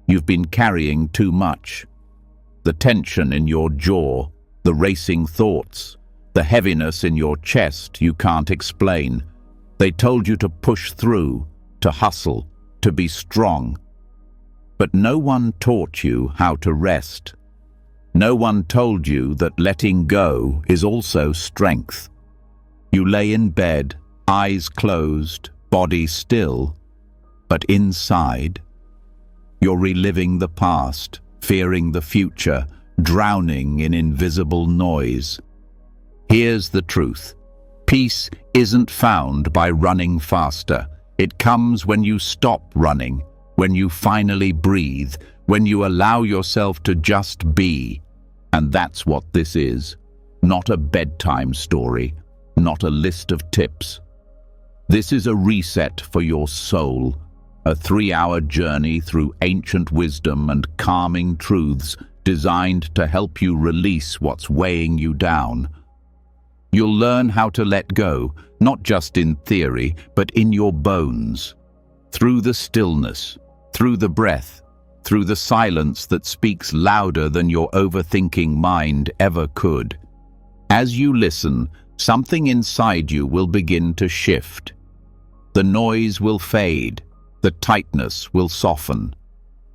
you've been carrying too much. The tension in your jaw, the racing thoughts, the heaviness in your chest you can't explain. They told you to push through, to hustle, to be strong. But no one taught you how to rest. No one told you that letting go is also strength. You lay in bed, eyes closed, body still, but inside, you're reliving the past, fearing the future, drowning in invisible noise. Here's the truth. Peace isn't found by running faster. It comes when you stop running, when you finally breathe, when you allow yourself to just be. And that's what this is. Not a bedtime story, not a list of tips. This is a reset for your soul, a 3-hour journey through ancient wisdom and calming truths designed to help you release what's weighing you down. You'll learn how to let go, not just in theory, but in your bones. Through the stillness, through the breath, through the silence that speaks louder than your overthinking mind ever could. As you listen, something inside you will begin to shift. The noise will fade, the tightness will soften,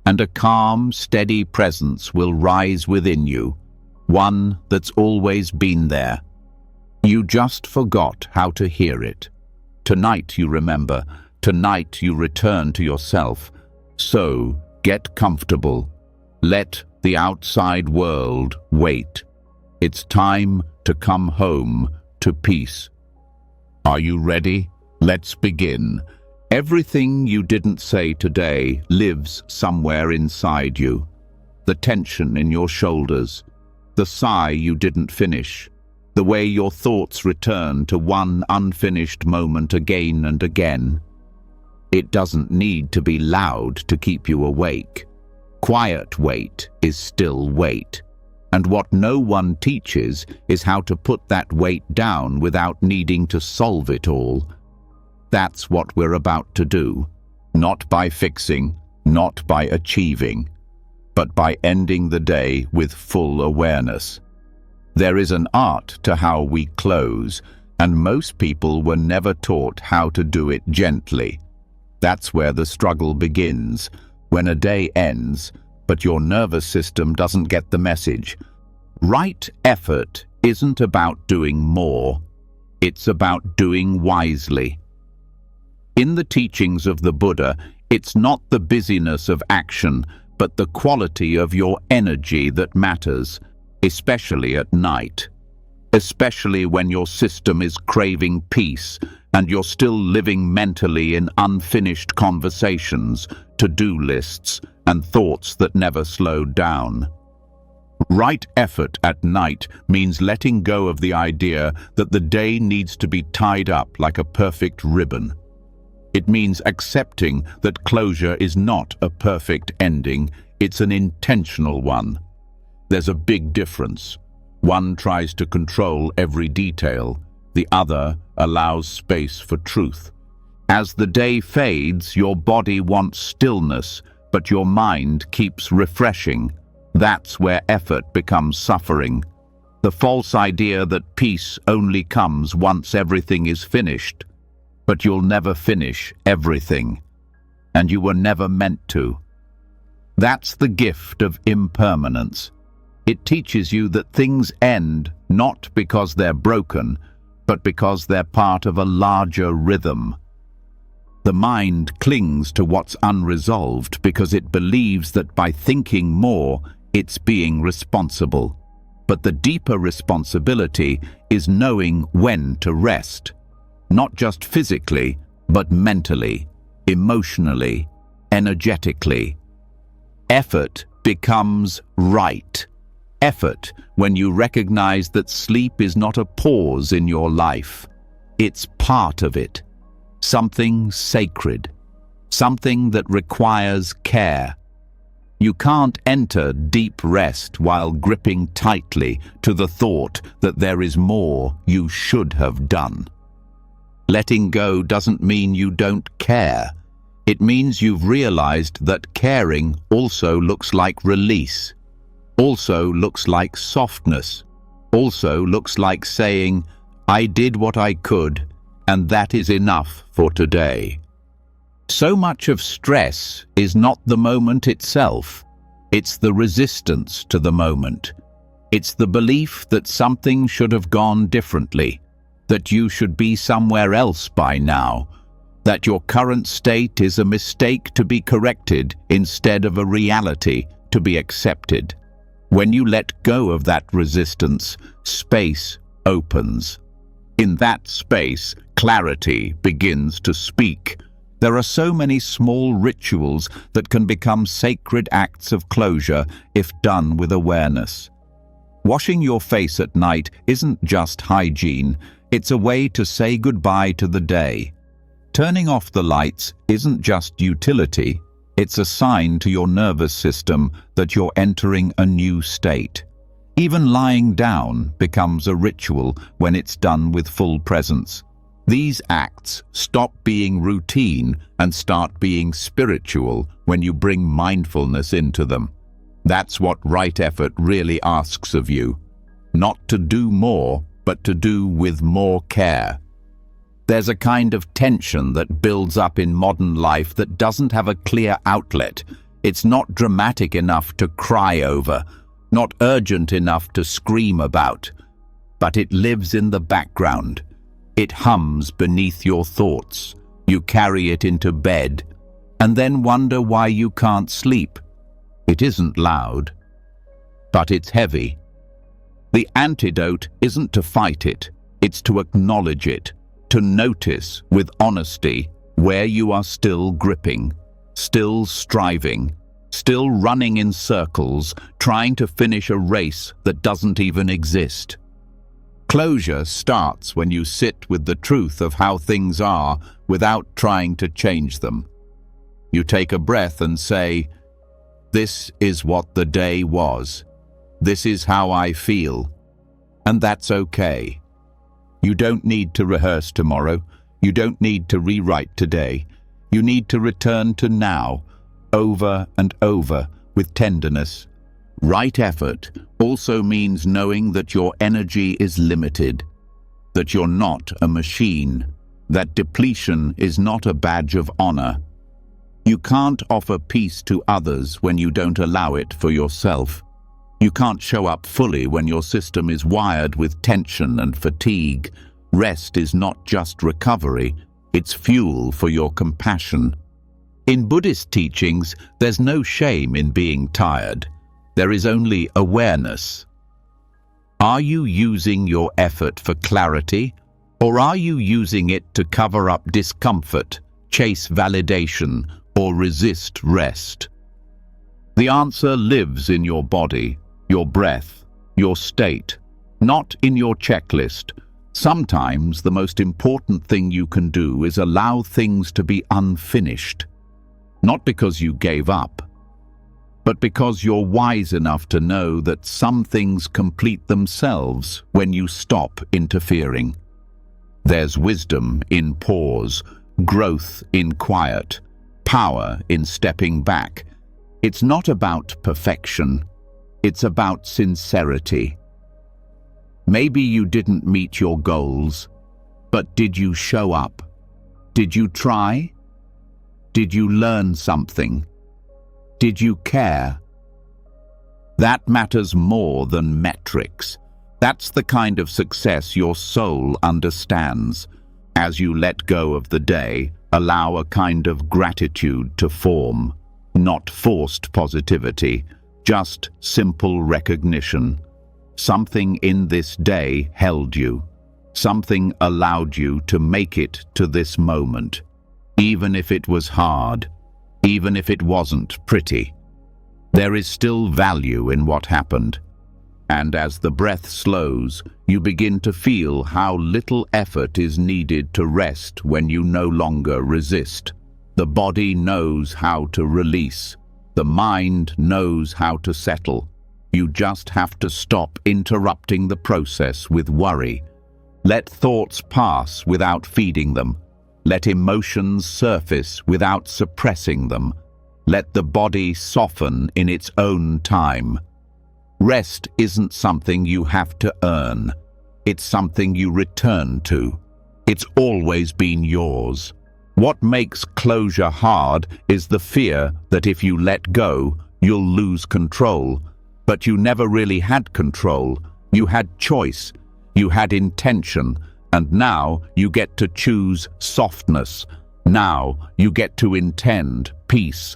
and a calm, steady presence will rise within you, one that's always been there. You just forgot how to hear it. Tonight you remember, tonight you return to yourself. So, get comfortable. Let the outside world wait. It's time to come home to peace. Are you ready? Let's begin. Everything you didn't say today lives somewhere inside you. The tension in your shoulders, the sigh you didn't finish, the way your thoughts return to one unfinished moment again and again. It doesn't need to be loud to keep you awake. Quiet weight is still weight. And what no one teaches is how to put that weight down without needing to solve it all. That's what we're about to do. Not by fixing, not by achieving, but by ending the day with full awareness. There is an art to how we close, and most people were never taught how to do it gently. That's where the struggle begins, when a day ends, but your nervous system doesn't get the message. Right effort isn't about doing more, it's about doing wisely. In the teachings of the Buddha, it's not the busyness of action, but the quality of your energy that matters, especially at night. Especially when your system is craving peace and you're still living mentally in unfinished conversations, to-do lists, and thoughts that never slowed down. Right effort at night means letting go of the idea that the day needs to be tied up like a perfect ribbon. It means accepting that closure is not a perfect ending, it's an intentional one. There's a big difference. One tries to control every detail, the other allows space for truth. As the day fades, your body wants stillness, but your mind keeps refreshing. That's where effort becomes suffering. The false idea that peace only comes once everything is finished. But you'll never finish everything, and you were never meant to. That's the gift of impermanence. It teaches you that things end not because they're broken, but because they're part of a larger rhythm. The mind clings to what's unresolved because it believes that by thinking more, it's being responsible. But the deeper responsibility is knowing when to rest. Not just physically, but mentally, emotionally, energetically. Effort becomes right. Effort when you recognize that sleep is not a pause in your life. It's part of it. Something sacred. Something that requires care. You can't enter deep rest while gripping tightly to the thought that there is more you should have done. Letting go doesn't mean you don't care. It means you've realized that caring also looks like release, also looks like softness, also looks like saying, I did what I could, and that is enough for today. So much of stress is not the moment itself. It's the resistance to the moment. It's the belief that something should have gone differently, that you should be somewhere else by now, that your current state is a mistake to be corrected instead of a reality to be accepted. When you let go of that resistance, space opens. In that space, clarity begins to speak. There are so many small rituals that can become sacred acts of closure if done with awareness. Washing your face at night isn't just hygiene, it's a way to say goodbye to the day. Turning off the lights isn't just utility, it's a sign to your nervous system that you're entering a new state. Even lying down becomes a ritual when it's done with full presence. These acts stop being routine and start being spiritual when you bring mindfulness into them. That's what right effort really asks of you. Not to do more, but to do with more care. There's a kind of tension that builds up in modern life that doesn't have a clear outlet. It's not dramatic enough to cry over, not urgent enough to scream about, but it lives in the background. It hums beneath your thoughts. You carry it into bed, and then wonder why you can't sleep. It isn't loud, but it's heavy. The antidote isn't to fight it, it's to acknowledge it, to notice with honesty where you are still gripping, still striving, still running in circles, trying to finish a race that doesn't even exist. Closure starts when you sit with the truth of how things are without trying to change them. You take a breath and say, this is what the day was. This is how I feel. And that's okay. You don't need to rehearse tomorrow. You don't need to rewrite today. You need to return to now, over and over, with tenderness. Right effort also means knowing that your energy is limited, that you're not a machine, that depletion is not a badge of honor. You can't offer peace to others when you don't allow it for yourself. You can't show up fully when your system is wired with tension and fatigue. Rest is not just recovery, it's fuel for your compassion. In Buddhist teachings, there's no shame in being tired. There is only awareness. Are you using your effort for clarity, or are you using it to cover up discomfort, chase validation, or resist rest? The answer lives in your body, your breath, your state, not in your checklist. Sometimes the most important thing you can do is allow things to be unfinished, not because you gave up, but because you're wise enough to know that some things complete themselves when you stop interfering. There's wisdom in pause, growth in quiet, power in stepping back. It's not about perfection, it's about sincerity. Maybe you didn't meet your goals, but did you show up? Did you try? Did you learn something? Did you care? That matters more than metrics. That's the kind of success your soul understands. As you let go of the day, allow a kind of gratitude to form, not forced positivity, just simple recognition. Something in this day held you. Something allowed you to make it to this moment, even if it was hard. Even if it wasn't pretty. There is still value in what happened. And as the breath slows, you begin to feel how little effort is needed to rest when you no longer resist. The body knows how to release. The mind knows how to settle. You just have to stop interrupting the process with worry. Let thoughts pass without feeding them. Let emotions surface without suppressing them. Let the body soften in its own time. Rest isn't something you have to earn. It's something you return to. It's always been yours. What makes closure hard is the fear that if you let go, you'll lose control. But you never really had control. You had choice. You had intention. And now you get to choose softness. Now you get to intend peace.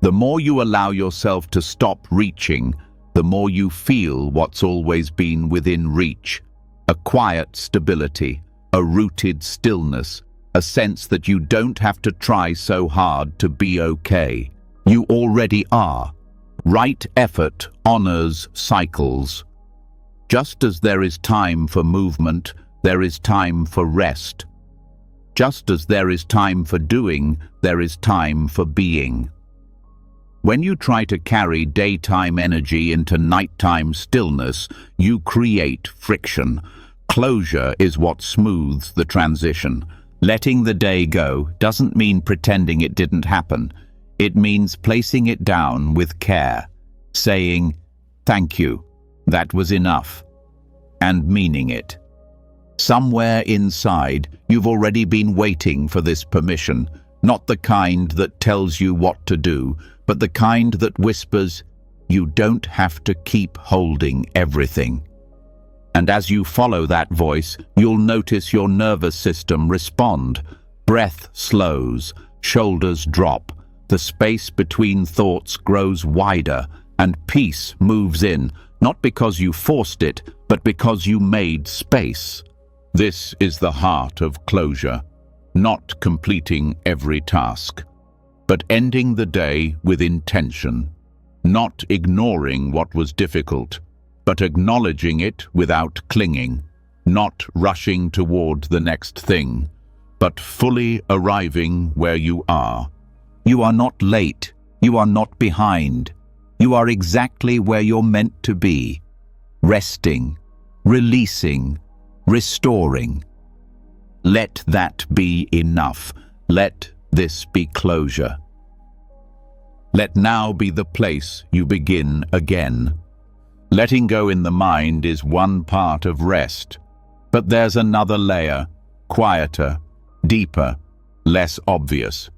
The more you allow yourself to stop reaching, the more you feel what's always been within reach. A quiet stability, a rooted stillness, a sense that you don't have to try so hard to be okay. You already are. Right effort honors cycles. Just as there is time for movement, there is time for rest. Just as there is time for doing, there is time for being. When you try to carry daytime energy into nighttime stillness, you create friction. Closure is what smooths the transition. Letting the day go doesn't mean pretending it didn't happen. It means placing it down with care, saying, "Thank you, that was enough," and meaning it. Somewhere inside, you've already been waiting for this permission, not the kind that tells you what to do, but the kind that whispers, "You don't have to keep holding everything." And as you follow that voice, you'll notice your nervous system respond. Breath slows, shoulders drop, the space between thoughts grows wider, and peace moves in, not because you forced it, but because you made space. This is the heart of closure, not completing every task, but ending the day with intention, not ignoring what was difficult, but acknowledging it without clinging, not rushing toward the next thing, but fully arriving where you are. You are not late, you are not behind. You are exactly where you're meant to be, resting, releasing, restoring. Let that be enough. Let this be closure. Let now be the place you begin again. Letting go in the mind is one part of rest, but there's another layer, quieter, deeper, less obvious.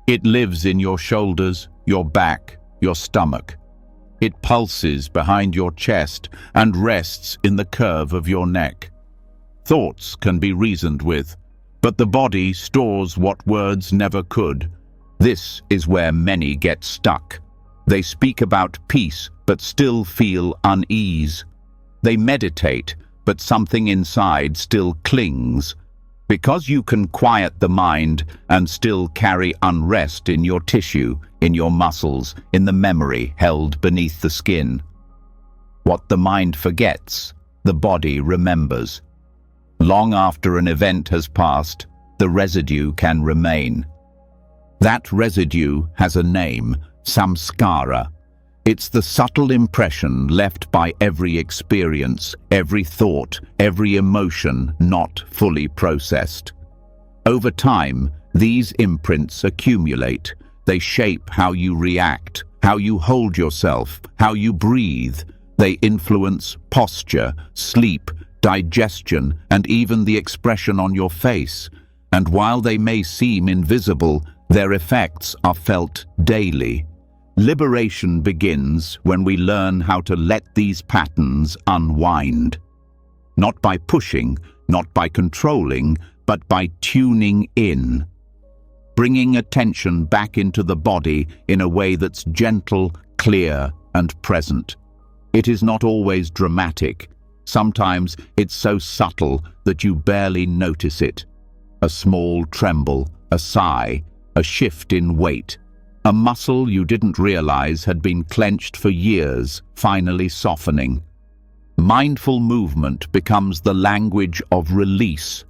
It lives in your shoulders, your back, your stomach. It pulses behind your chest and rests in the curve of your neck. Thoughts can be reasoned with, but the body stores what words never could. This is where many get stuck. They speak about peace, but still feel unease. They meditate, but something inside still clings. Because you can quiet the mind and still carry unrest in your tissue, in your muscles, in the memory held beneath the skin. What the mind forgets, the body remembers. Long after an event has passed, the residue can remain. That residue has a name, samskara. It's the subtle impression left by every experience, every thought, every emotion not fully processed. Over time, these imprints accumulate. They shape how you react, how you hold yourself, how you breathe. They influence posture, sleep, digestion, and even the expression on your face. And while they may seem invisible, their effects are felt daily. Liberation begins when we learn how to let these patterns unwind. Not by pushing, not by controlling, but by tuning in. Bringing attention back into the body in a way that's gentle, clear, and present. It is not always dramatic. Sometimes it's so subtle that you barely notice it. A small tremble, a sigh, a shift in weight. A muscle you didn't realize had been clenched for years, finally softening. Mindful movement becomes the language of release.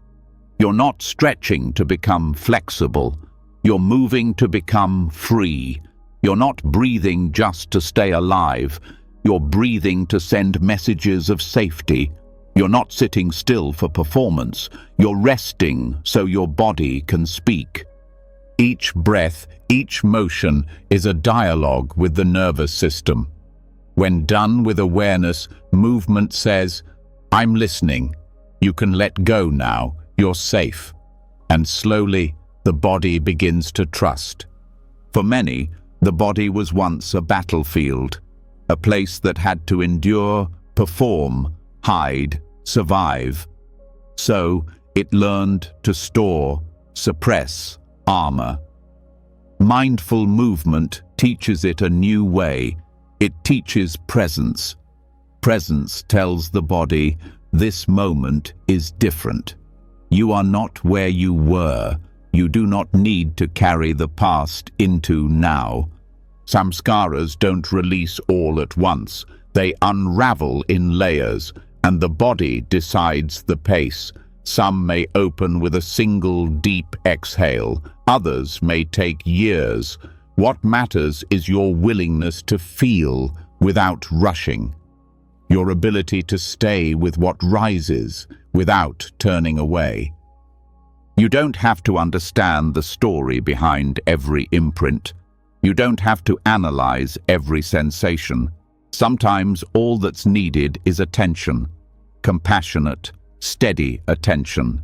You're not stretching to become flexible. You're moving to become free. You're not breathing just to stay alive. You're breathing to send messages of safety. You're not sitting still for performance. You're resting so your body can speak. Each breath, each motion is a dialogue with the nervous system. When done with awareness, movement says, "I'm listening. You can let go now. You're safe." And slowly, the body begins to trust. For many, the body was once a battlefield, a place that had to endure, perform, hide, survive. So it learned to store, suppress, armor. Mindful movement teaches it a new way. It teaches presence. Presence tells the body, this moment is different. You are not where you were. You do not need to carry the past into now. Samskaras don't release all at once. They unravel in layers, and the body decides the pace. Some may open with a single deep exhale. Others may take years. What matters is your willingness to feel without rushing. Your ability to stay with what rises without turning away. You don't have to understand the story behind every imprint. You don't have to analyze every sensation. Sometimes all that's needed is attention, compassionate, steady attention,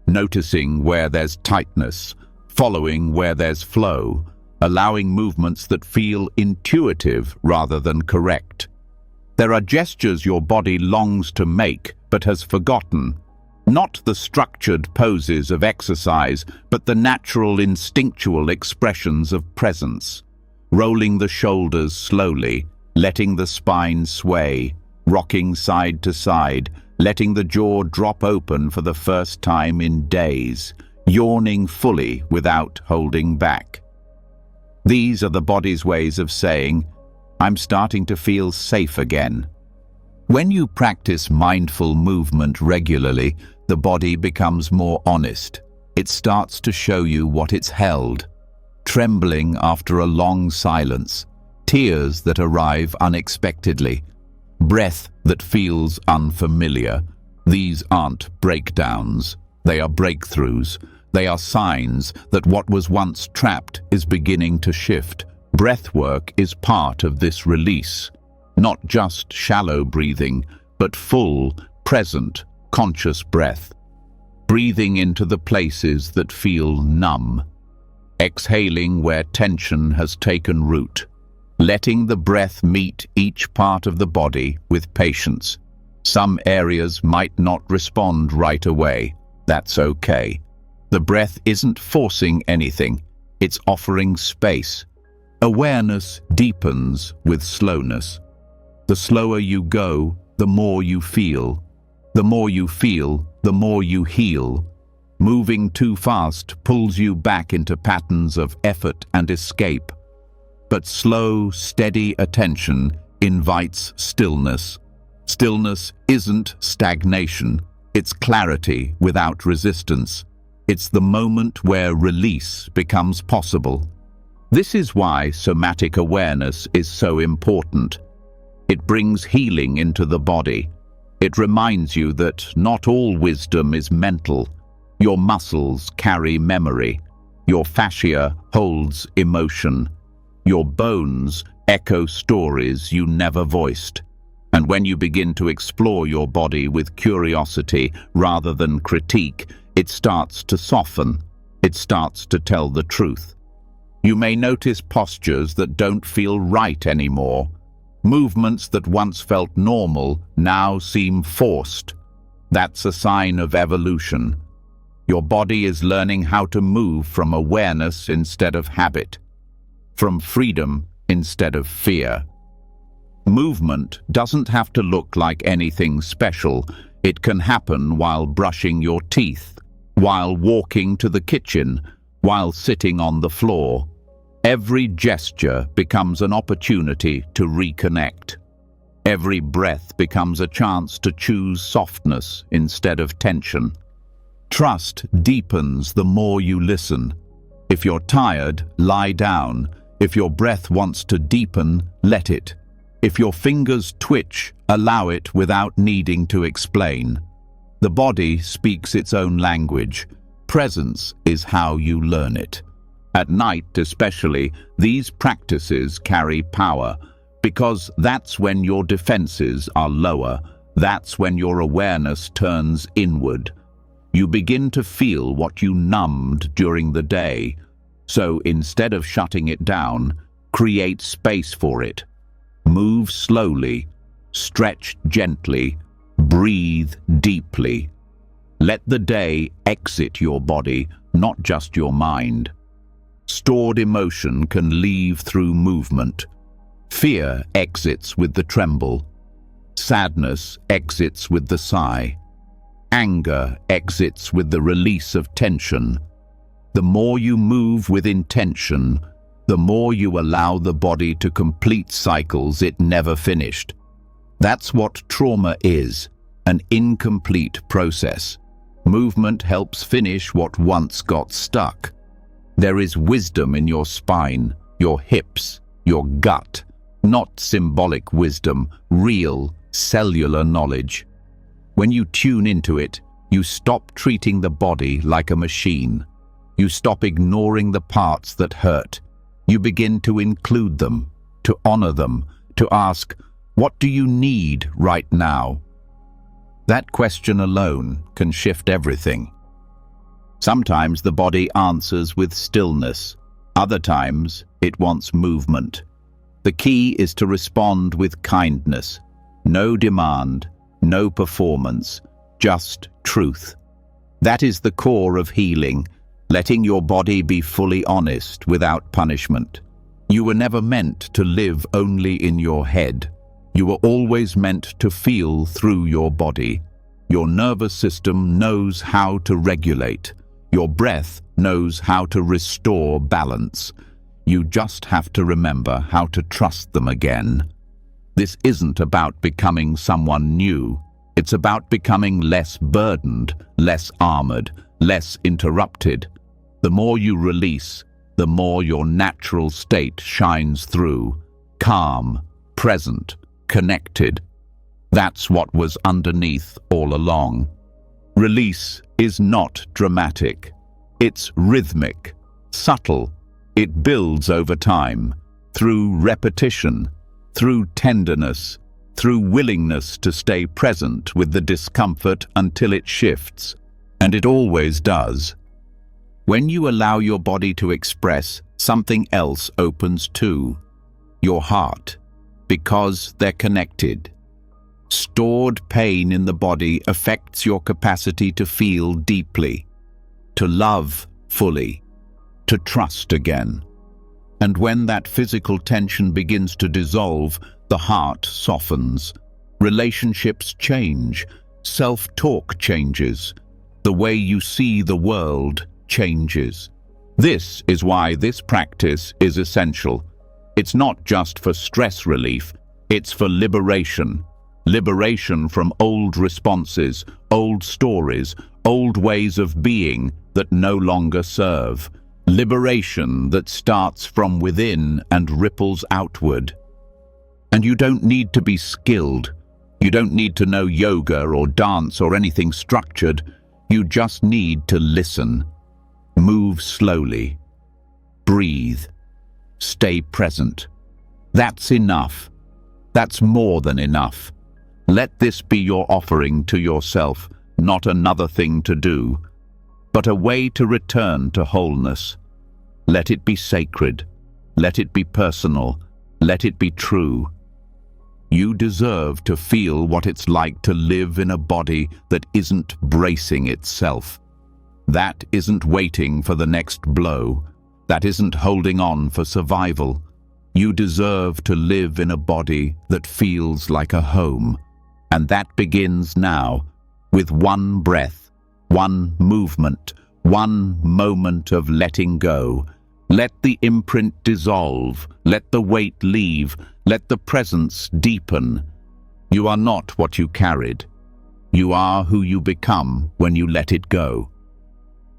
noticing where there's tightness, following where there's flow, allowing movements that feel intuitive rather than correct. There are gestures your body longs to make but has forgotten. Not the structured poses of exercise, but the natural instinctual expressions of presence. Rolling the shoulders slowly, letting the spine sway, rocking side to side, letting the jaw drop open for the first time in days, yawning fully without holding back. These are the body's ways of saying, I'm starting to feel safe again. When you practice mindful movement regularly, the body becomes more honest. It starts to show you what it's held. Trembling after a long silence, tears that arrive unexpectedly, breath that feels unfamiliar. These aren't breakdowns, they are breakthroughs. They are signs that what was once trapped is beginning to shift. Breathwork is part of this release. Not just shallow breathing, but full, present, conscious breath. Breathing into the places that feel numb. Exhaling where tension has taken root. Letting the breath meet each part of the body with patience. Some areas might not respond right away. That's okay. The breath isn't forcing anything. It's offering space. Awareness deepens with slowness. The slower you go, the more you feel. The more you feel, the more you heal. Moving too fast pulls you back into patterns of effort and escape. But slow, steady attention invites stillness. Stillness isn't stagnation. It's clarity without resistance. It's the moment where release becomes possible. This is why somatic awareness is so important. It brings healing into the body. It reminds you that not all wisdom is mental. Your muscles carry memory. Your fascia holds emotion. Your bones echo stories you never voiced. And when you begin to explore your body with curiosity rather than critique, it starts to soften. It starts to tell the truth. You may notice postures that don't feel right anymore. Movements that once felt normal now seem forced. That's a sign of evolution. Your body is learning how to move from awareness instead of habit, from freedom instead of fear. Movement doesn't have to look like anything special. It can happen while brushing your teeth, while walking to the kitchen, while sitting on the floor. Every gesture becomes an opportunity to reconnect. Every breath becomes a chance to choose softness instead of tension. Trust deepens the more you listen. If you're tired, lie down. If your breath wants to deepen, let it. If your fingers twitch, allow it without needing to explain. The body speaks its own language. Presence is how you learn it. At night especially, these practices carry power, because that's when your defenses are lower, that's when your awareness turns inward. You begin to feel what you numbed during the day, so instead of shutting it down, create space for it. Move slowly, stretch gently, breathe deeply. Let the day exit your body, not just your mind. Stored emotion can leave through movement. Fear exits with the tremble. Sadness exits with the sigh. Anger exits with the release of tension. The more you move with intention, the more you allow the body to complete cycles it never finished. That's what trauma is, an incomplete process. Movement helps finish what once got stuck. There is wisdom in your spine, your hips, your gut, not symbolic wisdom, real, cellular knowledge. When you tune into it, you stop treating the body like a machine. You stop ignoring the parts that hurt. You begin to include them, to honor them, to ask, what do you need right now? That question alone can shift everything. Sometimes the body answers with stillness. Other times, it wants movement. The key is to respond with kindness. No demand, no performance, just truth. That is the core of healing, letting your body be fully honest without punishment. You were never meant to live only in your head. You were always meant to feel through your body. Your nervous system knows how to regulate. Your breath knows how to restore balance. You just have to remember how to trust them again. This isn't about becoming someone new. It's about becoming less burdened, less armored, less interrupted. The more you release, the more your natural state shines through. Calm, present, connected. That's what was underneath all along. Release is not dramatic. It's rhythmic, subtle. It builds over time, through repetition, through tenderness, through willingness to stay present with the discomfort until it shifts. And it always does. When you allow your body to express, something else opens too. Your heart, because they're connected. Stored pain in the body affects your capacity to feel deeply, to love fully, to trust again. And when that physical tension begins to dissolve, the heart softens. Relationships change. Self-talk changes. The way you see the world changes. This is why this practice is essential. It's not just for stress relief, it's for liberation. Liberation from old responses, old stories, old ways of being that no longer serve. Liberation that starts from within and ripples outward. And you don't need to be skilled. You don't need to know yoga or dance or anything structured. You just need to listen. Move slowly. Breathe. Stay present. That's enough. That's more than enough. Let this be your offering to yourself, not another thing to do, but a way to return to wholeness. Let it be sacred. Let it be personal. Let it be true. You deserve to feel what it's like to live in a body that isn't bracing itself. That isn't waiting for the next blow. That isn't holding on for survival. You deserve to live in a body that feels like a home. And that begins now, with one breath, one movement, one moment of letting go. Let the imprint dissolve, let the weight leave, let the presence deepen. You are not what you carried. You are who you become when you let it go.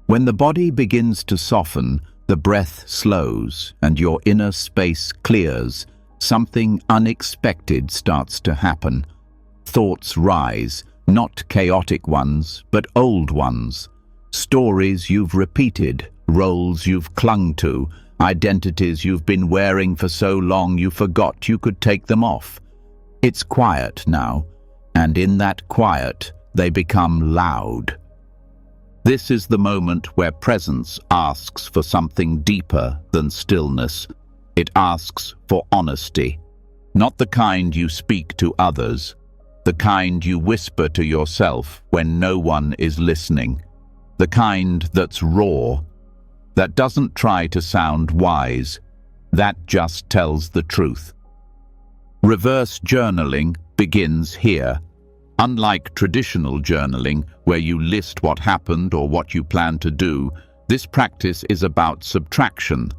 When the body begins to soften, the breath slows and your inner space clears, something unexpected starts to happen. Thoughts rise, not chaotic ones, but old ones. Stories you've repeated, roles you've clung to, identities you've been wearing for so long you forgot you could take them off. It's quiet now, and in that quiet, they become loud. This is the moment where presence asks for something deeper than stillness. It asks for honesty, not the kind you speak to others, the kind you whisper to yourself when no one is listening, the kind that's raw, that doesn't try to sound wise, that just tells the truth. Reverse journaling begins here. Unlike traditional journaling, where you list what happened or what you plan to do, this practice is about subtraction.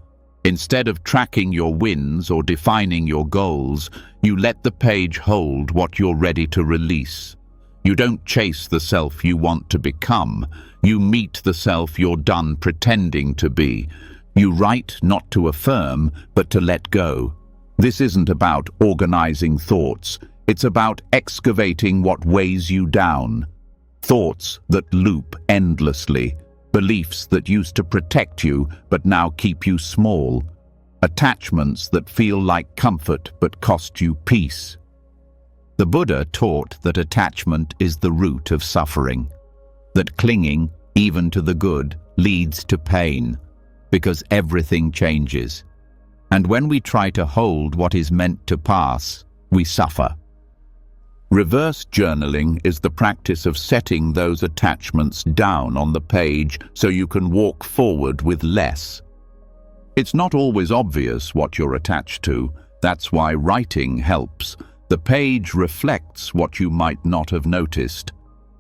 Instead of tracking your wins or defining your goals, you let the page hold what you're ready to release. You don't chase the self you want to become. You meet the self you're done pretending to be. You write not to affirm, but to let go. This isn't about organizing thoughts. It's about excavating what weighs you down. Thoughts that loop endlessly. Beliefs that used to protect you, but now keep you small. Attachments that feel like comfort, but cost you peace. The Buddha taught that attachment is the root of suffering. That clinging, even to the good, leads to pain, because everything changes. And when we try to hold what is meant to pass, we suffer. Reverse journaling is the practice of setting those attachments down on the page so you can walk forward with less. It's not always obvious what you're attached to. That's why writing helps. The page reflects what you might not have noticed.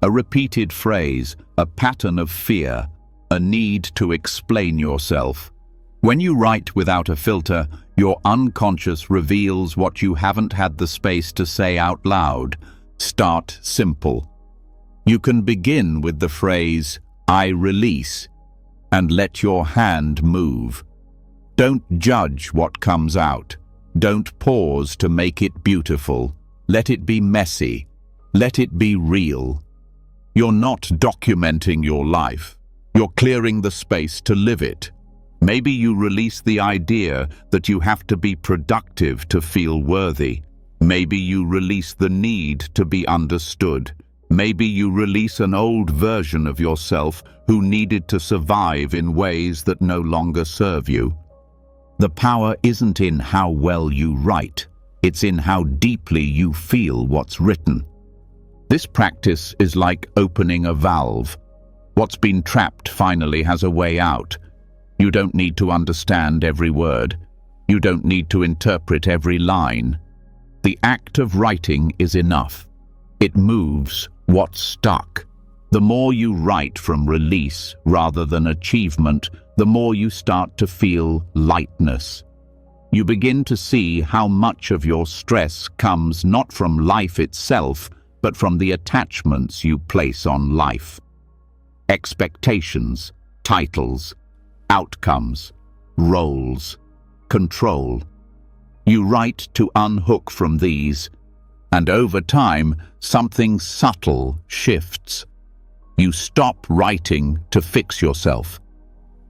A repeated phrase, a pattern of fear, a need to explain yourself. When you write without a filter, your unconscious reveals what you haven't had the space to say out loud. Start simple. You can begin with the phrase, "I release," and let your hand move. Don't judge what comes out. Don't pause to make it beautiful. Let it be messy. Let it be real. You're not documenting your life. You're clearing the space to live it. Maybe you release the idea that you have to be productive to feel worthy. Maybe you release the need to be understood. Maybe you release an old version of yourself who needed to survive in ways that no longer serve you. The power isn't in how well you write. It's in how deeply you feel what's written. This practice is like opening a valve. What's been trapped finally has a way out. You don't need to understand every word. You don't need to interpret every line. The act of writing is enough. It moves what's stuck. The more you write from release rather than achievement, the more you start to feel lightness. You begin to see how much of your stress comes not from life itself, but from the attachments you place on life. Expectations, titles, outcomes, roles, control. You write to unhook from these, and over time, something subtle shifts. You stop writing to fix yourself.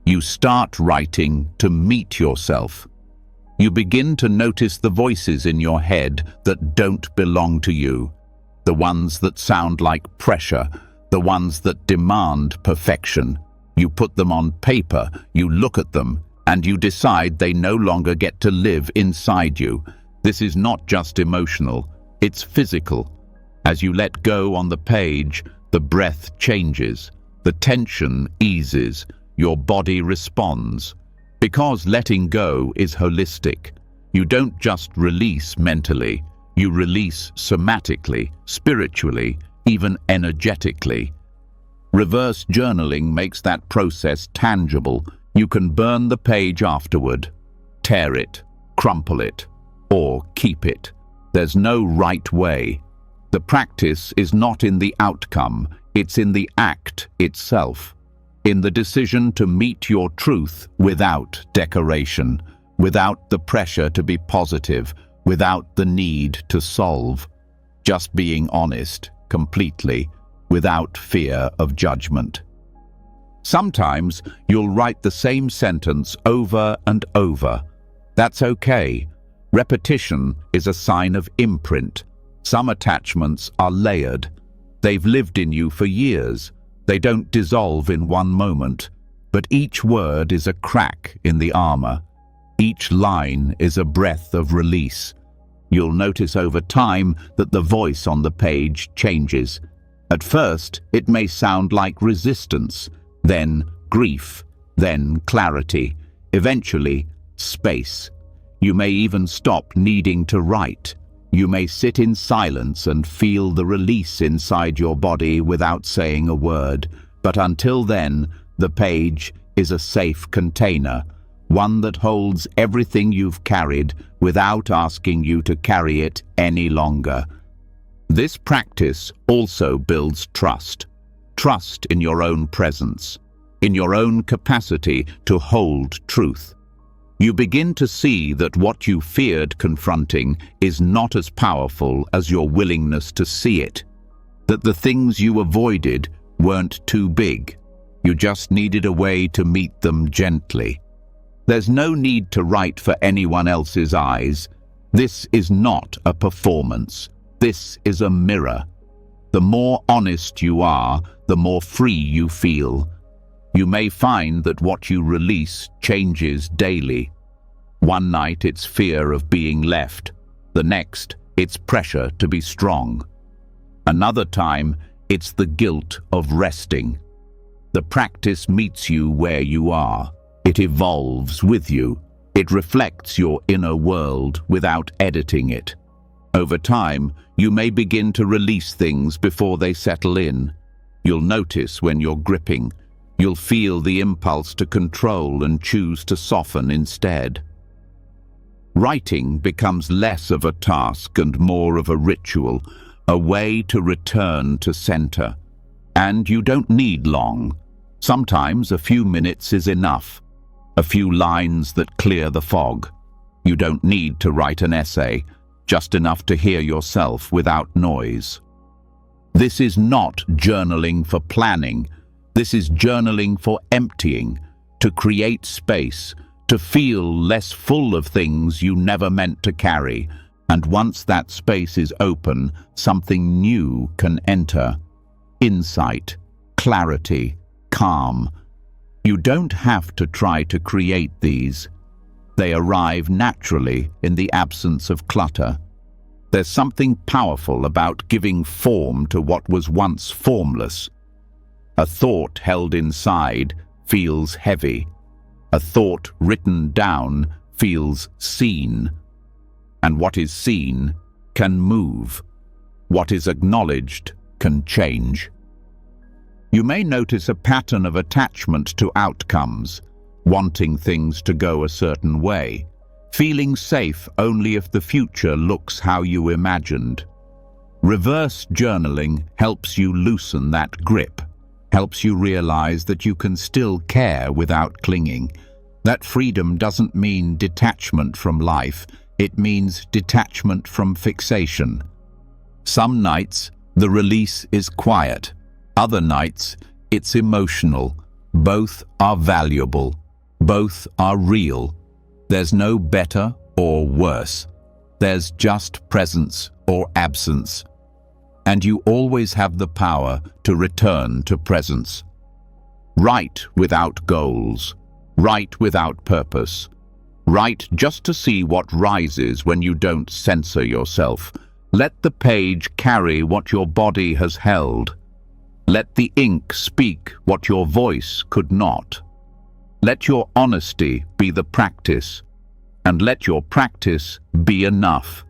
You start writing to meet yourself. You begin to notice the voices in your head that don't belong to you, the ones that sound like pressure, the ones that demand perfection. You put them on paper, you look at them, and you decide they no longer get to live inside you. This is not just emotional, it's physical. As you let go on the page, the breath changes, the tension eases, your body responds. Because letting go is holistic. You don't just release mentally, you release somatically, spiritually, even energetically. Reverse journaling makes that process tangible. You can burn the page afterward, tear it, crumple it, or keep it. There's no right way. The practice is not in the outcome, it's in the act itself. In the decision to meet your truth without decoration, without the pressure to be positive, without the need to solve, just being honest, completely, without fear of judgment. Sometimes you'll write the same sentence over and over. That's okay. Repetition is a sign of imprint. Some attachments are layered. They've lived in you for years. They don't dissolve in one moment. But each word is a crack in the armor. Each line is a breath of release. You'll notice over time that the voice on the page changes. At first, it may sound like resistance, then grief, then clarity, eventually space. You may even stop needing to write. You may sit in silence and feel the release inside your body without saying a word. But until then, the page is a safe container, one that holds everything you've carried without asking you to carry it any longer. This practice also builds trust. Trust in your own presence, in your own capacity to hold truth. You begin to see that what you feared confronting is not as powerful as your willingness to see it, that the things you avoided weren't too big. You just needed a way to meet them gently. There's no need to write for anyone else's eyes. This is not a performance. This is a mirror. The more honest you are, the more free you feel. You may find that what you release changes daily. One night it's fear of being left. The next, it's pressure to be strong. Another time, it's the guilt of resting. The practice meets you where you are. It evolves with you. It reflects your inner world without editing it. Over time, you may begin to release things before they settle in. You'll notice when you're gripping. You'll feel the impulse to control and choose to soften instead. Writing becomes less of a task and more of a ritual, a way to return to center. And you don't need long. Sometimes a few minutes is enough. A few lines that clear the fog. You don't need to write an essay, just enough to hear yourself without noise. This is not journaling for planning. This is journaling for emptying, to create space, to feel less full of things you never meant to carry. And once that space is open, something new can enter. Insight, clarity, calm. You don't have to try to create these. They arrive naturally in the absence of clutter. There's something powerful about giving form to what was once formless. A thought held inside feels heavy. A thought written down feels seen. And what is seen can move. What is acknowledged can change. You may notice a pattern of attachment to outcomes, wanting things to go a certain way, feeling safe only if the future looks how you imagined. Reverse journaling helps you loosen that grip, helps you realize that you can still care without clinging. That freedom doesn't mean detachment from life, it means detachment from fixation. Some nights, the release is quiet. Other nights, it's emotional. Both are valuable. Both are real. There's no better or worse. There's just presence or absence. And you always have the power to return to presence. Write without goals. Write without purpose. Write just to see what rises when you don't censor yourself. Let the page carry what your body has held. Let the ink speak what your voice could not. Let your honesty be the practice, and let your practice be enough.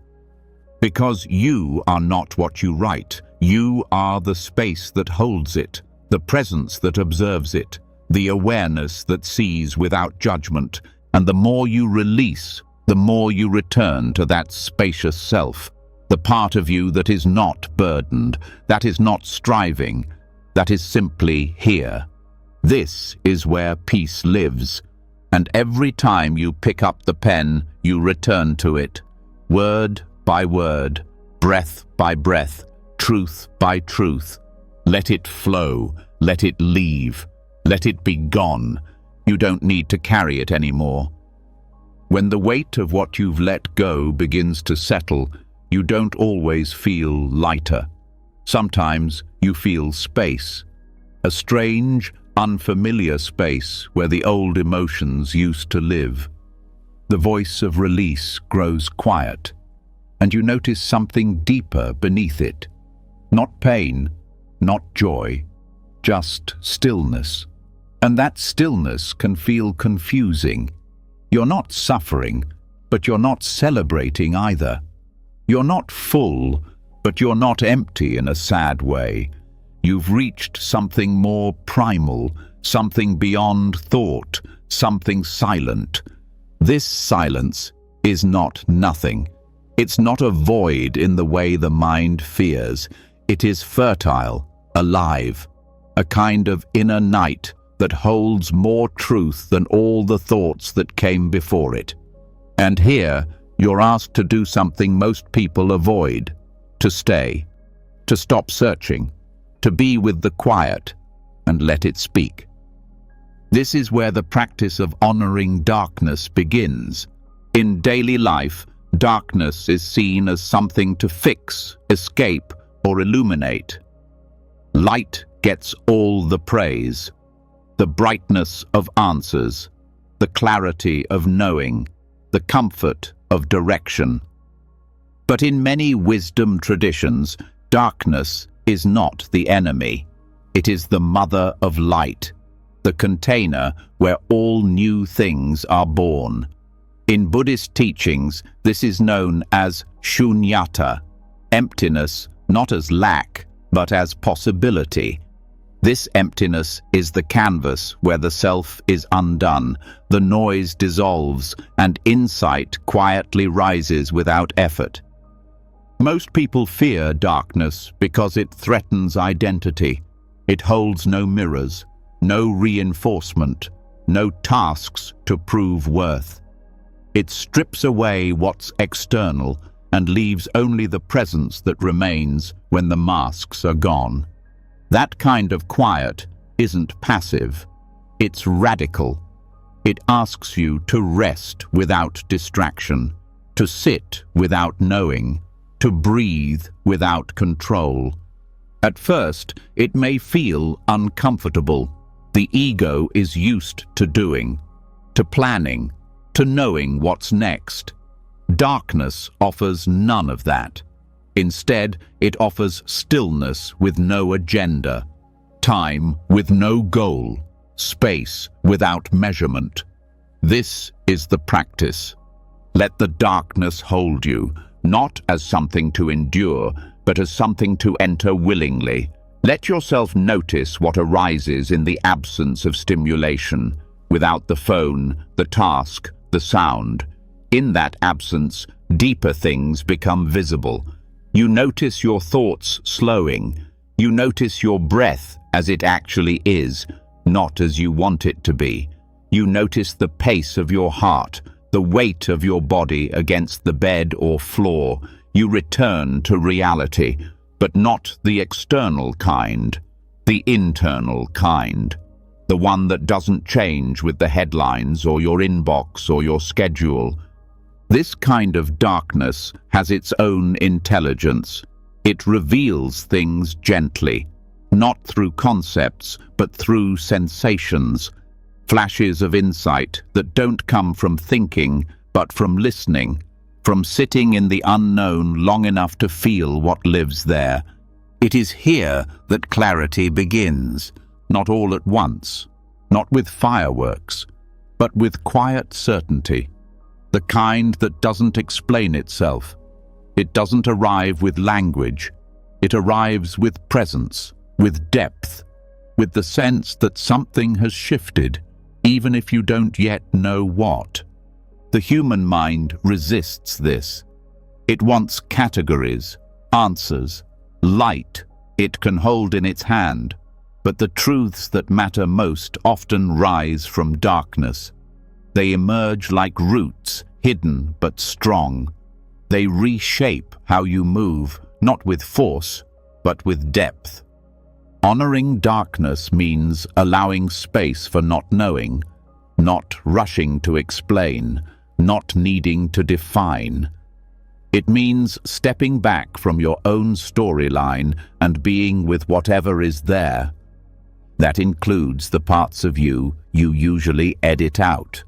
Because you are not what you write. You are the space that holds it, the presence that observes it, the awareness that sees without judgment. And the more you release, the more you return to that spacious self, the part of you that is not burdened, that is not striving, that is simply here. This is where peace lives, and every time you pick up the pen, you return to it. word by word, breath by breath, truth by truth. Let it flow, let it leave, let it be gone. You don't need to carry it anymore. When the weight of what you've let go begins to settle, you don't always feel lighter. Sometimes you feel space, a strange, unfamiliar space where the old emotions used to live. The voice of release grows quiet, and you notice something deeper beneath it. Not pain, not joy, just stillness. And that stillness can feel confusing. You're not suffering, but you're not celebrating either. You're not full, but you're not empty in a sad way. You've reached something more primal, something beyond thought, something silent. This silence is not nothing. It's not a void in the way the mind fears. It is fertile, alive, a kind of inner night that holds more truth than all the thoughts that came before it. And here, you're asked to do something most people avoid, to stay, to stop searching, to be with the quiet and let it speak. This is where the practice of honoring darkness begins. In daily life, darkness is seen as something to fix, escape, or illuminate. Light gets all the praise, the brightness of answers, the clarity of knowing, the comfort of direction. But in many wisdom traditions, darkness is not the enemy. It is the mother of light, the container where all new things are born. In Buddhist teachings, this is known as shunyata, emptiness not as lack, but as possibility. This emptiness is the canvas where the self is undone, the noise dissolves, and insight quietly rises without effort. Most people fear darkness because it threatens identity. It holds no mirrors, no reinforcement, no tasks to prove worth. It strips away what's external and leaves only the presence that remains when the masks are gone. That kind of quiet isn't passive, it's radical. It asks you to rest without distraction, to sit without knowing, to breathe without control. At first, it may feel uncomfortable. The ego is used to doing, to planning, to knowing what's next. Darkness offers none of that. Instead, it offers stillness with no agenda, time with no goal, space without measurement. This is the practice. Let the darkness hold you, not as something to endure, but as something to enter willingly. Let yourself notice what arises in the absence of stimulation, without the phone, the task, the sound. In that absence, deeper things become visible. You notice your thoughts slowing. You notice your breath as it actually is, not as you want it to be. You notice the pace of your heart, the weight of your body against the bed or floor. You return to reality, but not the external kind, the internal kind, the one that doesn't change with the headlines or your inbox or your schedule. This kind of darkness has its own intelligence. It reveals things gently, not through concepts, but through sensations, flashes of insight that don't come from thinking, but from listening, from sitting in the unknown long enough to feel what lives there. It is here that clarity begins, not all at once, not with fireworks, but with quiet certainty. The kind that doesn't explain itself. It doesn't arrive with language. It arrives with presence, with depth, with the sense that something has shifted, even if you don't yet know what. The human mind resists this. It wants categories, answers, light it can hold in its hand, but the truths that matter most often rise from darkness. They emerge like roots, hidden but strong. They reshape how you move, not with force, but with depth. Honoring darkness means allowing space for not knowing, not rushing to explain, not needing to define. It means stepping back from your own storyline and being with whatever is there. That includes the parts of you usually edit out,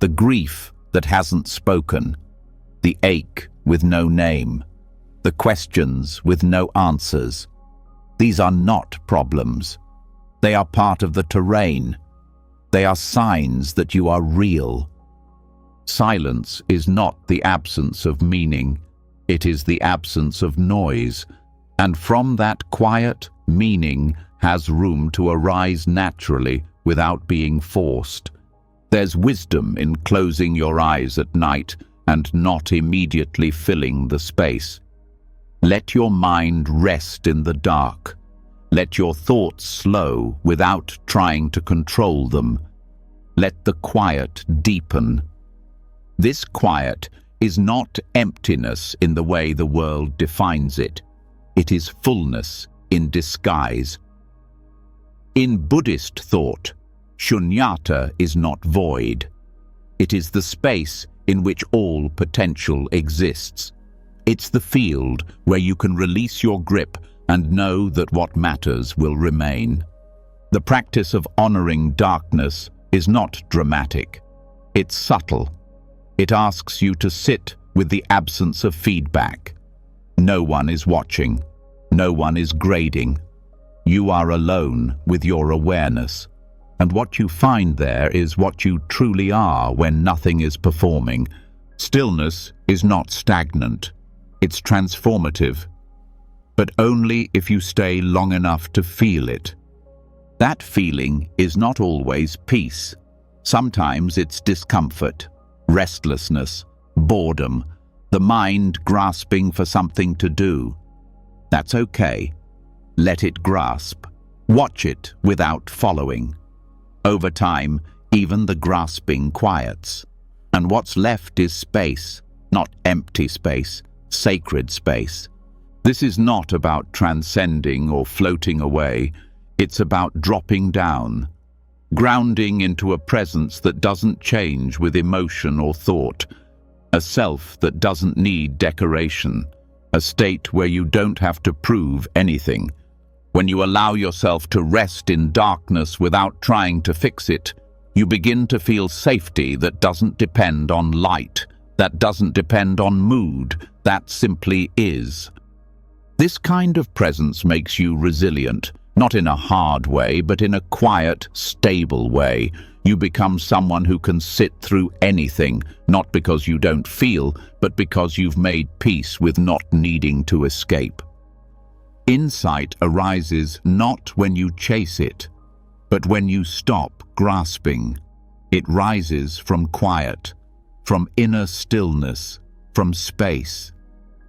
the grief that hasn't spoken, the ache with no name, the questions with no answers. These are not problems. They are part of the terrain. They are signs that you are real. Silence is not the absence of meaning. It is the absence of noise. And from that quiet, meaning has room to arise naturally without being forced. There's wisdom in closing your eyes at night and not immediately filling the space. Let your mind rest in the dark. Let your thoughts slow without trying to control them. Let the quiet deepen. This quiet is not emptiness in the way the world defines it. It is fullness in disguise. In Buddhist thought, shunyata is not void. It is the space in which all potential exists. It's the field where you can release your grip and know that what matters will remain. The practice of honoring darkness is not dramatic. It's subtle. It asks you to sit with the absence of feedback. No one is watching. No one is grading. You are alone with your awareness. And what you find there is what you truly are when nothing is performing. Stillness is not stagnant. It's transformative. But only if you stay long enough to feel it. That feeling is not always peace. Sometimes it's discomfort, restlessness, boredom, the mind grasping for something to do. That's okay. Let it grasp. Watch it without following. Over time, even the grasping quiets. And what's left is space, not empty space, sacred space. This is not about transcending or floating away. It's about dropping down, grounding into a presence that doesn't change with emotion or thought, a self that doesn't need decoration, a state where you don't have to prove anything. When you allow yourself to rest in darkness without trying to fix it, you begin to feel safety that doesn't depend on light, that doesn't depend on mood, that simply is. This kind of presence makes you resilient, not in a hard way, but in a quiet, stable way. You become someone who can sit through anything, not because you don't feel, but because you've made peace with not needing to escape. Insight arises not when you chase it, but when you stop grasping. It rises from quiet, from inner stillness, from space.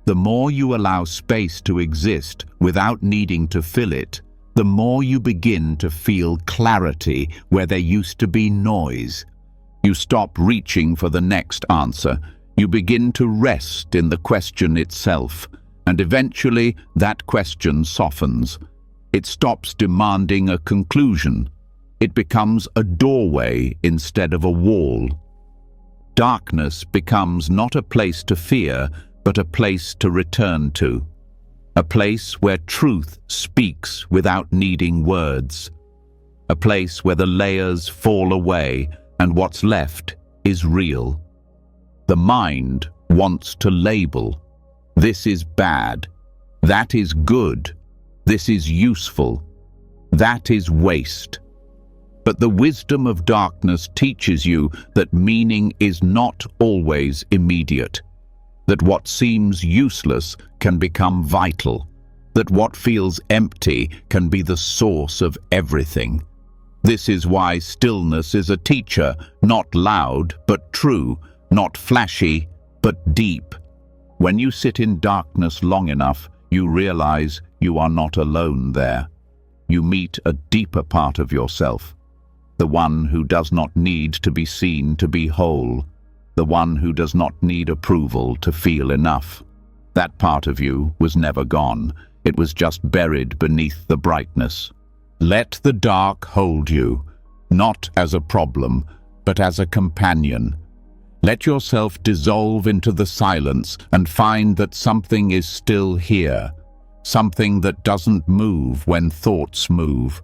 The more you allow space to exist without needing to fill it, the more you begin to feel clarity where there used to be noise. You stop reaching for the next answer. You begin to rest in the question itself, and eventually that question softens. It stops demanding a conclusion. It becomes a doorway instead of a wall. Darkness becomes not a place to fear, but a place to return to. A place where truth speaks without needing words. A place where the layers fall away and what's left is real. The mind wants to label. This is bad. That is good. This is useful. That is waste. But the wisdom of darkness teaches you that meaning is not always immediate. That what seems useless can become vital, that what feels empty can be the source of everything. This is why stillness is a teacher, not loud but true, not flashy but deep. When you sit in darkness long enough, you realize you are not alone there. You meet a deeper part of yourself, the one who does not need to be seen to be whole. the one who does not need approval to feel enough. That part of you was never gone. It was just buried beneath the brightness. Let the dark hold you, not as a problem, but as a companion. Let yourself dissolve into the silence and find that something is still here, something that doesn't move when thoughts move,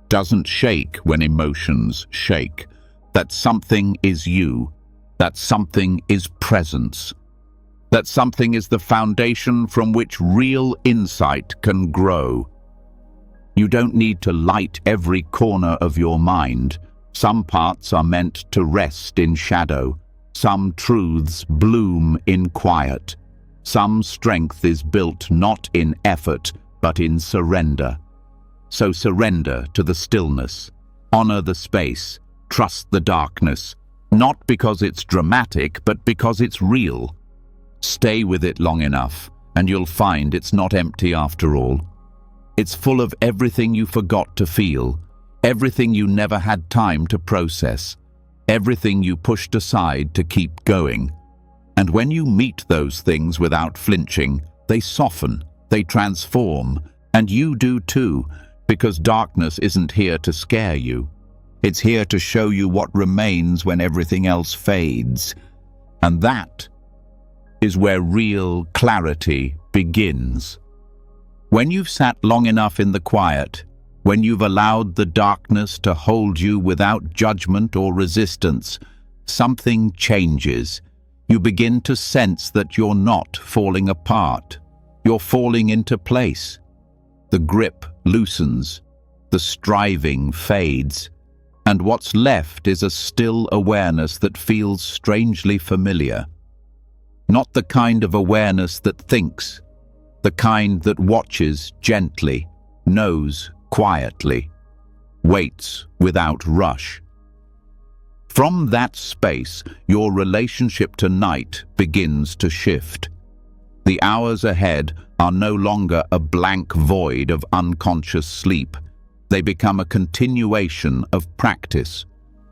doesn't shake when emotions shake, that something is you, that something is presence, that something is the foundation from which real insight can grow. You don't need to light every corner of your mind. Some parts are meant to rest in shadow. Some truths bloom in quiet. Some strength is built not in effort, but in surrender. So surrender to the stillness. Honor the space. Trust the darkness. Not because it's dramatic, but because it's real. Stay with it long enough, and you'll find it's not empty after all. It's full of everything you forgot to feel, everything you never had time to process, everything you pushed aside to keep going. And when you meet those things without flinching, they soften, they transform, and you do too, because darkness isn't here to scare you. It's here to show you what remains when everything else fades. And that is where real clarity begins. When you've sat long enough in the quiet, when you've allowed the darkness to hold you without judgment or resistance, something changes. You begin to sense that you're not falling apart. You're falling into place. The grip loosens, the striving fades, and what's left is a still awareness that feels strangely familiar. Not the kind of awareness that thinks, the kind that watches gently, knows quietly, waits without rush. From that space, your relationship to night begins to shift. The hours ahead are no longer a blank void of unconscious sleep. They become a continuation of practice,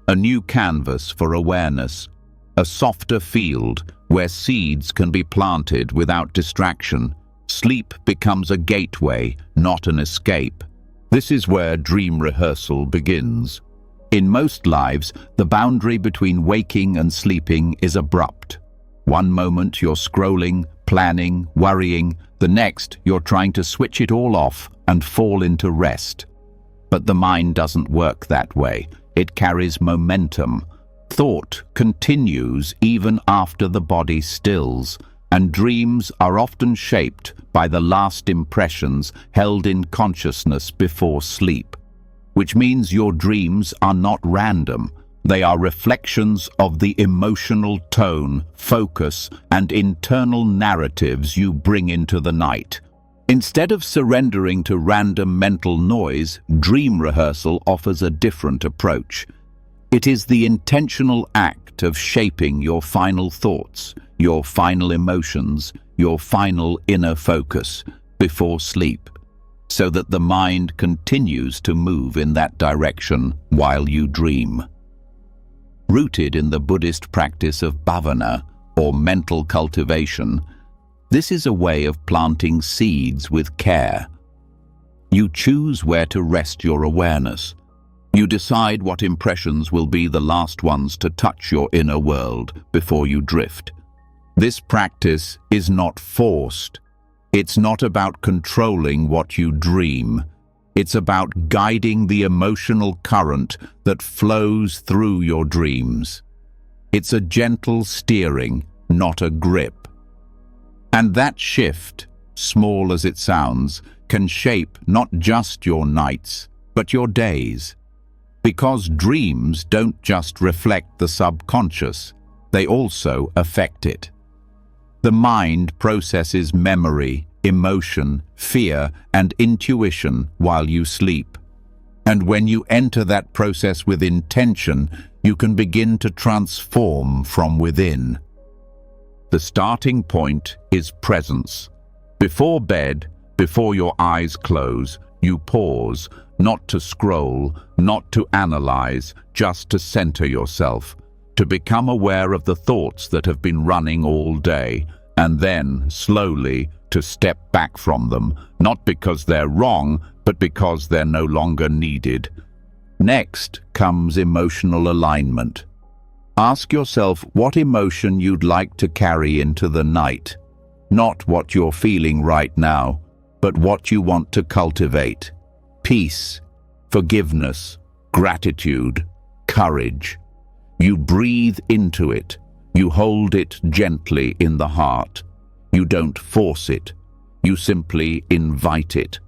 a new canvas for awareness, a softer field where seeds can be planted without distraction. Sleep becomes a gateway, not an escape. This is where dream rehearsal begins. In most lives, the boundary between waking and sleeping is abrupt. One moment you're scrolling, planning, worrying. The next, you're trying to switch it all off and fall into rest. But the mind doesn't work that way. It carries momentum. Thought continues even after the body stills, and dreams are often shaped by the last impressions held in consciousness before sleep. Which means your dreams are not random. They are reflections of the emotional tone, focus, and internal narratives you bring into the night. Instead of surrendering to random mental noise, dream rehearsal offers a different approach. It is the intentional act of shaping your final thoughts, your final emotions, your final inner focus before sleep, so that the mind continues to move in that direction while you dream. Rooted in the Buddhist practice of bhavana, or mental cultivation, this is a way of planting seeds with care. You choose where to rest your awareness. You decide what impressions will be the last ones to touch your inner world before you drift. This practice is not forced. It's not about controlling what you dream. It's about guiding the emotional current that flows through your dreams. It's a gentle steering, not a grip. And that shift, small as it sounds, can shape not just your nights, but your days. Because dreams don't just reflect the subconscious, they also affect it. The mind processes memory, emotion, fear, and intuition while you sleep. And when you enter that process with intention, you can begin to transform from within. The starting point is presence. Before bed, before your eyes close, you pause, not to scroll, not to analyze, just to center yourself. to become aware of the thoughts that have been running all day, and then, slowly, to step back from them, not because they're wrong, but because they're no longer needed. Next comes emotional alignment. Ask yourself what emotion you'd like to carry into the night. Not what you're feeling right now, but what you want to cultivate. Peace, forgiveness, gratitude, courage. You breathe into it. You hold it gently in the heart. You don't force it. You simply invite it.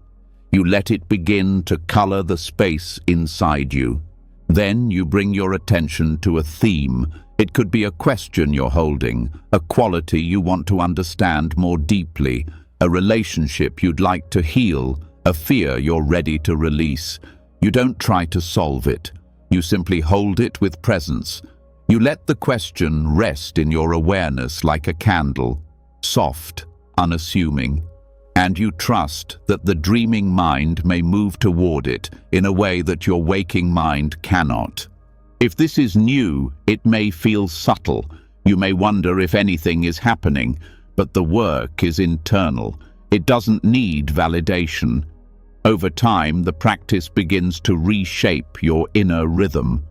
You let it begin to color the space inside you. Then you bring your attention to a theme. It could be a question you're holding, a quality you want to understand more deeply, a relationship you'd like to heal, a fear you're ready to release. You don't try to solve it. You simply hold it with presence. You let the question rest in your awareness like a candle, soft, unassuming, and you trust that the dreaming mind may move toward it in a way that your waking mind cannot. If this is new, it may feel subtle. You may wonder if anything is happening, but the work is internal. It doesn't need validation. Over time, the practice begins to reshape your inner rhythm.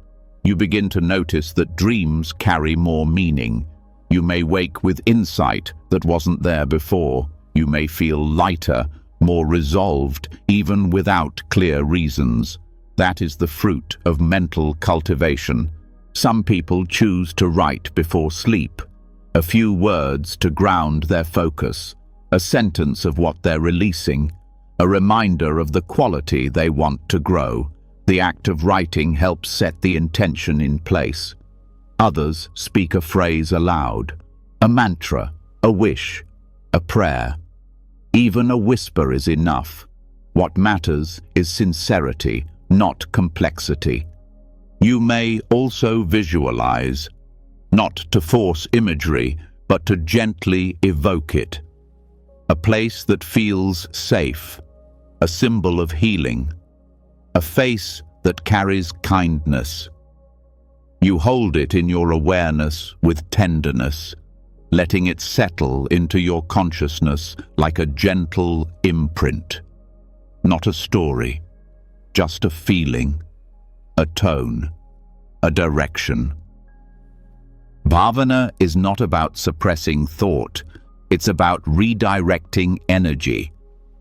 You begin to notice that dreams carry more meaning. You may wake with insight that wasn't there before. You may feel lighter, more resolved, even without clear reasons. That is the fruit of mental cultivation. Some people choose to write before sleep. A few words to ground their focus. A sentence of what they're releasing. A reminder of the quality they want to grow. The act of writing helps set the intention in place. Others speak a phrase aloud. A mantra, a wish, a prayer. Even a whisper is enough. What matters is sincerity, not complexity. You may also visualize, not to force imagery, but to gently evoke it. A place that feels safe, a symbol of healing, a face that carries kindness. You hold it in your awareness with tenderness, letting it settle into your consciousness like a gentle imprint. Not a story, just a feeling, a tone, a direction. Bhavana is not about suppressing thought. It's about redirecting energy.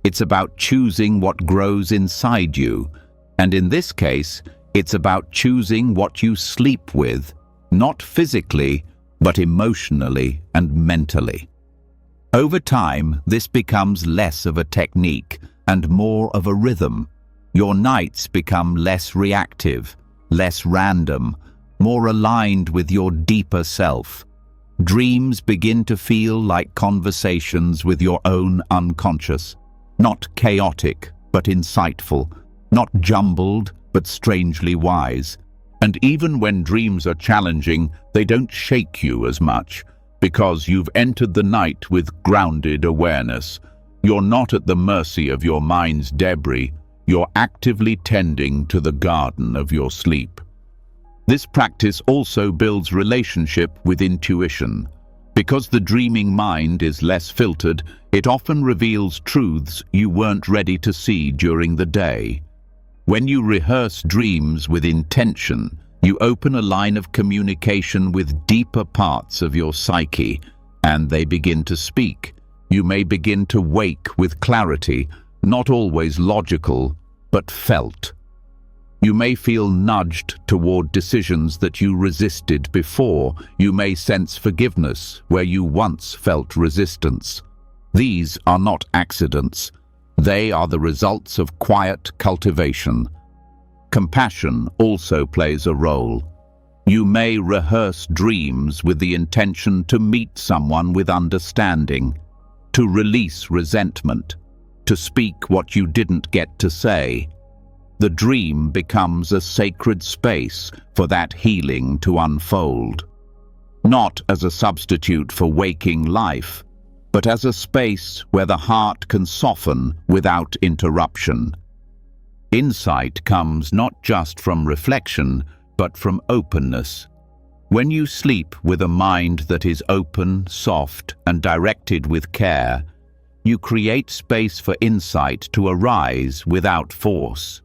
It's about choosing what grows inside you. And in this case, it's about choosing what you sleep with, not physically, but emotionally and mentally. Over time, this becomes less of a technique and more of a rhythm. Your nights become less reactive, less random, more aligned with your deeper self. Dreams begin to feel like conversations with your own unconscious, not chaotic but insightful, not jumbled but strangely wise. And even when dreams are challenging, they don't shake you as much, because you've entered the night with grounded awareness. You're not at the mercy of your mind's debris. You're actively tending to the garden of your sleep. This practice also builds relationship with intuition. Because the dreaming mind is less filtered, it often reveals truths you weren't ready to see during the day. When you rehearse dreams with intention, you open a line of communication with deeper parts of your psyche, and they begin to speak. You may begin to wake with clarity, not always logical, but felt. You may feel nudged toward decisions that you resisted before. You may sense forgiveness where you once felt resistance. These are not accidents. They are the results of quiet cultivation. Compassion also plays a role. You may rehearse dreams with the intention to meet someone with understanding, to release resentment, to speak what you didn't get to say. The dream becomes a sacred space for that healing to unfold. Not as a substitute for waking life, but as a space where the heart can soften without interruption. Insight comes not just from reflection, but from openness. When you sleep with a mind that is open, soft, and directed with care, you create space for insight to arise without force.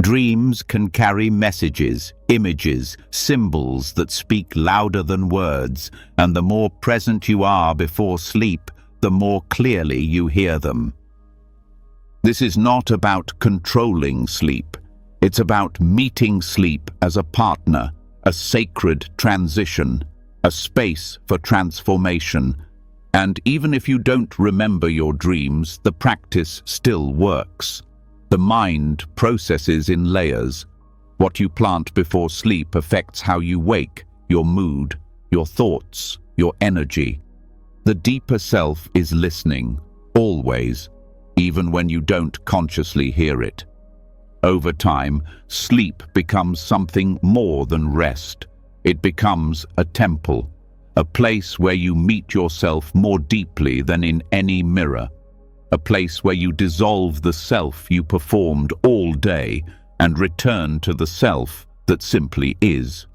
Dreams can carry messages, images, symbols that speak louder than words, and the more present you are before sleep, the more clearly you hear them. This is not about controlling sleep. It's about meeting sleep as a partner, a sacred transition, a space for transformation. And even if you don't remember your dreams, the practice still works. The mind processes in layers. What you plant before sleep affects how you wake, your mood, your thoughts, your energy. The deeper self is listening, always, even when you don't consciously hear it. Over time, sleep becomes something more than rest. It becomes a temple, a place where you meet yourself more deeply than in any mirror, a place where you dissolve the self you performed all day and return to the self that simply is.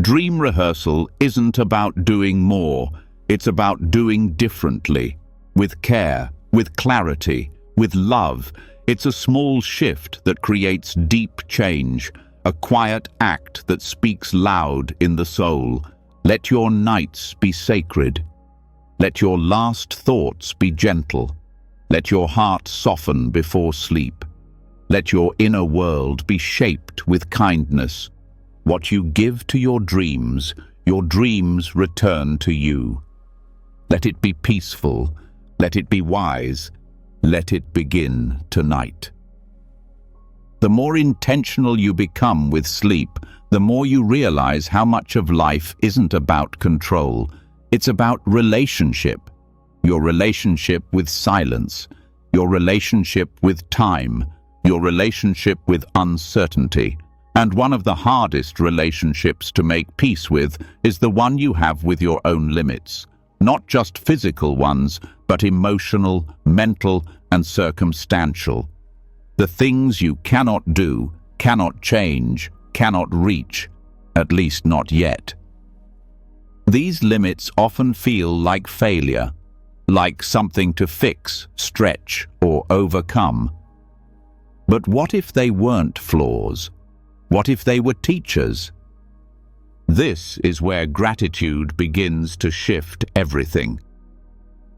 Dream rehearsal isn't about doing more, it's about doing differently, with care, with clarity, with love. It's a small shift that creates deep change, a quiet act that speaks loud in the soul. Let your nights be sacred. Let your last thoughts be gentle. Let your heart soften before sleep. Let your inner world be shaped with kindness. What you give to your dreams return to you. Let it be peaceful. Let it be wise. Let it begin tonight. The more intentional you become with sleep, the more you realize how much of life isn't about control. It's about relationship. Your relationship with silence, your relationship with time, your relationship with uncertainty. And one of the hardest relationships to make peace with is the one you have with your own limits. Not just physical ones, but emotional, mental, and circumstantial. The things you cannot do, cannot change, cannot reach, at least not yet. These limits often feel like failure, like something to fix, stretch, or overcome. But what if they weren't flaws? What if they were teachers? This is where gratitude begins to shift everything.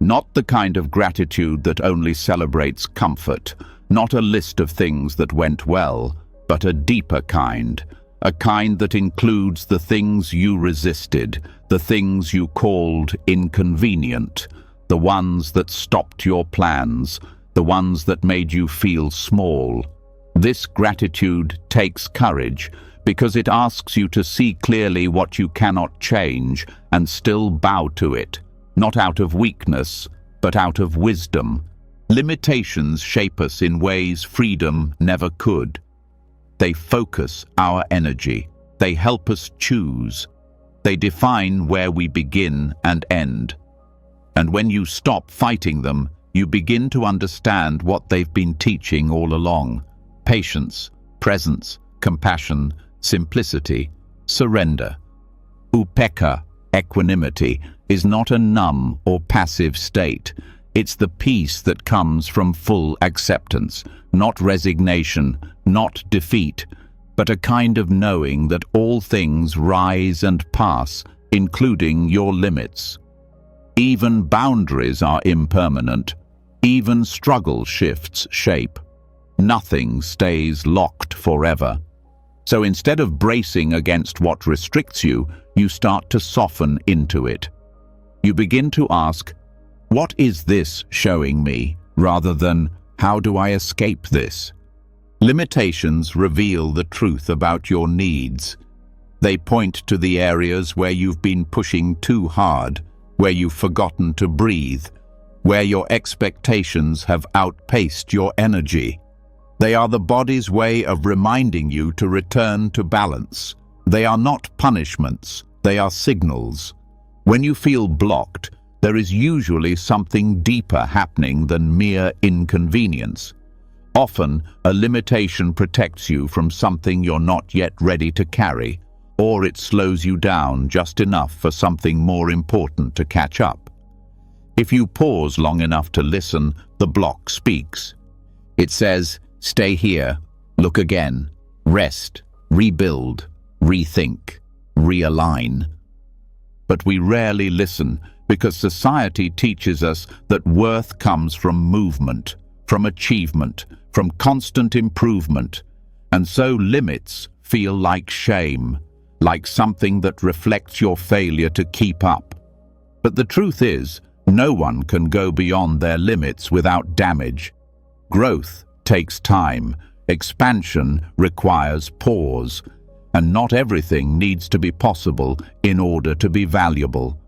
Not the kind of gratitude that only celebrates comfort, not a list of things that went well, but a deeper kind, a kind that includes the things you resisted, the things you called inconvenient, the ones that stopped your plans, the ones that made you feel small. This gratitude takes courage, because it asks you to see clearly what you cannot change and still bow to it, not out of weakness, but out of wisdom. Limitations shape us in ways freedom never could. They focus our energy. They help us choose. They define where we begin and end. And when you stop fighting them, you begin to understand what they've been teaching all along. Patience, presence, compassion, simplicity, surrender. Upekkha, equanimity, is not a numb or passive state. It's the peace that comes from full acceptance, not resignation, not defeat, but a kind of knowing that all things rise and pass, including your limits. Even boundaries are impermanent. Even struggle shifts shape. Nothing stays locked forever. So instead of bracing against what restricts you, you start to soften into it. You begin to ask, what is this showing me, rather than, how do I escape this? Limitations reveal the truth about your needs. They point to the areas where you've been pushing too hard, where you've forgotten to breathe, where your expectations have outpaced your energy. They are the body's way of reminding you to return to balance. They are not punishments, they are signals. When you feel blocked, there is usually something deeper happening than mere inconvenience. Often, a limitation protects you from something you're not yet ready to carry. or it slows you down just enough for something more important to catch up. If you pause long enough to listen, the block speaks. It says, stay here, look again, rest, rebuild, rethink, realign. But we rarely listen because society teaches us that worth comes from movement, from achievement, from constant improvement, and so limits feel like shame, like something that reflects your failure to keep up. But the truth is, no one can go beyond their limits without damage. Growth takes time, expansion requires pause, and not everything needs to be possible in order to be valuable.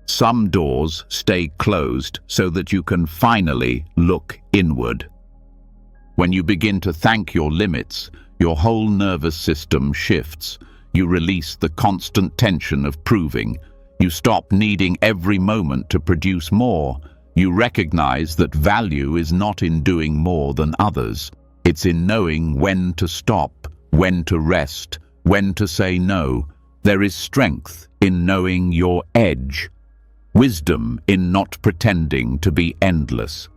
Some doors stay closed so that you can finally look inward. When you begin to thank your limits, your whole nervous system shifts. You release the constant tension of proving. You stop needing every moment to produce more. You recognize that value is not in doing more than others. It's in knowing when to stop, when to rest, when to say no. There is strength in knowing your edge. Wisdom in not pretending to be endless.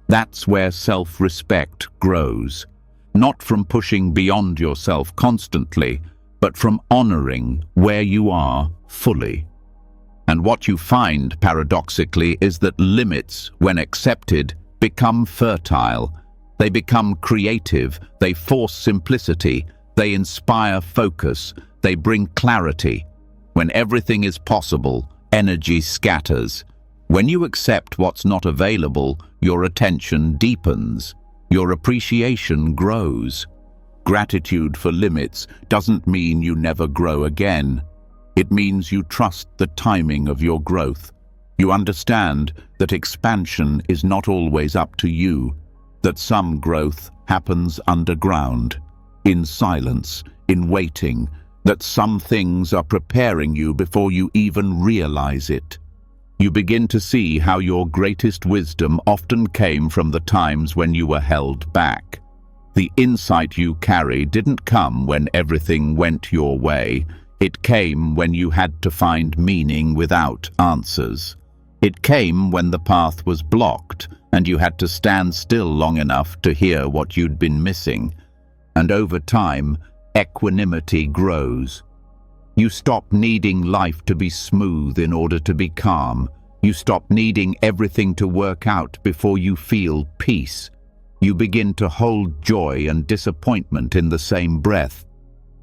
That's where self-respect grows. Not from pushing beyond yourself constantly, but from honoring where you are fully. And what you find, paradoxically, is that limits, when accepted, become fertile. They become creative, they force simplicity, they inspire focus, they bring clarity. When everything is possible, energy scatters. When you accept what's not available, your attention deepens, your appreciation grows. Gratitude for limits doesn't mean you never grow again. It means you trust the timing of your growth. You understand that expansion is not always up to you, that some growth happens underground, in silence, in waiting, that some things are preparing you before you even realize it. You begin to see how your greatest wisdom often came from the times when you were held back. The insight you carry didn't come when everything went your way. It came when you had to find meaning without answers. It came when the path was blocked and you had to stand still long enough to hear what you'd been missing. And over time, equanimity grows. You stop needing life to be smooth in order to be calm. You stop needing everything to work out before you feel peace. You begin to hold joy and disappointment in the same breath.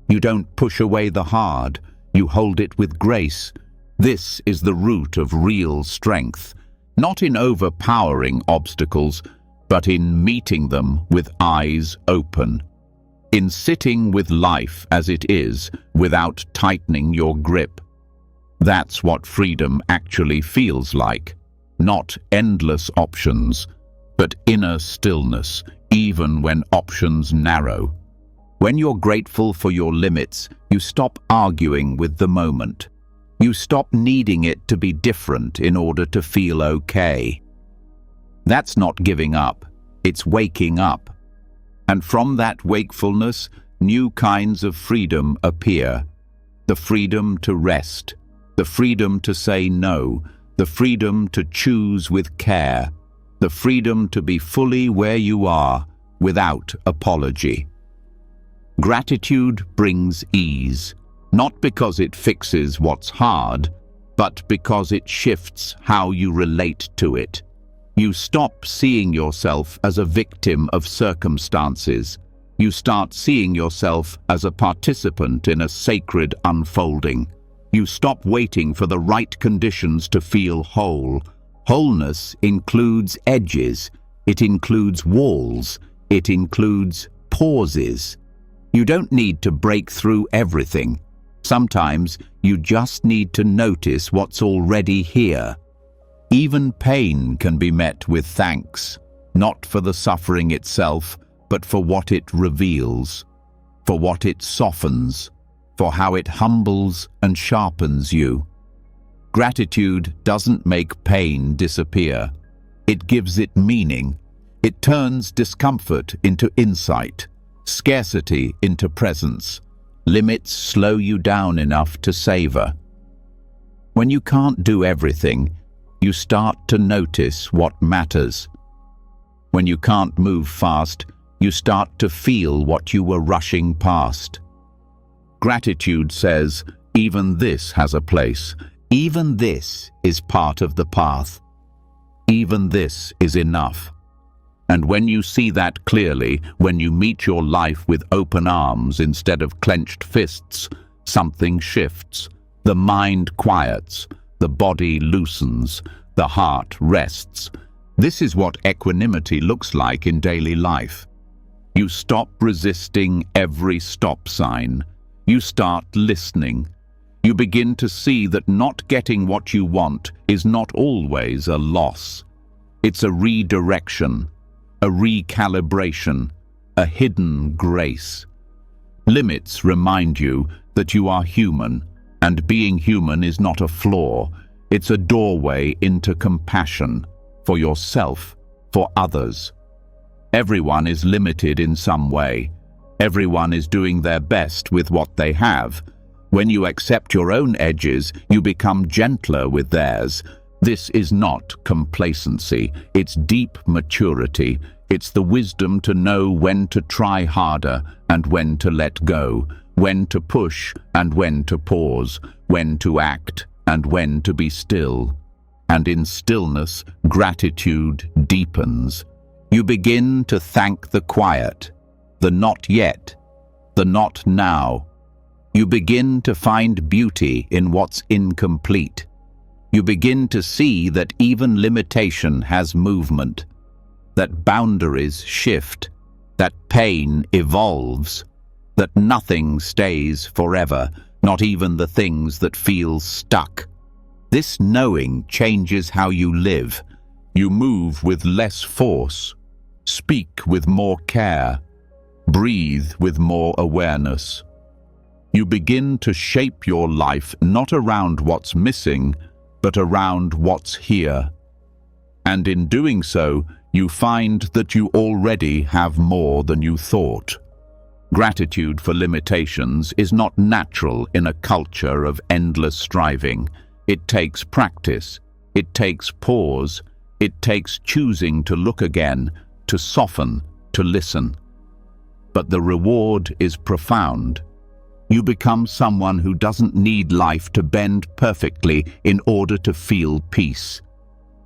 You don't push away the hard, you hold it with grace. This is the root of real strength, not in overpowering obstacles, but in meeting them with eyes open. In sitting with life as it is, without tightening your grip. That's what freedom actually feels like. Not endless options, but inner stillness, even when options narrow. When you're grateful for your limits, you stop arguing with the moment. You stop needing it to be different in order to feel okay. That's not giving up, it's waking up. And from that wakefulness, new kinds of freedom appear. The freedom to rest, the freedom to say no, the freedom to choose with care, the freedom to be fully where you are without apology. Gratitude brings ease, not because it fixes what's hard, but because it shifts how you relate to it. You stop seeing yourself as a victim of circumstances. You start seeing yourself as a participant in a sacred unfolding. You stop waiting for the right conditions to feel whole. Wholeness includes edges. It includes walls. It includes pauses. You don't need to break through everything. Sometimes you just need to notice what's already here. Even pain can be met with thanks, not for the suffering itself, but for what it reveals, for what it softens, for how it humbles and sharpens you. Gratitude doesn't make pain disappear. It gives it meaning. It turns discomfort into insight, scarcity into presence, Limits slow you down enough to savor. When you can't do everything, you start to notice what matters. When you can't move fast, you start to feel what you were rushing past. Gratitude says, even this has a place. Even this is part of the path. Even this is enough. And when you see that clearly, when you meet your life with open arms instead of clenched fists, something shifts. The mind quiets, the body loosens, the heart rests. This is what equanimity looks like in daily life. You stop resisting every stop sign. You start listening. You begin to see that not getting what you want is not always a loss. It's a redirection, a recalibration, a hidden grace. Limits remind you that you are human, and being human is not a flaw. It's a doorway into compassion, for yourself, for others. Everyone is limited in some way. Everyone is doing their best with what they have. When you accept your own edges, you become gentler with theirs. This is not complacency, it's deep maturity. It's the wisdom to know when to try harder and when to let go, when to push and when to pause, when to act and when to be still. And in stillness, gratitude deepens. You begin to thank the quiet, the not yet, the not now. You begin to find beauty in what's incomplete. You begin to see that even limitation has movement, that boundaries shift, that pain evolves, that nothing stays forever, not even the things that feel stuck. This knowing changes how you live. You move with less force, speak with more care, breathe with more awareness. You begin to shape your life not around what's missing, but around what's here. And in doing so, you find that you already have more than you thought. Gratitude for limitations is not natural in a culture of endless striving. It takes practice, it takes pause, it takes choosing to look again, to soften, to listen. But the reward is profound. You become someone who doesn't need life to bend perfectly in order to feel peace.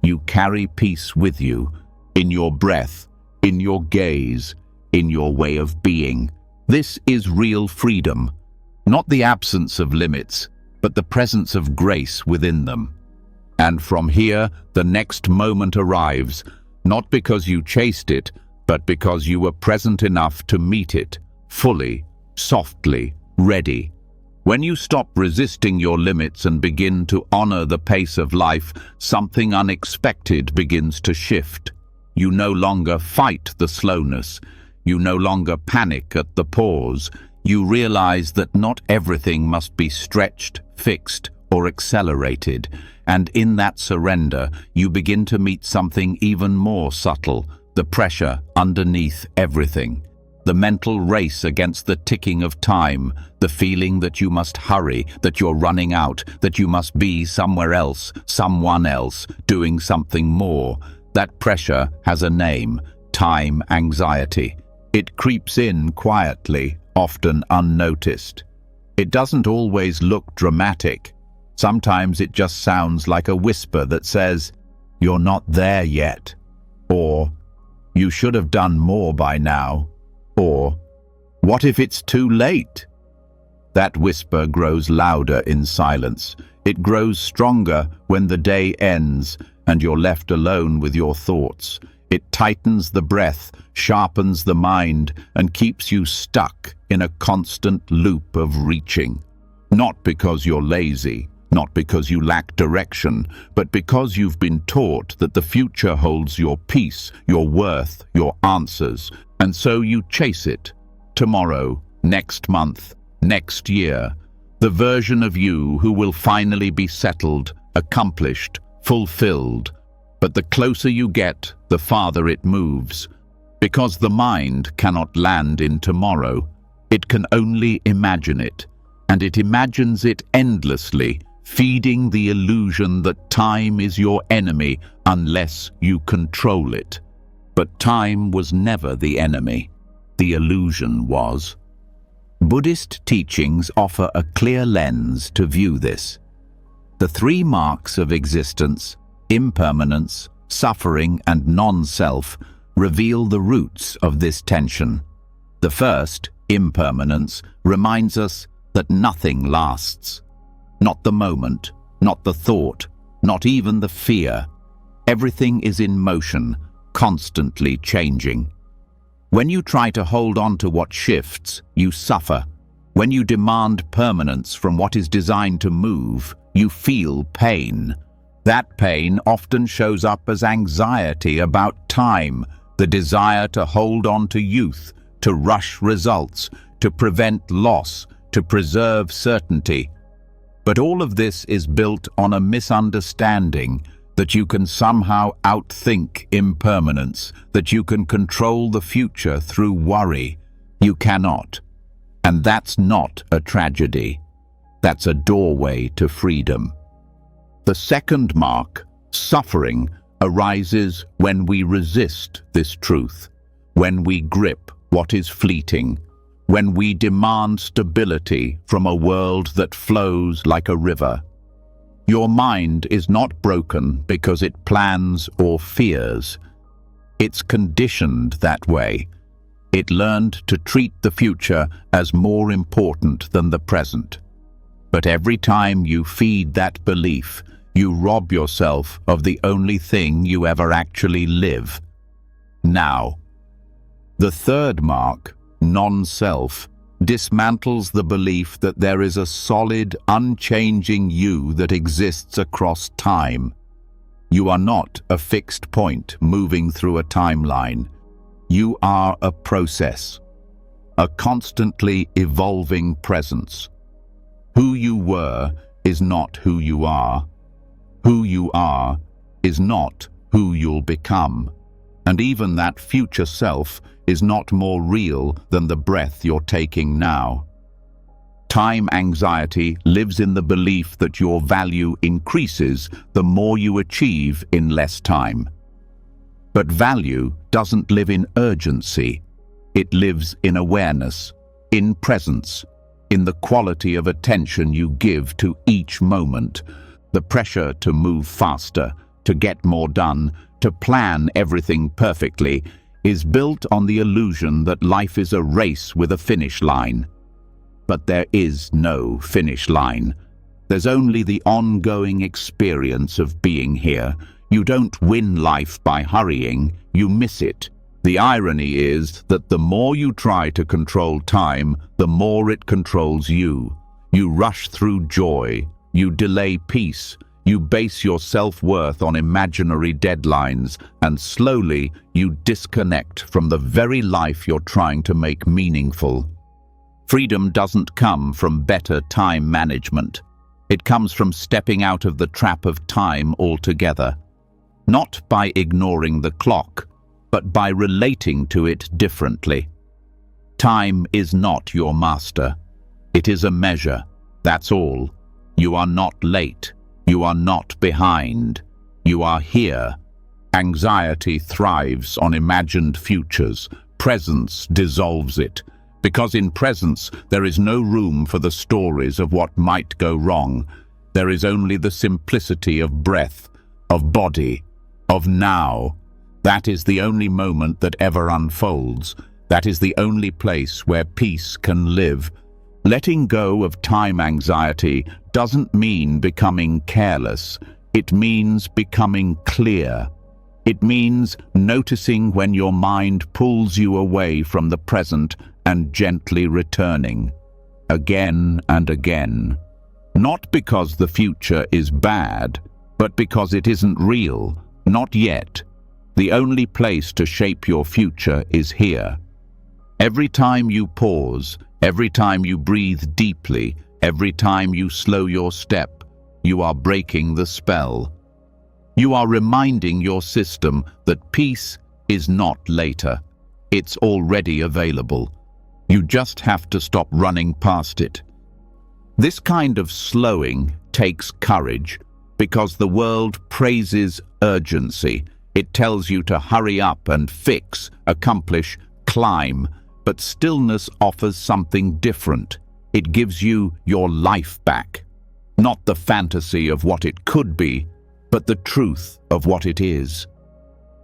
You carry peace with you, in your breath, in your gaze, in your way of being. This is real freedom, not the absence of limits, but the presence of grace within them. And from here, the next moment arrives, not because you chased it, but because you were present enough to meet it, fully, softly, ready. When you stop resisting your limits and begin to honor the pace of life, something unexpected begins to shift. You no longer fight the slowness. You no longer panic at the pause. You realize that not everything must be stretched, fixed, or accelerated. And in that surrender, you begin to meet something even more subtle, the pressure underneath everything. The mental race against the ticking of time, the feeling that you must hurry, that you're running out, that you must be somewhere else, someone else, doing something more. That pressure has a name: time anxiety. It creeps in quietly, often unnoticed. It doesn't always look dramatic. Sometimes it just sounds like a whisper that says, "You're not there yet," or "You should have done more by now," or "What if it's too late?" That whisper grows louder in silence. It grows stronger when the day ends and you're left alone with your thoughts. It tightens the breath, sharpens the mind, and keeps you stuck in a constant loop of reaching. Not because you're lazy, not because you lack direction, but because you've been taught that the future holds your peace, your worth, your answers, and so you chase it. Tomorrow, next month, next year, the version of you who will finally be settled, accomplished, fulfilled. But the closer you get, the farther it moves, because the mind cannot land in tomorrow. It can only imagine it, and it imagines it endlessly, feeding the illusion that time is your enemy unless you control it. But time was never the enemy. The illusion was. Buddhist teachings offer a clear lens to view this. The three marks of existence, impermanence, suffering, and non-self, reveal the roots of this tension. The first, impermanence, reminds us that nothing lasts. Not the moment, not the thought, not even the fear. Everything is in motion, constantly changing. When you try to hold on to what shifts, you suffer. When you demand permanence from what is designed to move, you feel pain. That pain often shows up as anxiety about time, the desire to hold on to youth, to rush results, to prevent loss, to preserve certainty. But all of this is built on a misunderstanding that you can somehow outthink impermanence, that you can control the future through worry. You cannot. And that's not a tragedy. That's a doorway to freedom. The second mark, suffering, arises when we resist this truth, when we grip what is fleeting, when we demand stability from a world that flows like a river. Your mind is not broken because it plans or fears. It's conditioned that way. It learned to treat the future as more important than the present. But every time you feed that belief, you rob yourself of the only thing you ever actually live. Now. The third mark, non-self, dismantles the belief that there is a solid, unchanging you that exists across time. You are not a fixed point moving through a timeline. You are a process, a constantly evolving presence. Who you were is not who you are. Who you are is not who you'll become. And even that future self is not more real than the breath you're taking now. Time anxiety lives in the belief that your value increases the more you achieve in less time. But value doesn't live in urgency. It lives in awareness, in presence, in the quality of attention you give to each moment. The pressure to move faster, to get more done, to plan everything perfectly, is built on the illusion that life is a race with a finish line. But there is no finish line. There's only the ongoing experience of being here. You don't win life by hurrying, you miss it. The irony is that the more you try to control time, the more it controls you. You rush through joy, you delay peace, you base your self-worth on imaginary deadlines, and slowly you disconnect from the very life you're trying to make meaningful. Freedom doesn't come from better time management. It comes from stepping out of the trap of time altogether. Not by ignoring the clock, but by relating to it differently. Time is not your master. It is a measure, that's all. You are not late. You are not behind. You are here. Anxiety thrives on imagined futures. Presence dissolves it. Because in presence, there is no room for the stories of what might go wrong. There is only the simplicity of breath, of body, of now. That is the only moment that ever unfolds. That is the only place where peace can live. Letting go of time anxiety doesn't mean becoming careless. It means becoming clear. It means noticing when your mind pulls you away from the present and gently returning, again and again. Not because the future is bad, but because it isn't real, not yet. The only place to shape your future is here. Every time you pause, every time you breathe deeply, every time you slow your step, you are breaking the spell. You are reminding your system that peace is not later. It's already available. You just have to stop running past it. This kind of slowing takes courage because the world praises urgency. It tells you to hurry up and fix, accomplish, climb, but stillness offers something different. It gives you your life back. Not the fantasy of what it could be, but the truth of what it is.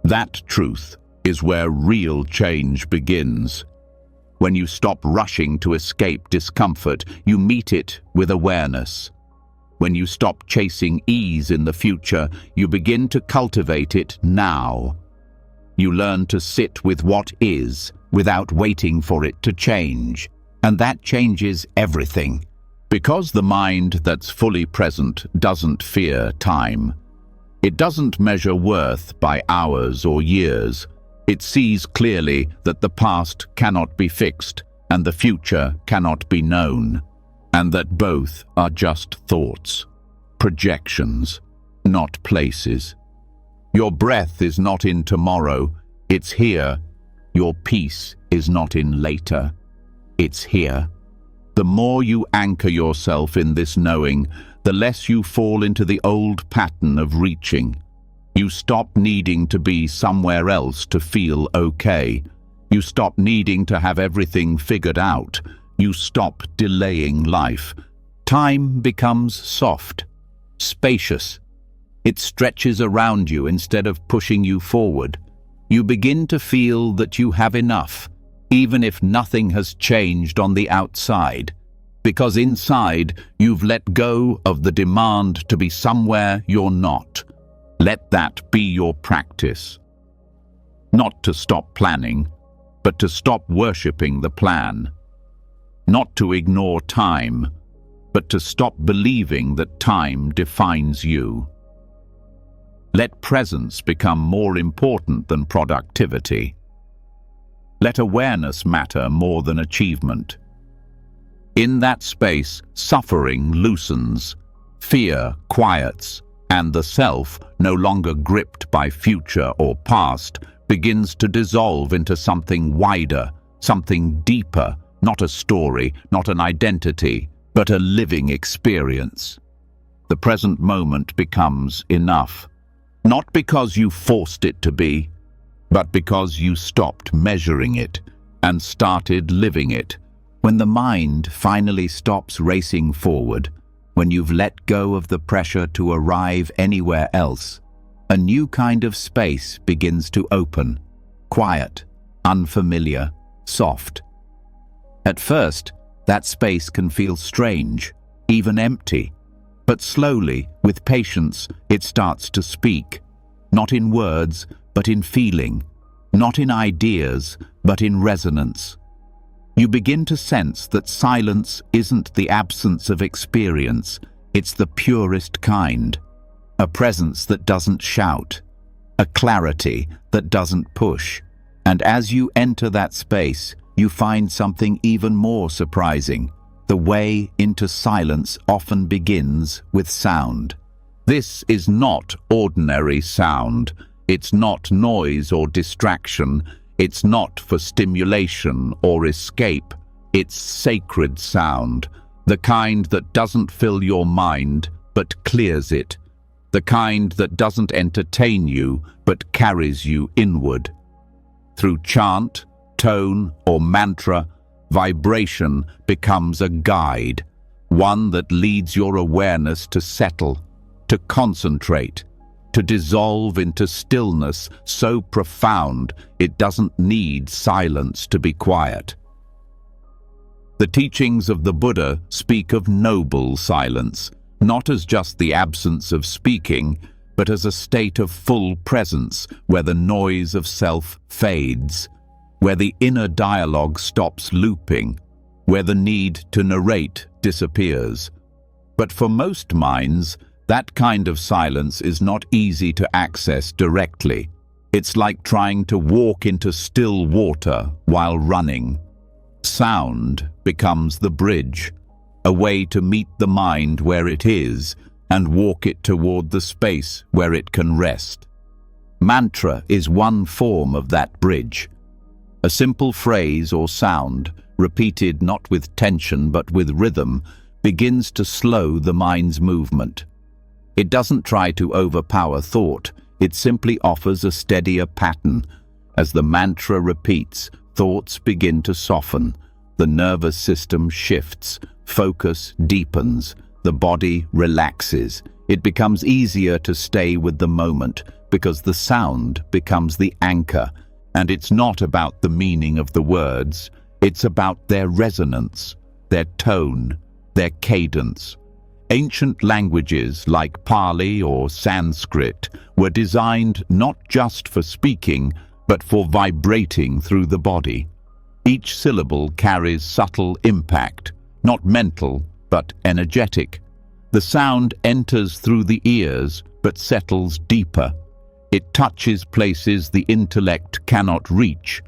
That truth is where real change begins. When you stop rushing to escape discomfort, you meet it with awareness. When you stop chasing ease in the future, you begin to cultivate it now. You learn to sit with what is without waiting for it to change, and that changes everything. Because the mind that's fully present doesn't fear time. It doesn't measure worth by hours or years. It sees clearly that the past cannot be fixed and the future cannot be known, and that both are just thoughts, projections, not places. Your breath is not in tomorrow, it's here. Your peace is not in later, it's here. The more you anchor yourself in this knowing, the less you fall into the old pattern of reaching. You stop needing to be somewhere else to feel okay. You stop needing to have everything figured out. You stop delaying life. Time becomes soft, spacious. It stretches around you instead of pushing you forward. You begin to feel that you have enough, even if nothing has changed on the outside, because inside you've let go of the demand to be somewhere you're not. Let that be your practice. Not to stop planning, but to stop worshipping the plan. Not to ignore time, but to stop believing that time defines you. Let presence become more important than productivity. Let awareness matter more than achievement. In that space, suffering loosens, fear quiets, and the self, no longer gripped by future or past, begins to dissolve into something wider, something deeper, not a story, not an identity, but a living experience. The present moment becomes enough, not because you forced it to be, but because you stopped measuring it and started living it. When the mind finally stops racing forward, when you've let go of the pressure to arrive anywhere else, a new kind of space begins to open, quiet, unfamiliar, soft. At first, that space can feel strange, even empty, but slowly, with patience, it starts to speak, not in words, but in feeling, not in ideas, but in resonance. You begin to sense that silence isn't the absence of experience, it's the purest kind. A presence that doesn't shout, a clarity that doesn't push. And as you enter that space, you find something even more surprising. The way into silence often begins with sound. This is not ordinary sound. It's not noise or distraction. It's not for stimulation or escape. It's sacred sound, the kind that doesn't fill your mind, but clears it. The kind that doesn't entertain you, but carries you inward. Through chant, tone, or mantra, vibration becomes a guide, one that leads your awareness to settle, to concentrate, to dissolve into stillness so profound it doesn't need silence to be quiet. The teachings of the Buddha speak of noble silence, not as just the absence of speaking, but as a state of full presence where the noise of self fades, where the inner dialogue stops looping, where the need to narrate disappears. But for most minds, that kind of silence is not easy to access directly. It's like trying to walk into still water while running. Sound becomes the bridge, a way to meet the mind where it is and walk it toward the space where it can rest. Mantra is one form of that bridge. A simple phrase or sound repeated not with tension but with rhythm, begins to slow the mind's movement. It doesn't try to overpower thought, it simply offers a steadier pattern. As the mantra repeats, thoughts begin to soften, the nervous system shifts, focus deepens, the body relaxes. It becomes easier to stay with the moment because the sound becomes the anchor, and it's not about the meaning of the words, it's about their resonance, their tone, their cadence. Ancient languages like Pali or Sanskrit were designed not just for speaking, but for vibrating through the body. Each syllable carries subtle impact, not mental, but energetic. The sound enters through the ears, but settles deeper. It touches places the intellect cannot reach.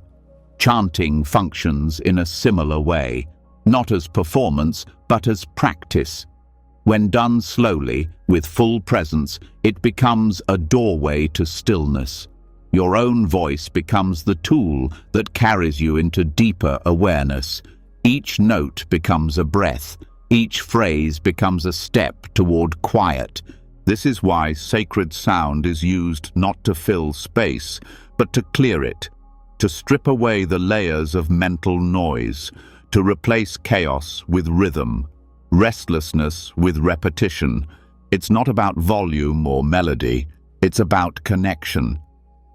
Chanting functions in a similar way, not as performance, but as practice. When done slowly, with full presence, it becomes a doorway to stillness. Your own voice becomes the tool that carries you into deeper awareness. Each note becomes a breath. Each phrase becomes a step toward quiet. This is why sacred sound is used not to fill space, but to clear it, to strip away the layers of mental noise, to replace chaos with rhythm, restlessness with repetition. It's not about volume or melody, it's about connection.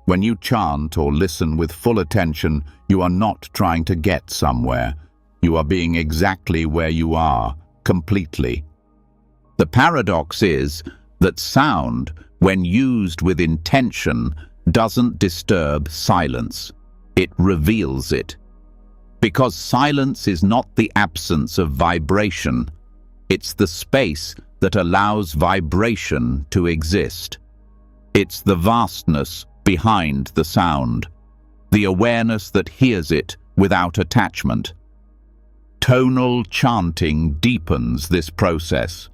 When you chant or listen with full attention, you are not trying to get somewhere. You are being exactly where you are, completely. The paradox is that sound, when used with intention, doesn't disturb silence. It reveals it. Because silence is not the absence of vibration, it's the space that allows vibration to exist. It's the vastness behind the sound, the awareness that hears it without attachment. Tonal chanting deepens this process.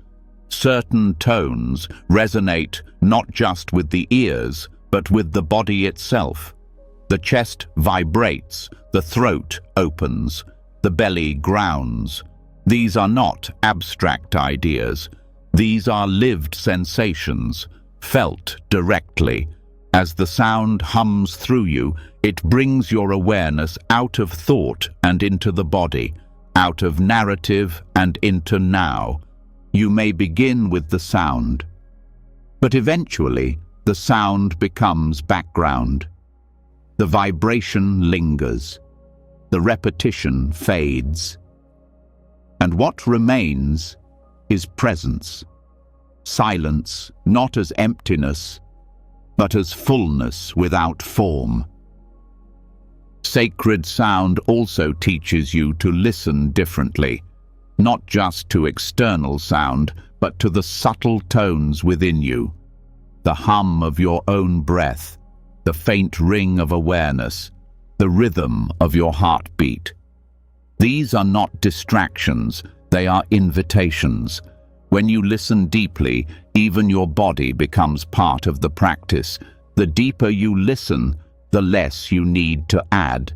Certain tones resonate not just with the ears, but with the body itself. The chest vibrates, the throat opens, the belly grounds. These are not abstract ideas. These are lived sensations, felt directly. As the sound hums through you, it brings your awareness out of thought and into the body, out of narrative and into now. You may begin with the sound, but eventually the sound becomes background. The vibration lingers, the repetition fades, and what remains is presence. Silence, not as emptiness, but as fullness without form. Sacred sound also teaches you to listen differently, not just to external sound, but to the subtle tones within you, the hum of your own breath, the faint ring of awareness, the rhythm of your heartbeat. These are not distractions, they are invitations. When you listen deeply, even your body becomes part of the practice. The deeper you listen, the less you need to add.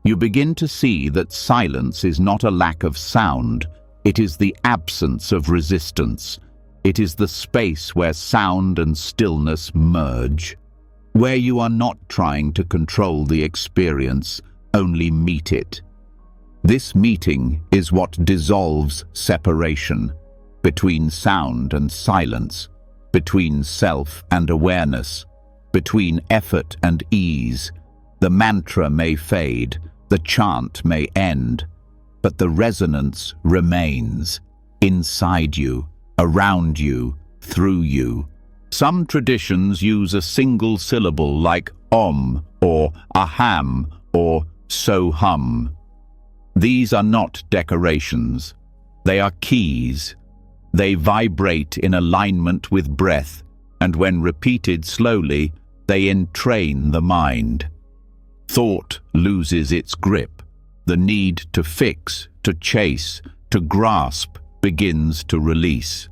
You begin to see that silence is not a lack of sound, it is the absence of resistance. It is the space where sound and stillness merge, where you are not trying to control the experience, only meet it. This meeting is what dissolves separation between sound and silence, between self and awareness, between effort and ease. The mantra may fade, the chant may end, but the resonance remains inside you, around you, through you. Some traditions use a single syllable like Om or Aham or So-hum. These are not decorations. They are keys. They vibrate in alignment with breath, and when repeated slowly, they entrain the mind. Thought loses its grip. The need to fix, to chase, to grasp begins to release.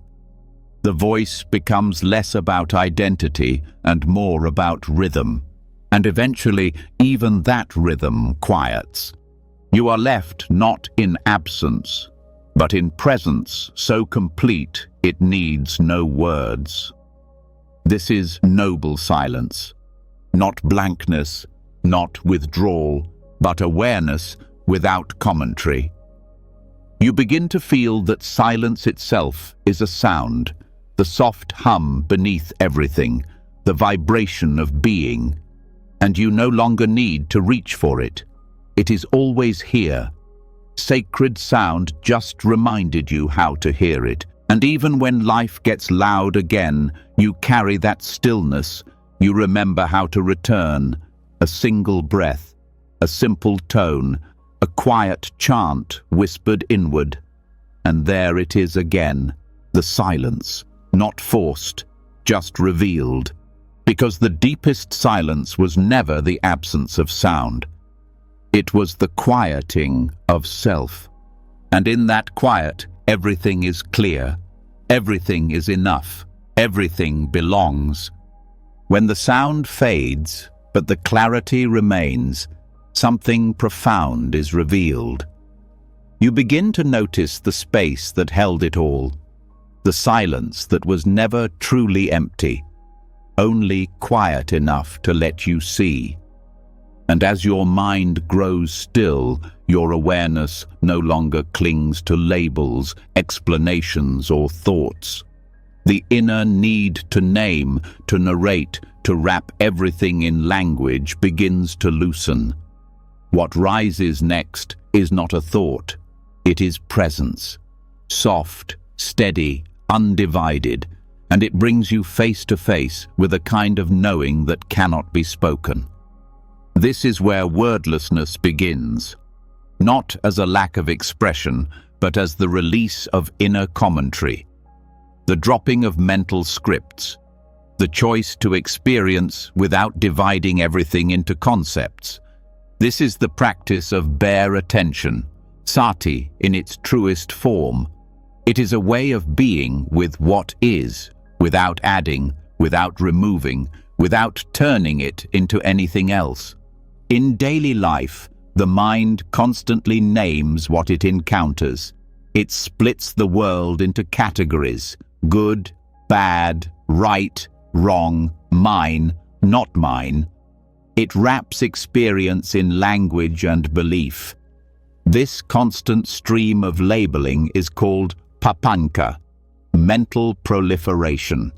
The voice becomes less about identity and more about rhythm, and eventually even that rhythm quiets. You are left not in absence, but in presence so complete it needs no words. This is noble silence, not blankness, not withdrawal, but awareness without commentary. You begin to feel that silence itself is a sound, the soft hum beneath everything, the vibration of being, and you no longer need to reach for it. It is always here. Sacred sound just reminded you how to hear it, and even when life gets loud again, you carry that stillness. You remember how to return. A single breath, a simple tone, a quiet chant whispered inward. And there it is again, the silence, not forced, just revealed. Because the deepest silence was never the absence of sound. It was the quieting of self. And in that quiet, everything is clear, everything is enough, everything belongs. When the sound fades, but the clarity remains, something profound is revealed. You begin to notice the space that held it all, the silence that was never truly empty, only quiet enough to let you see. And as your mind grows still, your awareness no longer clings to labels, explanations, or thoughts. The inner need to name, to narrate, to wrap everything in language begins to loosen. What rises next is not a thought, it is presence. Soft, steady, undivided, and it brings you face to face with a kind of knowing that cannot be spoken. This is where wordlessness begins, not as a lack of expression, but as the release of inner commentary, the dropping of mental scripts, the choice to experience without dividing everything into concepts. This is the practice of bare attention, sati in its truest form. It is a way of being with what is, without adding, without removing, without turning it into anything else. In daily life, the mind constantly names what it encounters. It splits the world into categories: good, bad, right, wrong, mine, not mine. It wraps experience in language and belief. This constant stream of labeling is called papanka, mental proliferation.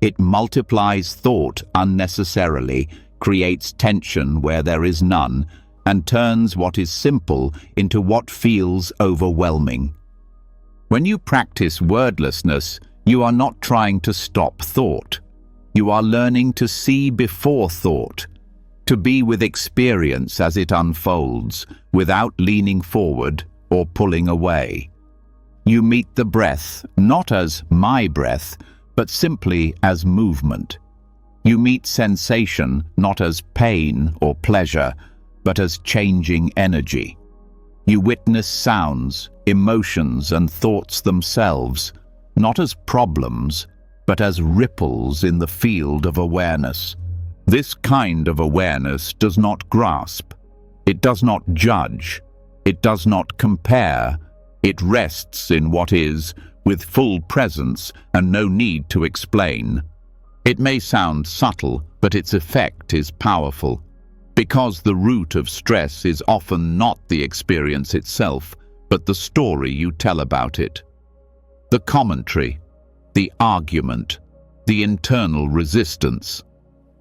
It multiplies thought unnecessarily, creates tension where there is none, and turns what is simple into what feels overwhelming. When you practice wordlessness, you are not trying to stop thought. You are learning to see before thought, to be with experience as it unfolds, without leaning forward or pulling away. You meet the breath not as my breath, but simply as movement. You meet sensation not as pain or pleasure, but as changing energy. You witness sounds, emotions, and thoughts themselves, not as problems, but as ripples in the field of awareness. This kind of awareness does not grasp. It does not judge. It does not compare. It rests in what is, with full presence and no need to explain. It may sound subtle, but its effect is powerful, because the root of stress is often not the experience itself, but the story you tell about it. The commentary, the argument, the internal resistance.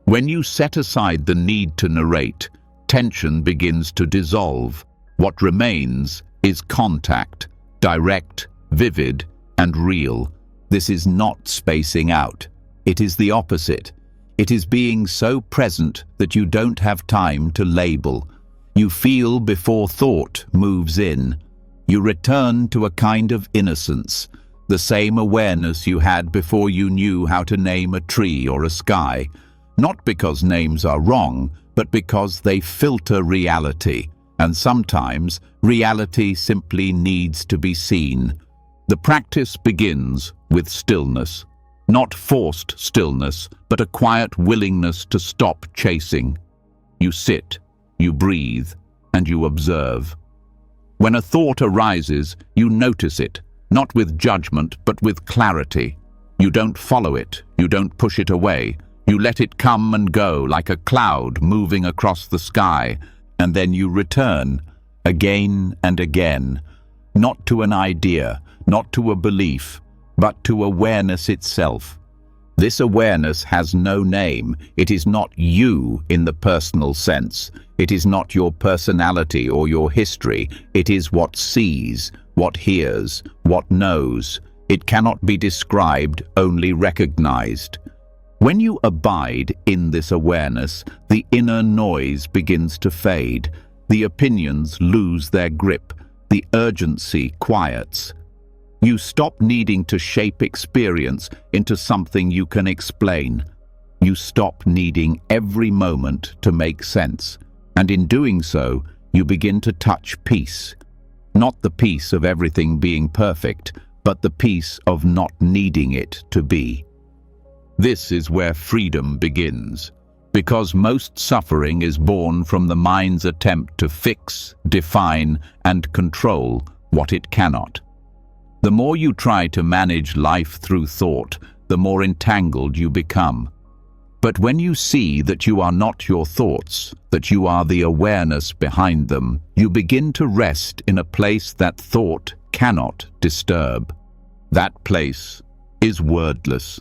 When you set aside the need to narrate, tension begins to dissolve. What remains is contact, direct, vivid, and real. This is not spacing out. It is the opposite. It is being so present that you don't have time to label. You feel before thought moves in. You return to a kind of innocence, the same awareness you had before you knew how to name a tree or a sky. Not because names are wrong, but because they filter reality, and sometimes reality simply needs to be seen. The practice begins with stillness. Not forced stillness, but a quiet willingness to stop chasing. You sit, you breathe, and you observe. When a thought arises, you notice it, not with judgment, but with clarity. You don't follow it, you don't push it away. You let it come and go like a cloud moving across the sky, and then you return, again and again, not to an idea, not to a belief, but to awareness itself. This awareness has no name. It is not you in the personal sense. It is not your personality or your history. It is what sees, what hears, what knows. It cannot be described, only recognized. When you abide in this awareness, the inner noise begins to fade. The opinions lose their grip. The urgency quiets. You stop needing to shape experience into something you can explain. You stop needing every moment to make sense. And in doing so, you begin to touch peace. Not the peace of everything being perfect, but the peace of not needing it to be. This is where freedom begins, because most suffering is born from the mind's attempt to fix, define, and control what it cannot. The more you try to manage life through thought, the more entangled you become. But when you see that you are not your thoughts, that you are the awareness behind them, you begin to rest in a place that thought cannot disturb. That place is wordless,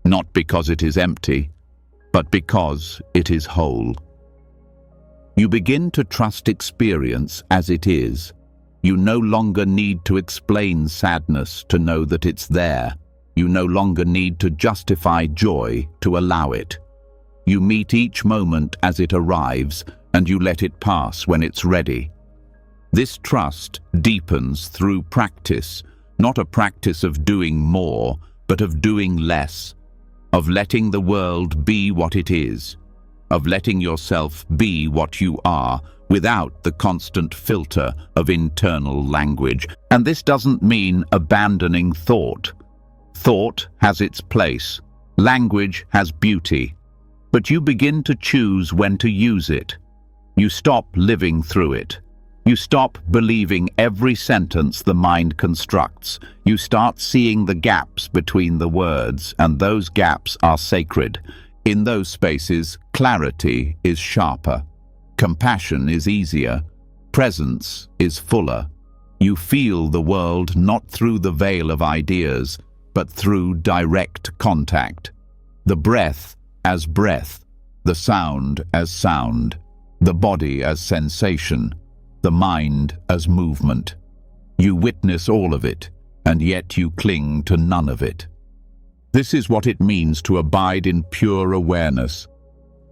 not because it is empty, but because it is whole. You begin to trust experience as it is. You no longer need to explain sadness to know that it's there. You no longer need to justify joy to allow it. You meet each moment as it arrives, and you let it pass when it's ready. This trust deepens through practice, not a practice of doing more, but of doing less, of letting the world be what it is, of letting yourself be what you are, without the constant filter of internal language. And this doesn't mean abandoning thought. Thought has its place. Language has beauty. But you begin to choose when to use it. You stop living through it. You stop believing every sentence the mind constructs. You start seeing the gaps between the words, and those gaps are sacred. In those spaces, clarity is sharper. Compassion is easier. Presence is fuller. You feel the world not through the veil of ideas, but through direct contact. The breath as breath, the sound as sound, the body as sensation, the mind as movement. You witness all of it, and yet you cling to none of it. This is what it means to abide in pure awareness.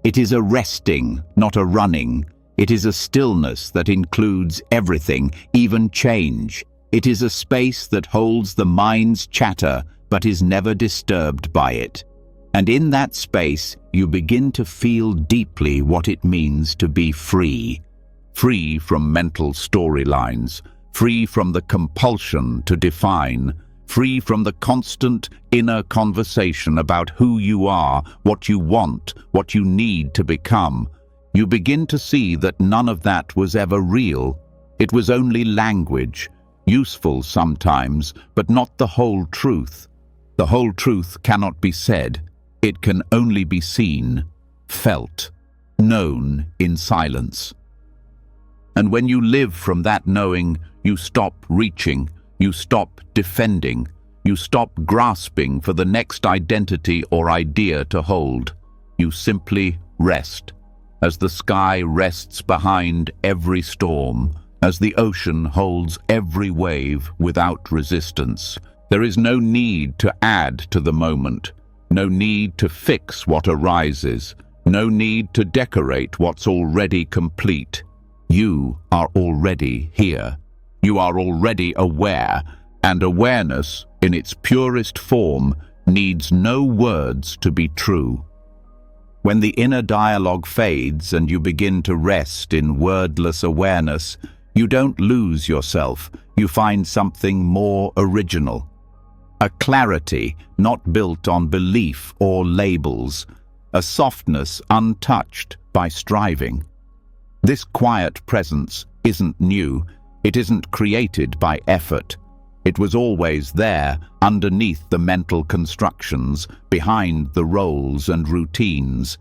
It is a resting, not a running. It is a stillness that includes everything, even change. It is a space that holds the mind's chatter, but is never disturbed by it. And in that space, you begin to feel deeply what it means to be free. Free from mental storylines, free from the compulsion to define, free from the constant inner conversation about who you are, what you want, what you need to become. You begin to see that none of that was ever real. It was only language, useful sometimes, but not the whole truth. The whole truth cannot be said. It can only be seen, felt, known in silence. And when you live from that knowing, you stop reaching, you stop defending, you stop grasping for the next identity or idea to hold. You simply rest, as the sky rests behind every storm, as the ocean holds every wave without resistance. There is no need to add to the moment, no need to fix what arises, no need to decorate what's already complete. You are already here. You are already aware, and awareness, in its purest form, needs no words to be true. When the inner dialogue fades and you begin to rest in wordless awareness, you don't lose yourself, you find something more original. A clarity not built on belief or labels, a softness untouched by striving. This quiet presence isn't new. It isn't created by effort. It was always there, underneath the mental constructions, behind the roles and routines.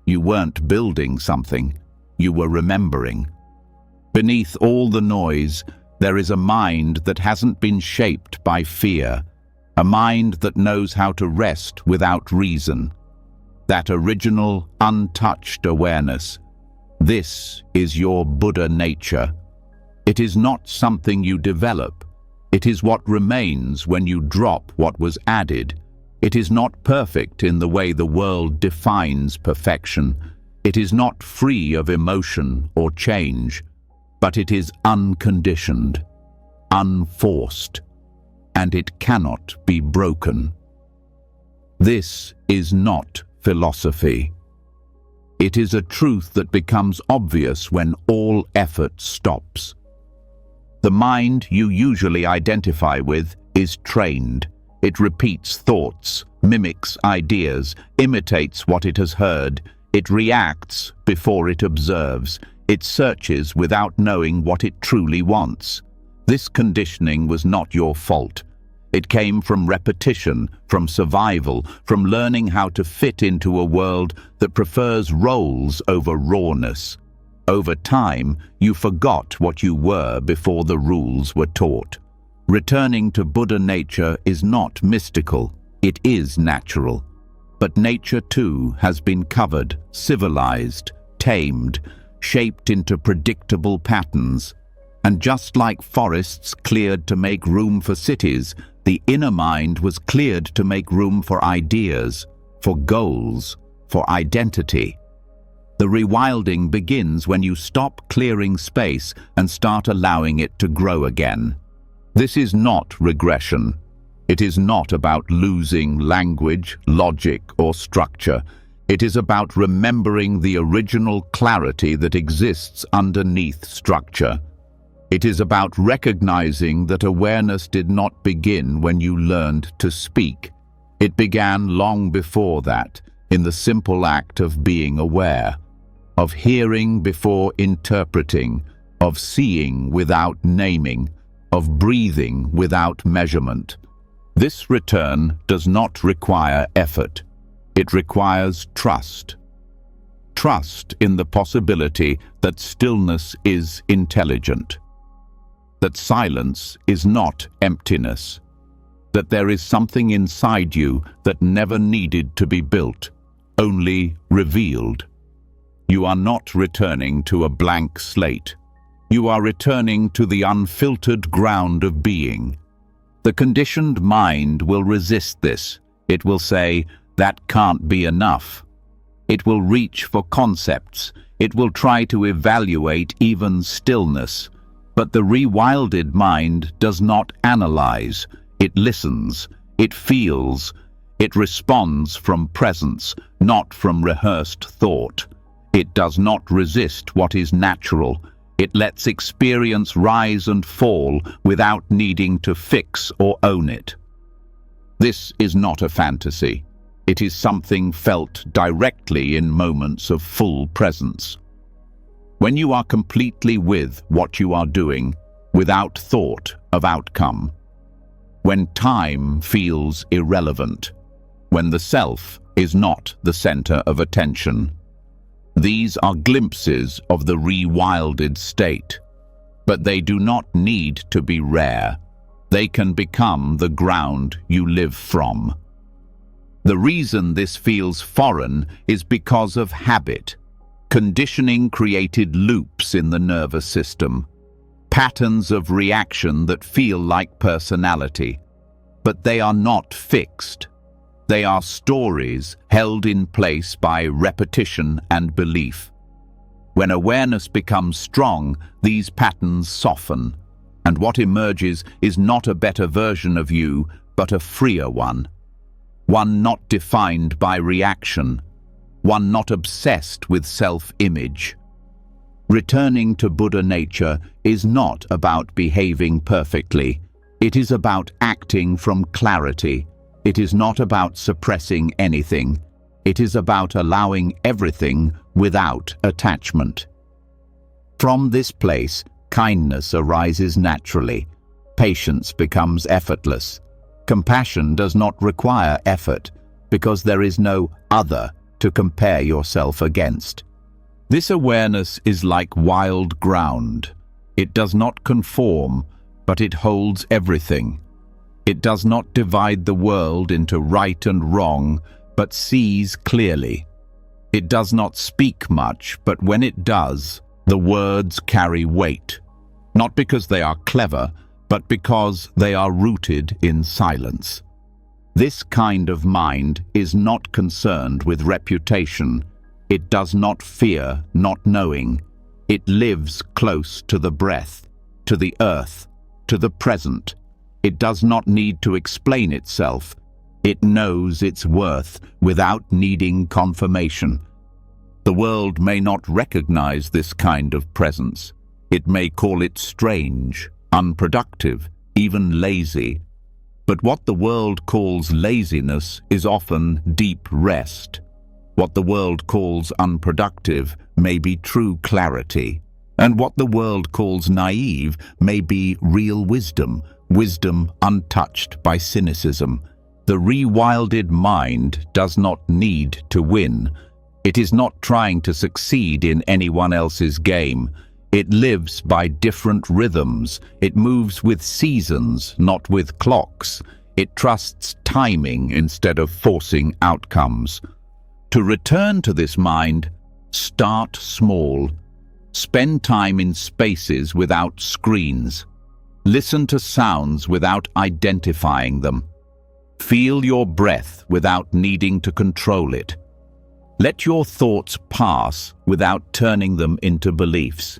You weren't building something, you were remembering. Beneath all the noise, there is a mind that hasn't been shaped by fear, a mind that knows how to rest without reason. That original, untouched awareness. This is your Buddha nature. It is not something you develop. It is what remains when you drop what was added. It is not perfect in the way the world defines perfection. It is not free of emotion or change, but it is unconditioned, unforced, and it cannot be broken. This is not philosophy. It is a truth that becomes obvious when all effort stops. The mind you usually identify with is trained. It repeats thoughts, mimics ideas, imitates what it has heard. It reacts before it observes. It searches without knowing what it truly wants. This conditioning was not your fault. It came from repetition, from survival, from learning how to fit into a world that prefers roles over rawness. Over time, you forgot what you were before the rules were taught. Returning to Buddha nature is not mystical, it is natural. But nature too has been covered, civilized, tamed, shaped into predictable patterns. And just like forests cleared to make room for cities, the inner mind was cleared to make room for ideas, for goals, for identity. The rewilding begins when you stop clearing space and start allowing it to grow again. This is not regression. It is not about losing language, logic, or structure. It is about remembering the original clarity that exists underneath structure. It is about recognizing that awareness did not begin when you learned to speak. It began long before that, in the simple act of being aware, of hearing before interpreting, of seeing without naming, of breathing without measurement. This return does not require effort. It requires trust. Trust in the possibility that stillness is intelligent, that silence is not emptiness, that there is something inside you that never needed to be built, only revealed. You are not returning to a blank slate. You are returning to the unfiltered ground of being. The conditioned mind will resist this. It will say, "That can't be enough." It will reach for concepts. It will try to evaluate even stillness. But the rewilded mind does not analyze. It listens. It feels. It responds from presence, not from rehearsed thought. It does not resist what is natural. It lets experience rise and fall without needing to fix or own it. This is not a fantasy. It is something felt directly in moments of full presence. When you are completely with what you are doing, without thought of outcome. When time feels irrelevant. When the self is not the center of attention. These are glimpses of the rewilded state. But they do not need to be rare. They can become the ground you live from. The reason this feels foreign is because of habit. Conditioning created loops in the nervous system, patterns of reaction that feel like personality. But they are not fixed. They are stories held in place by repetition and belief. When awareness becomes strong, these patterns soften, and what emerges is not a better version of you, but a freer one. One not defined by reaction, one not obsessed with self-image. Returning to Buddha nature is not about behaving perfectly. It is about acting from clarity. It is not about suppressing anything. It is about allowing everything without attachment. From this place, Kindness arises naturally. Patience becomes effortless. Compassion does not require effort because there is no other to compare yourself against. This awareness is like wild ground. It does not conform, but it holds everything. It does not divide the world into right and wrong, but sees clearly. It does not speak much, but when it does, the words carry weight. Not because they are clever, but because they are rooted in silence. This kind of mind is not concerned with reputation. It does not fear not knowing. It lives close to the breath, to the earth, to the present. It does not need to explain itself. It knows its worth without needing confirmation. The world may not recognize this kind of presence. It may call it strange, unproductive, even lazy. But what the world calls laziness is often deep rest. What the world calls unproductive may be true clarity. And what the world calls naive may be real wisdom, wisdom untouched by cynicism. The rewilded mind does not need to win. It is not trying to succeed in anyone else's game. It lives by different rhythms. It moves with seasons, not with clocks. It trusts timing instead of forcing outcomes. To return to this mind, start small. Spend time in spaces without screens. Listen to sounds without identifying them. Feel your breath without needing to control it. Let your thoughts pass without turning them into beliefs.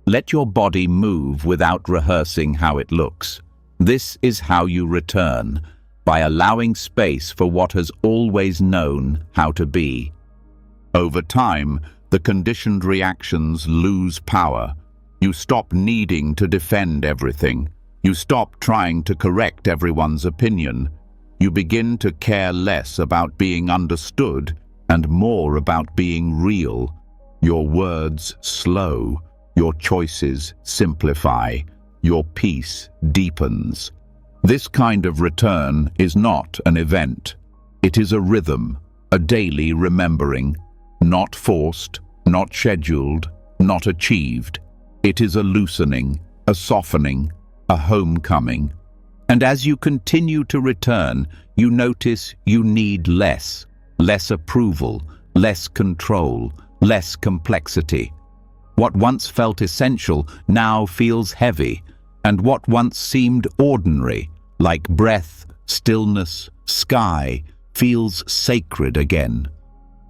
Let your body move without rehearsing how it looks. This is how you return, by allowing space for what has always known how to be. Over time, the conditioned reactions lose power. You stop needing to defend everything. You stop trying to correct everyone's opinion. You begin to care less about being understood and more about being real. Your words slow. Your choices simplify. Your peace deepens. This kind of return is not an event. It is a rhythm, a daily remembering, not forced, not scheduled, not achieved. It is a loosening, a softening, a homecoming. And as you continue to return, you notice you need less approval, less control, less complexity. What once felt essential now feels heavy, and what once seemed ordinary, like breath, stillness, sky, feels sacred again.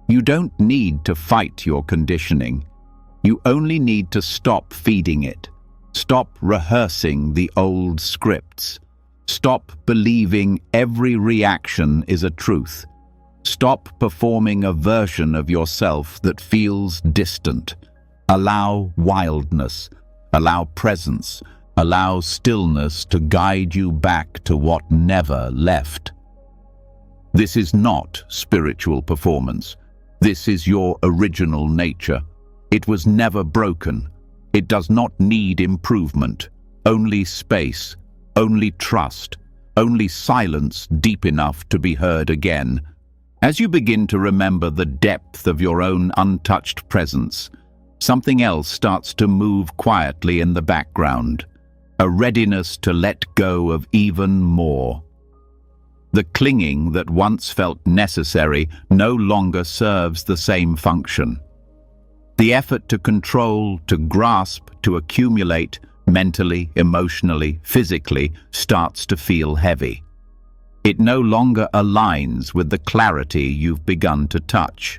You don't need to fight your conditioning. You only need to stop feeding it. Stop rehearsing the old scripts. Stop believing every reaction is a truth. Stop performing a version of yourself that feels distant. Allow wildness, allow presence, allow stillness to guide you back to what never left. This is not spiritual performance. This is your original nature. It was never broken. It does not need improvement, only space, only trust, only silence deep enough to be heard again. As you begin to remember the depth of your own untouched presence, something else starts to move quietly in the background, a readiness to let go of even more. The clinging that once felt necessary no longer serves the same function. The effort to control, to grasp, to accumulate, mentally, emotionally, physically, starts to feel heavy. It no longer aligns with the clarity you've begun to touch.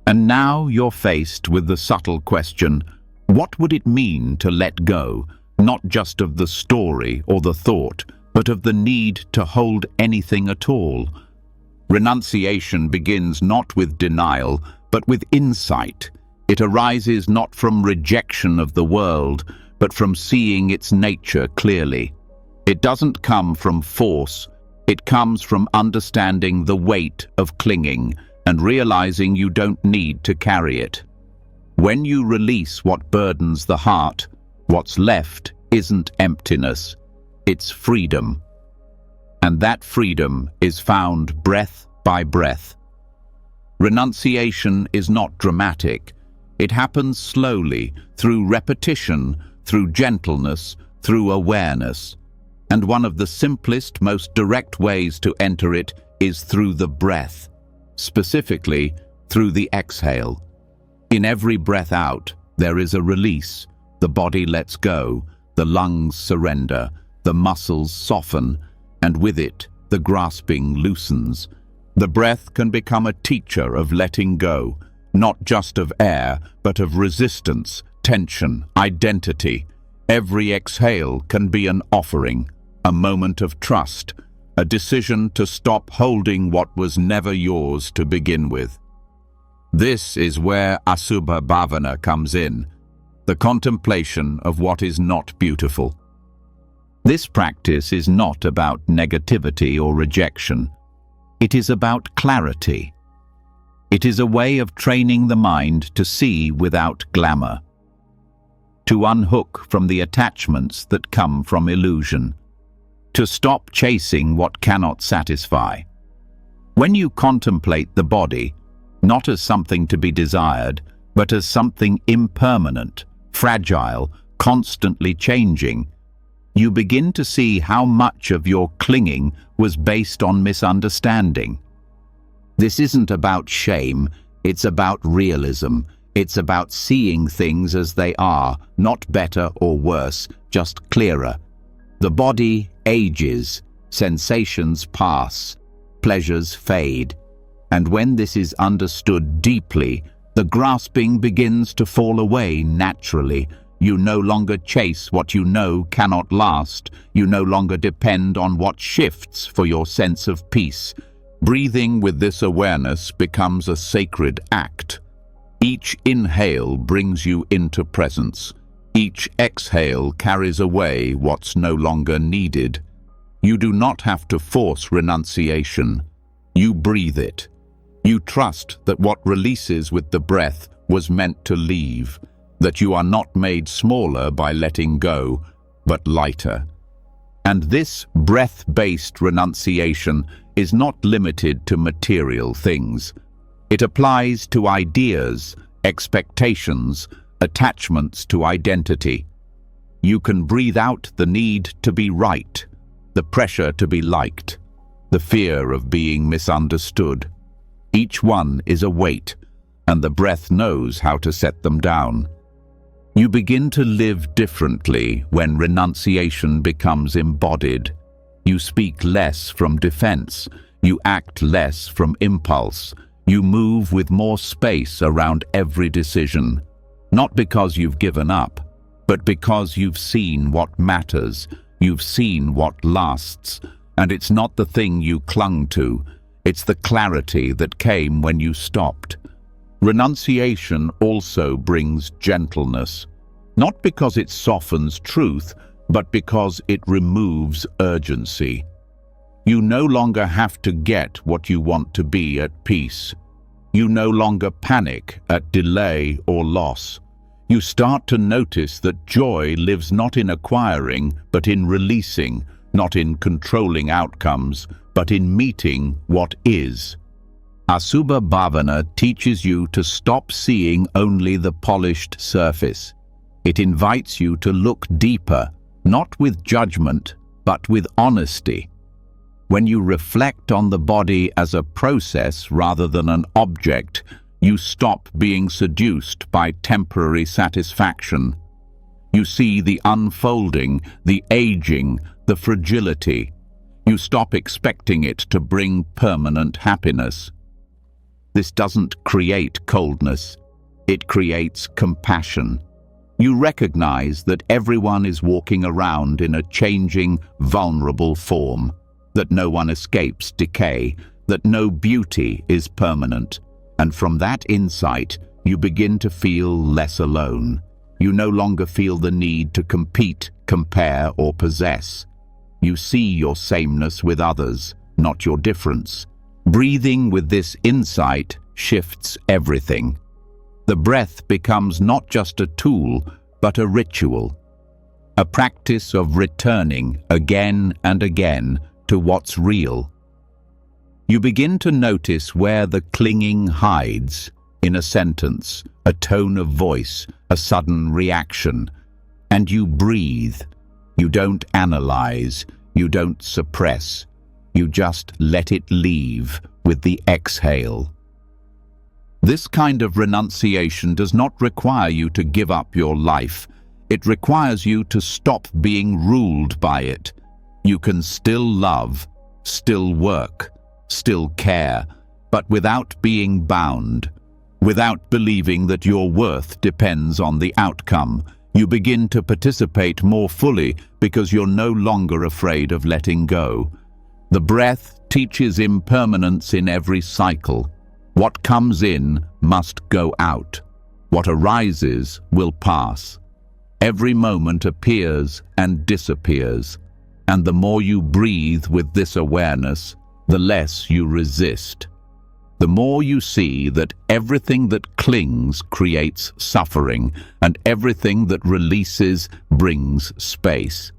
And now you're faced with the subtle question, what would it mean to let go, not just of the story or the thought, but of the need to hold anything at all? Renunciation begins not with denial, but with insight. It arises not from rejection of the world, but from seeing its nature clearly. It doesn't come from force. It comes from understanding the weight of clinging and realizing you don't need to carry it. When you release what burdens the heart, What's left isn't emptiness, it's freedom. And that freedom is found breath by breath. Renunciation is not dramatic. It happens slowly, through repetition, through gentleness, through awareness. And one of the simplest, most direct ways to enter it is through the breath, specifically through the exhale. In every breath out, there is a release. The body lets go, the lungs surrender, the muscles soften, and with it, the grasping loosens. The breath can become a teacher of letting go, not just of air, but of resistance, tension, identity. Every exhale can be an offering, a moment of trust, a decision to stop holding what was never yours to begin with. This is where Asubha Bhavana comes in, the contemplation of what is not beautiful. This practice is not about negativity or rejection. It is about clarity. It is a way of training the mind to see without glamour, to unhook from the attachments that come from illusion, to stop chasing what cannot satisfy. When you contemplate the body, not as something to be desired, but as something impermanent, fragile, constantly changing, you begin to see how much of your clinging was based on misunderstanding. This isn't about shame, it's about realism. It's about seeing things as they are, not better or worse, just clearer. The body ages, sensations pass, pleasures fade. And when this is understood deeply, the grasping begins to fall away naturally. You no longer chase what you know cannot last. You no longer depend on what shifts for your sense of peace. Breathing with this awareness becomes a sacred act. Each inhale brings you into presence. Each exhale carries away what's no longer needed. You do not have to force renunciation. You breathe it. You trust that what releases with the breath was meant to leave, that you are not made smaller by letting go, but lighter. And this breath-based renunciation is not limited to material things. It applies to ideas, expectations, attachments to identity. You can breathe out the need to be right, the pressure to be liked, the fear of being misunderstood. Each one is a weight, and the breath knows how to set them down. You begin to live differently when renunciation becomes embodied. You speak less from defense. You act less from impulse. You move with more space around every decision. Not because you've given up, but because you've seen what matters. You've seen what lasts. And it's not the thing you clung to. It's the clarity that came when you stopped. Renunciation also brings gentleness, not because it softens truth, but because it removes urgency. You no longer have to get what you want to be at peace. You no longer panic at delay or loss. You start to notice that joy lives not in acquiring, but in releasing, not in controlling outcomes, but in meeting what is. Asubha Bhavana teaches you to stop seeing only the polished surface. It invites you to look deeper, not with judgment, but with honesty. When you reflect on the body as a process rather than an object, you stop being seduced by temporary satisfaction. You see the unfolding, the aging, the fragility. You stop expecting it to bring permanent happiness. This doesn't create coldness. It creates compassion. You recognize that everyone is walking around in a changing, vulnerable form, that no one escapes decay, that no beauty is permanent. And from that insight, you begin to feel less alone. You no longer feel the need to compete, compare, or possess. You see your sameness with others, not your difference. Breathing with this insight shifts everything. The breath becomes not just a tool, but a ritual, a practice of returning again and again to what's real. You begin to notice where the clinging hides in a sentence, a tone of voice, a sudden reaction, and you breathe. You don't analyze, you don't suppress, you just let it leave with the exhale. This kind of renunciation does not require you to give up your life. It requires you to stop being ruled by it. You can still love, still work, still care, but without being bound, without believing that your worth depends on the outcome. You begin to participate more fully because you're no longer afraid of letting go. The breath teaches impermanence in every cycle. What comes in must go out. What arises will pass. Every moment appears and disappears, and the more you breathe with this awareness, the less you resist. The more you see that everything that clings creates suffering, and everything that releases brings space.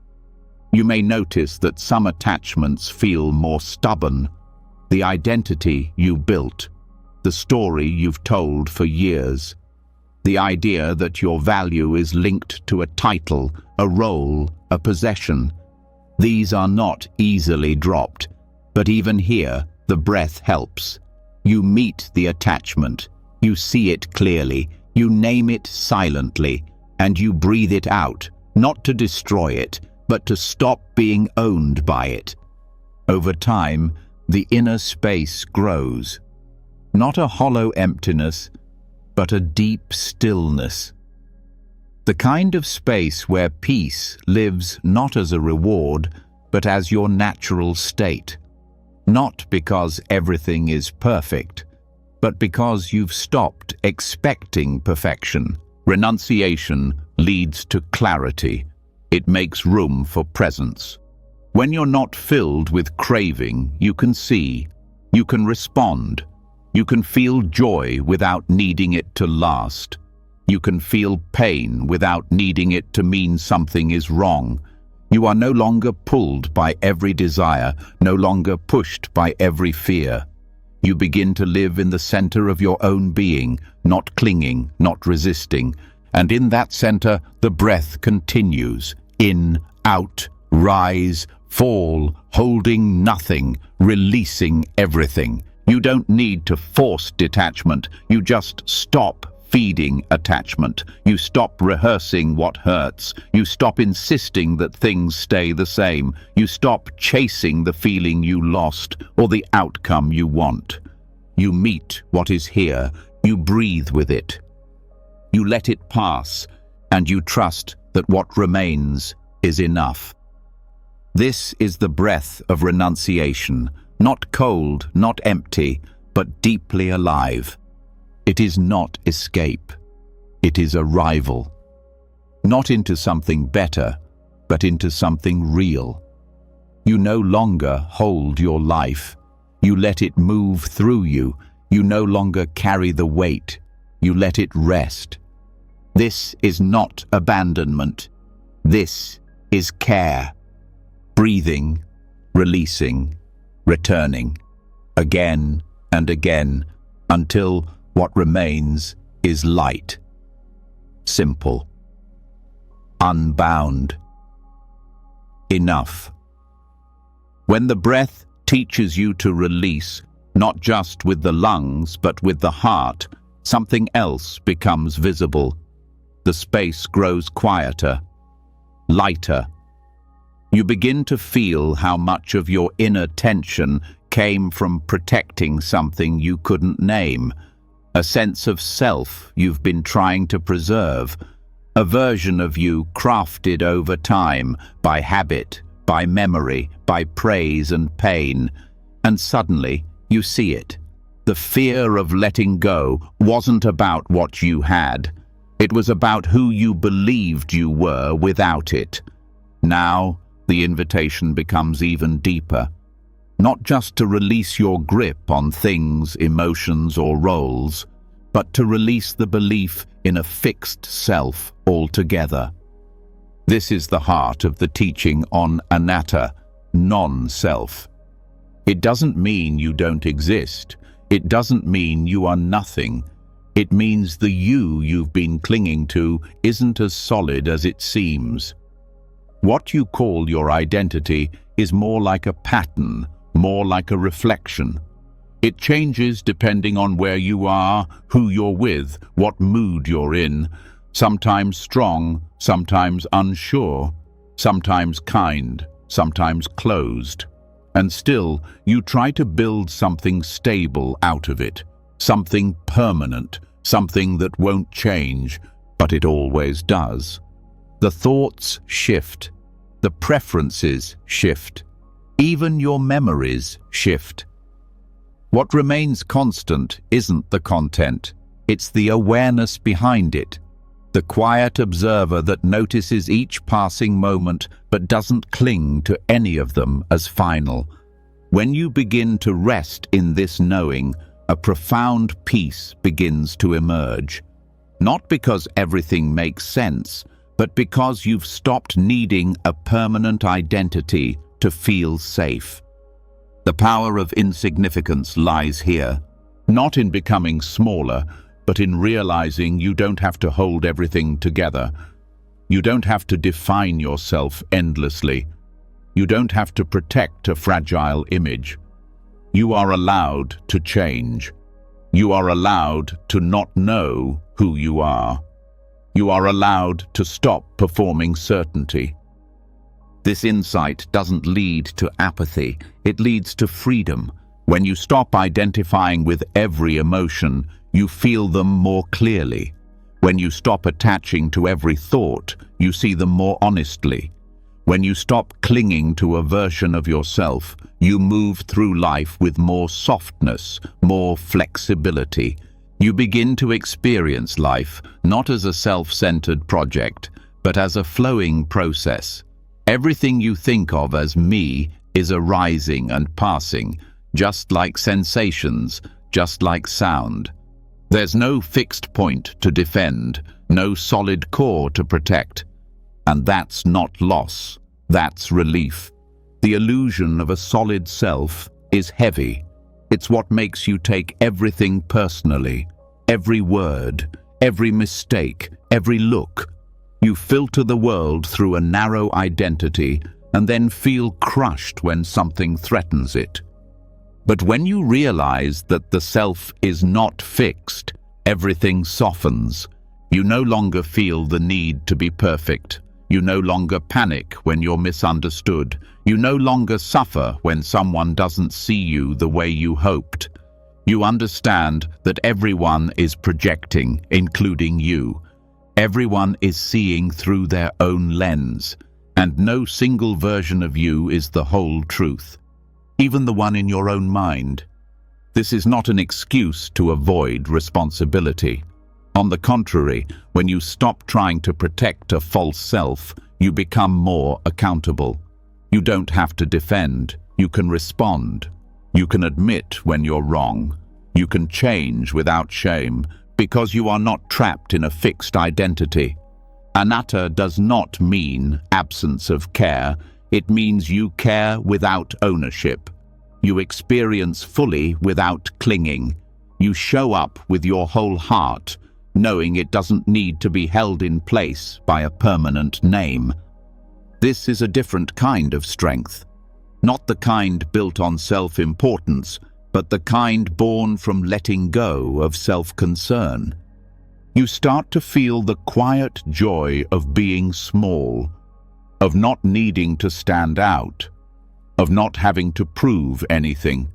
You may notice that some attachments feel more stubborn. The identity you built, the story you've told for years, the idea that your value is linked to a title, a role, a possession. These are not easily dropped, but even here, the breath helps. You meet the attachment, you see it clearly, you name it silently, and you breathe it out, not to destroy it, but to stop being owned by it. Over time, the inner space grows. Not a hollow emptiness, but a deep stillness. The kind of space where peace lives not as a reward, but as your natural state. Not because everything is perfect, but because you've stopped expecting perfection. Renunciation leads to clarity. It makes room for presence. When you're not filled with craving, you can see, you can respond, you can feel joy without needing it to last. You can feel pain without needing it to mean something is wrong. You are no longer pulled by every desire, no longer pushed by every fear. You begin to live in the center of your own being, not clinging, not resisting. And in that center, the breath continues. In, out, rise, fall, holding nothing, releasing everything. You don't need to force detachment. You just stop feeding attachment. You stop rehearsing what hurts. You stop insisting that things stay the same. You stop chasing the feeling you lost or the outcome you want. You meet what is here. You breathe with it. You let it pass, and you trust that what remains is enough. This is the breath of renunciation, not cold, not empty, but deeply alive. It is not escape. It is arrival. Not into something better, but into something real. You no longer hold your life. You let it move through you. You no longer carry the weight. You let it rest. This is not abandonment. This is care. Breathing, releasing, returning, again and again, until what remains is light, simple, unbound, enough. When the breath teaches you to release, not just with the lungs but with the heart, something else becomes visible. The space grows quieter, lighter. You begin to feel how much of your inner tension came from protecting something you couldn't name, a sense of self you've been trying to preserve, a version of you crafted over time by habit, by memory, by praise and pain, and suddenly you see it. The fear of letting go wasn't about what you had. It was about who you believed you were without it. Now, the invitation becomes even deeper. Not just to release your grip on things, emotions, or roles, but to release the belief in a fixed self altogether. This is the heart of the teaching on Anata, non-self. It doesn't mean you don't exist. It doesn't mean you are nothing. It means the you you've been clinging to isn't as solid as it seems. What you call your identity is more like a pattern, more like a reflection. It changes depending on where you are, who you're with, what mood you're in, sometimes strong, sometimes unsure, sometimes kind, sometimes closed. And still, you try to build something stable out of it, something permanent, something that won't change, but it always does. The thoughts shift, the preferences shift, even your memories shift. What remains constant isn't the content, it's the awareness behind it, the quiet observer that notices each passing moment but doesn't cling to any of them as final. When you begin to rest in this knowing, a profound peace begins to emerge. Not because everything makes sense, but because you've stopped needing a permanent identity to feel safe. The power of insignificance lies here, not in becoming smaller, but in realizing you don't have to hold everything together. You don't have to define yourself endlessly. You don't have to protect a fragile image. You are allowed to change. You are allowed to not know who you are. You are allowed to stop performing certainty. This insight doesn't lead to apathy, it leads to freedom. When you stop identifying with every emotion, you feel them more clearly. When you stop attaching to every thought, you see them more honestly. When you stop clinging to a version of yourself, you move through life with more softness, more flexibility. You begin to experience life not as a self-centered project, but as a flowing process. Everything you think of as me is arising and passing, just like sensations, just like sound. There's no fixed point to defend, no solid core to protect. And that's not loss, that's relief. The illusion of a solid self is heavy. It's what makes you take everything personally, every word, every mistake, every look. You filter the world through a narrow identity and then feel crushed when something threatens it. But when you realize that the self is not fixed, everything softens. You no longer feel the need to be perfect. You no longer panic when you're misunderstood. You no longer suffer when someone doesn't see you the way you hoped. You understand that everyone is projecting, including you. Everyone is seeing through their own lens, and no single version of you is the whole truth, even the one in your own mind. This is not an excuse to avoid responsibility. On the contrary, when you stop trying to protect a false self, you become more accountable. You don't have to defend, you can respond. You can admit when you're wrong. You can change without shame, because you are not trapped in a fixed identity. Anata does not mean absence of care, it means you care without ownership. You experience fully without clinging. You show up with your whole heart, knowing it doesn't need to be held in place by a permanent name. This is a different kind of strength. Not the kind built on self-importance, but the kind born from letting go of self-concern. You start to feel the quiet joy of being small, of not needing to stand out, of not having to prove anything.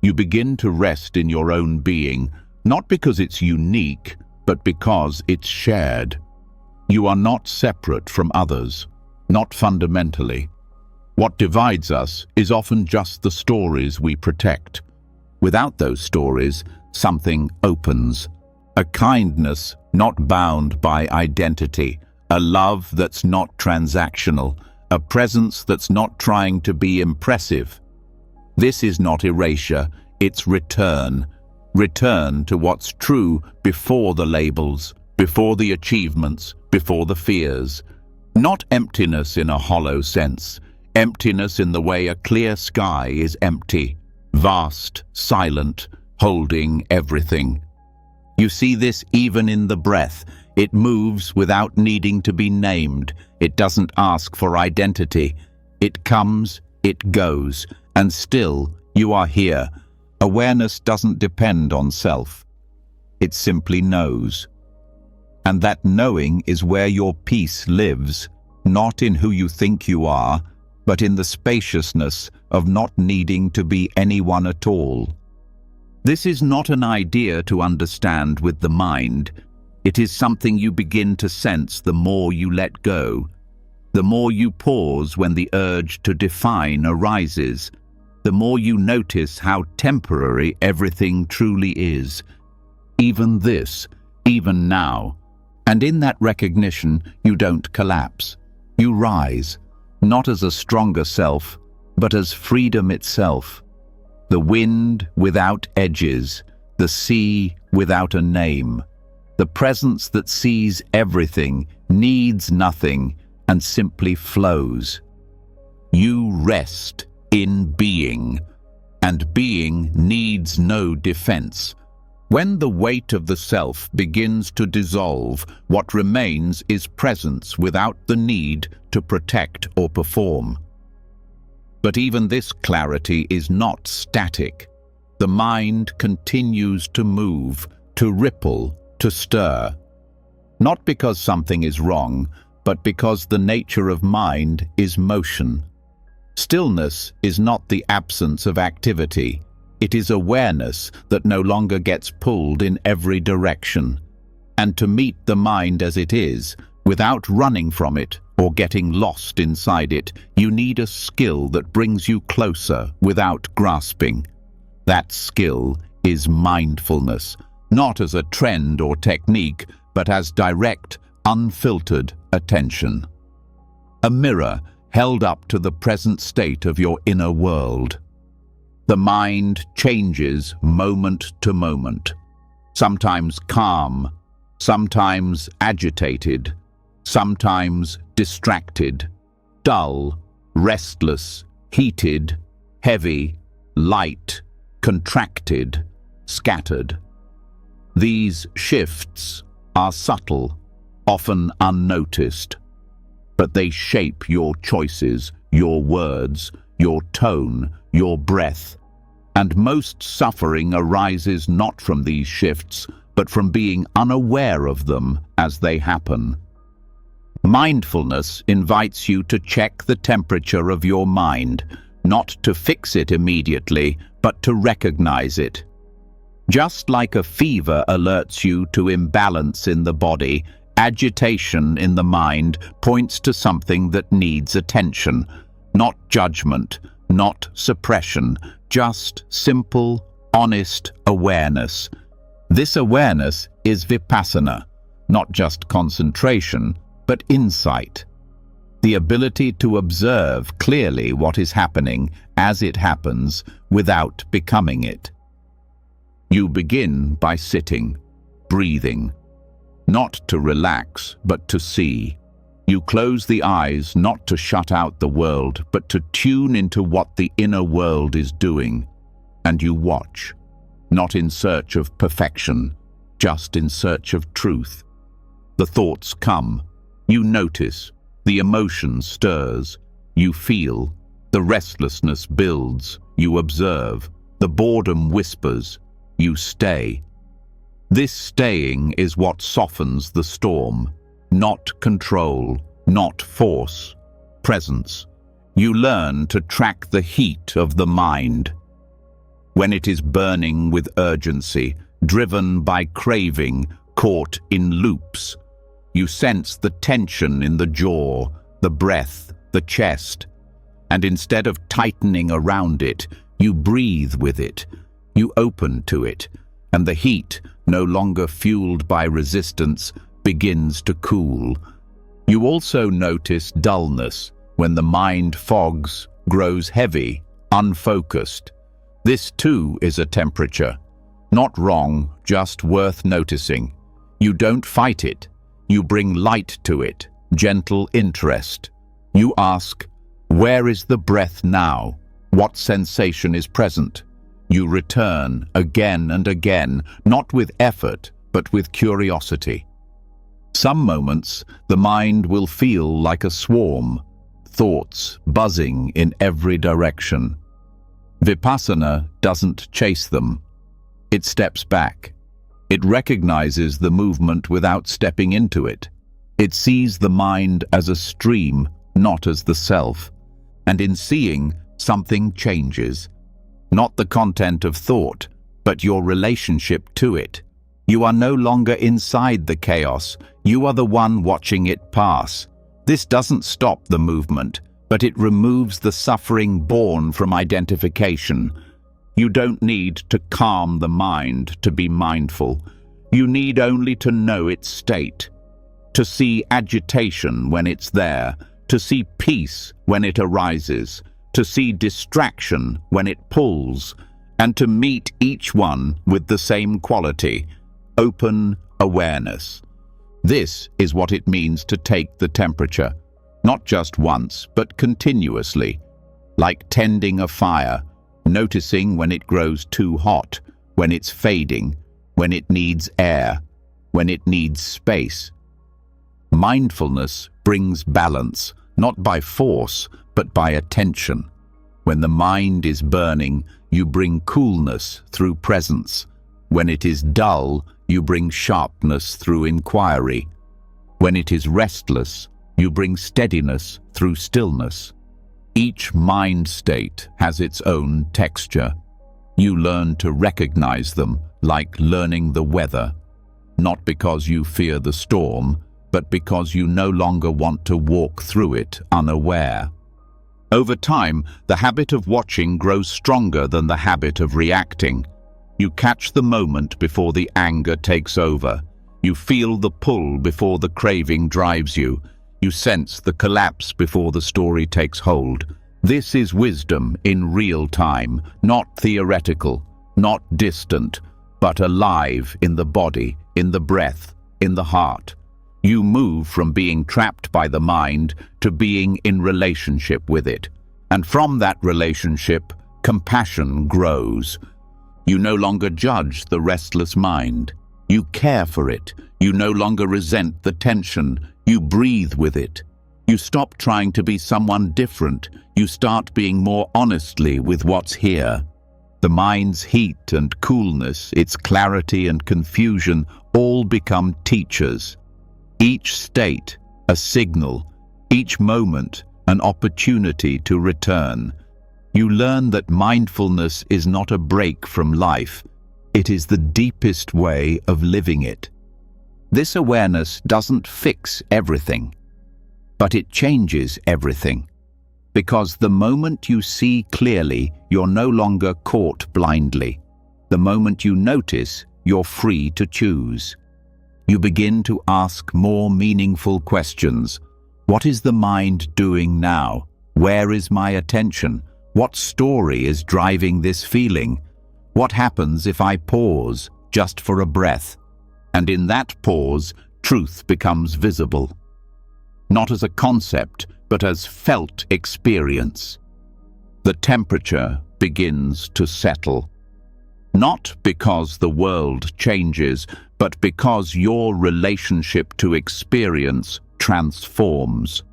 You begin to rest in your own being, not because it's unique, but because it's shared. You are not separate from others, not fundamentally. What divides us is often just the stories we protect. Without those stories, something opens. A kindness not bound by identity, a love that's not transactional, a presence that's not trying to be impressive. This is not erasure, it's return. Return to what's true before the labels, before the achievements, before the fears. Not emptiness in a hollow sense, emptiness in the way a clear sky is empty, vast, silent, holding everything. You see this even in the breath. It moves without needing to be named. It doesn't ask for identity. It comes, it goes, and still you are here. Awareness doesn't depend on self. It simply knows. And that knowing is where your peace lives, not in who you think you are, but in the spaciousness of not needing to be anyone at all. This is not an idea to understand with the mind. It is something you begin to sense the more you let go, the more you pause when the urge to define arises, the more you notice how temporary everything truly is. Even this, even now. And in that recognition, you don't collapse. You rise, not as a stronger self, but as freedom itself. The wind without edges, the sea without a name. The presence that sees everything, needs nothing, and simply flows. You rest in being, and being needs no defense. When the weight of the self begins to dissolve, what remains is presence without the need to protect or perform. But even this clarity is not static. The mind continues to move, to ripple, to stir. Not because something is wrong, but because the nature of mind is motion. Stillness is not the absence of activity. It is awareness that no longer gets pulled in every direction. And to meet the mind as it is, without running from it or getting lost inside it, you need a skill that brings you closer without grasping. That skill is mindfulness, not as a trend or technique, but as direct, unfiltered attention. A mirror held up to the present state of your inner world. The mind changes moment to moment, sometimes calm, sometimes agitated, sometimes distracted, dull, restless, heated, heavy, light, contracted, scattered. These shifts are subtle, often unnoticed, but they shape your choices, your words, your tone, your breath. And most suffering arises not from these shifts, but from being unaware of them as they happen. Mindfulness invites you to check the temperature of your mind, not to fix it immediately, but to recognize it. Just like a fever alerts you to imbalance in the body, agitation in the mind points to something that needs attention, not judgment, not suppression, just simple, honest awareness. This awareness is Vipassana, not just concentration, but insight. The ability to observe clearly what is happening as it happens without becoming it. You begin by sitting, breathing, not to relax, but to see. You close the eyes not to shut out the world, but to tune into what the inner world is doing. And you watch, not in search of perfection, just in search of truth. The thoughts come. You notice. The emotion stirs. You feel. The restlessness builds. You observe. The boredom whispers. You stay. This staying is what softens the storm. Not control, not force, presence. You learn to track the heat of the mind. When it is burning with urgency, driven by craving, caught in loops, you sense the tension in the jaw, the breath, the chest, and instead of tightening around it, you breathe with it, you open to it, and the heat, no longer fueled by resistance, begins to cool. You also notice dullness when the mind fogs, grows heavy, unfocused. This too is a temperature. Not wrong, just worth noticing. You don't fight it. You bring light to it. gentle interest. You ask, where is the breath now? What sensation is present? You return again and again, not with effort, but with curiosity. Some moments, the mind will feel like a swarm, thoughts buzzing in every direction. Vipassana doesn't chase them. It steps back. It recognizes the movement without stepping into it. It sees the mind as a stream, not as the self. And in seeing, something changes. Not the content of thought, but your relationship to it. You are no longer inside the chaos. You are the one watching it pass. This doesn't stop the movement, but it removes the suffering born from identification. You don't need to calm the mind to be mindful. You need only to know its state, to see agitation when it's there, to see peace when it arises, to see distraction when it pulls, and to meet each one with the same quality, open awareness. This is what it means to take the temperature, not just once, but continuously, like tending a fire, noticing when it grows too hot, when it's fading, when it needs air, when it needs space. Mindfulness brings balance, not by force, but by attention. When the mind is burning, you bring coolness through presence. When it is dull, you bring sharpness through inquiry. When it is restless, you bring steadiness through stillness. Each mind state has its own texture. You learn to recognize them, like learning the weather, not because you fear the storm, but because you no longer want to walk through it unaware. Over time, the habit of watching grows stronger than the habit of reacting. You catch the moment before the anger takes over. You feel the pull before the craving drives you. You sense the collapse before the story takes hold. This is wisdom in real time, not theoretical, not distant, but alive in the body, in the breath, in the heart. You move from being trapped by the mind to being in relationship with it. And from that relationship, compassion grows. You no longer judge the restless mind. You care for it. You no longer resent the tension. You breathe with it. You stop trying to be someone different. You start being more honestly with what's here. The mind's heat and coolness, its clarity and confusion, all become teachers. Each state, a signal, each moment, an opportunity to return. You learn that mindfulness is not a break from life. It is the deepest way of living it. This awareness doesn't fix everything, but it changes everything. Because the moment you see clearly, you're no longer caught blindly. The moment you notice, you're free to choose. You begin to ask more meaningful questions. What is the mind doing now? Where is my attention? What story is driving this feeling? What happens if I pause, just for a breath? And in that pause, truth becomes visible. Not as a concept, but as felt experience. The temperature begins to settle. Not because the world changes, but because your relationship to experience transforms.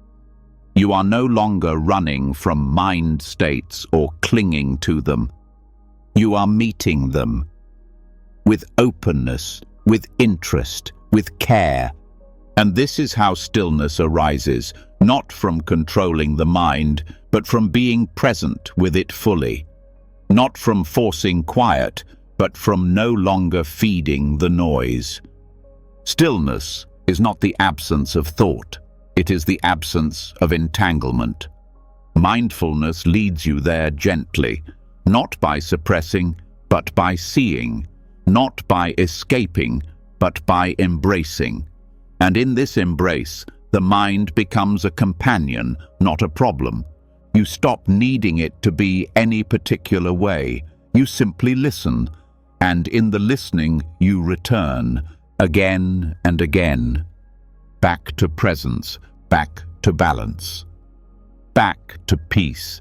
You are no longer running from mind states or clinging to them. You are meeting them with openness, with interest, with care. And this is how stillness arises, not from controlling the mind, but from being present with it fully. Not from forcing quiet, but from no longer feeding the noise. Stillness is not the absence of thought. It is the absence of entanglement. Mindfulness leads you there gently, not by suppressing, but by seeing, not by escaping, but by embracing. And in this embrace, the mind becomes a companion, not a problem. You stop needing it to be any particular way. You simply listen, and in the listening you return, again and again, back to presence, back to balance, back to peace.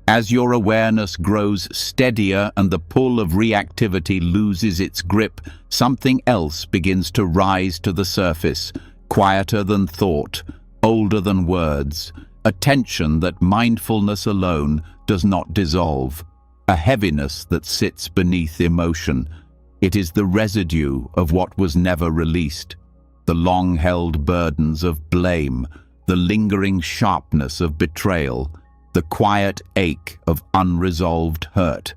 As your awareness grows steadier and the pull of reactivity loses its grip, something else begins to rise to the surface, quieter than thought, older than words, a tension that mindfulness alone does not dissolve, a heaviness that sits beneath emotion. It is the residue of what was never released, the long-held burdens of blame, the lingering sharpness of betrayal, the quiet ache of unresolved hurt.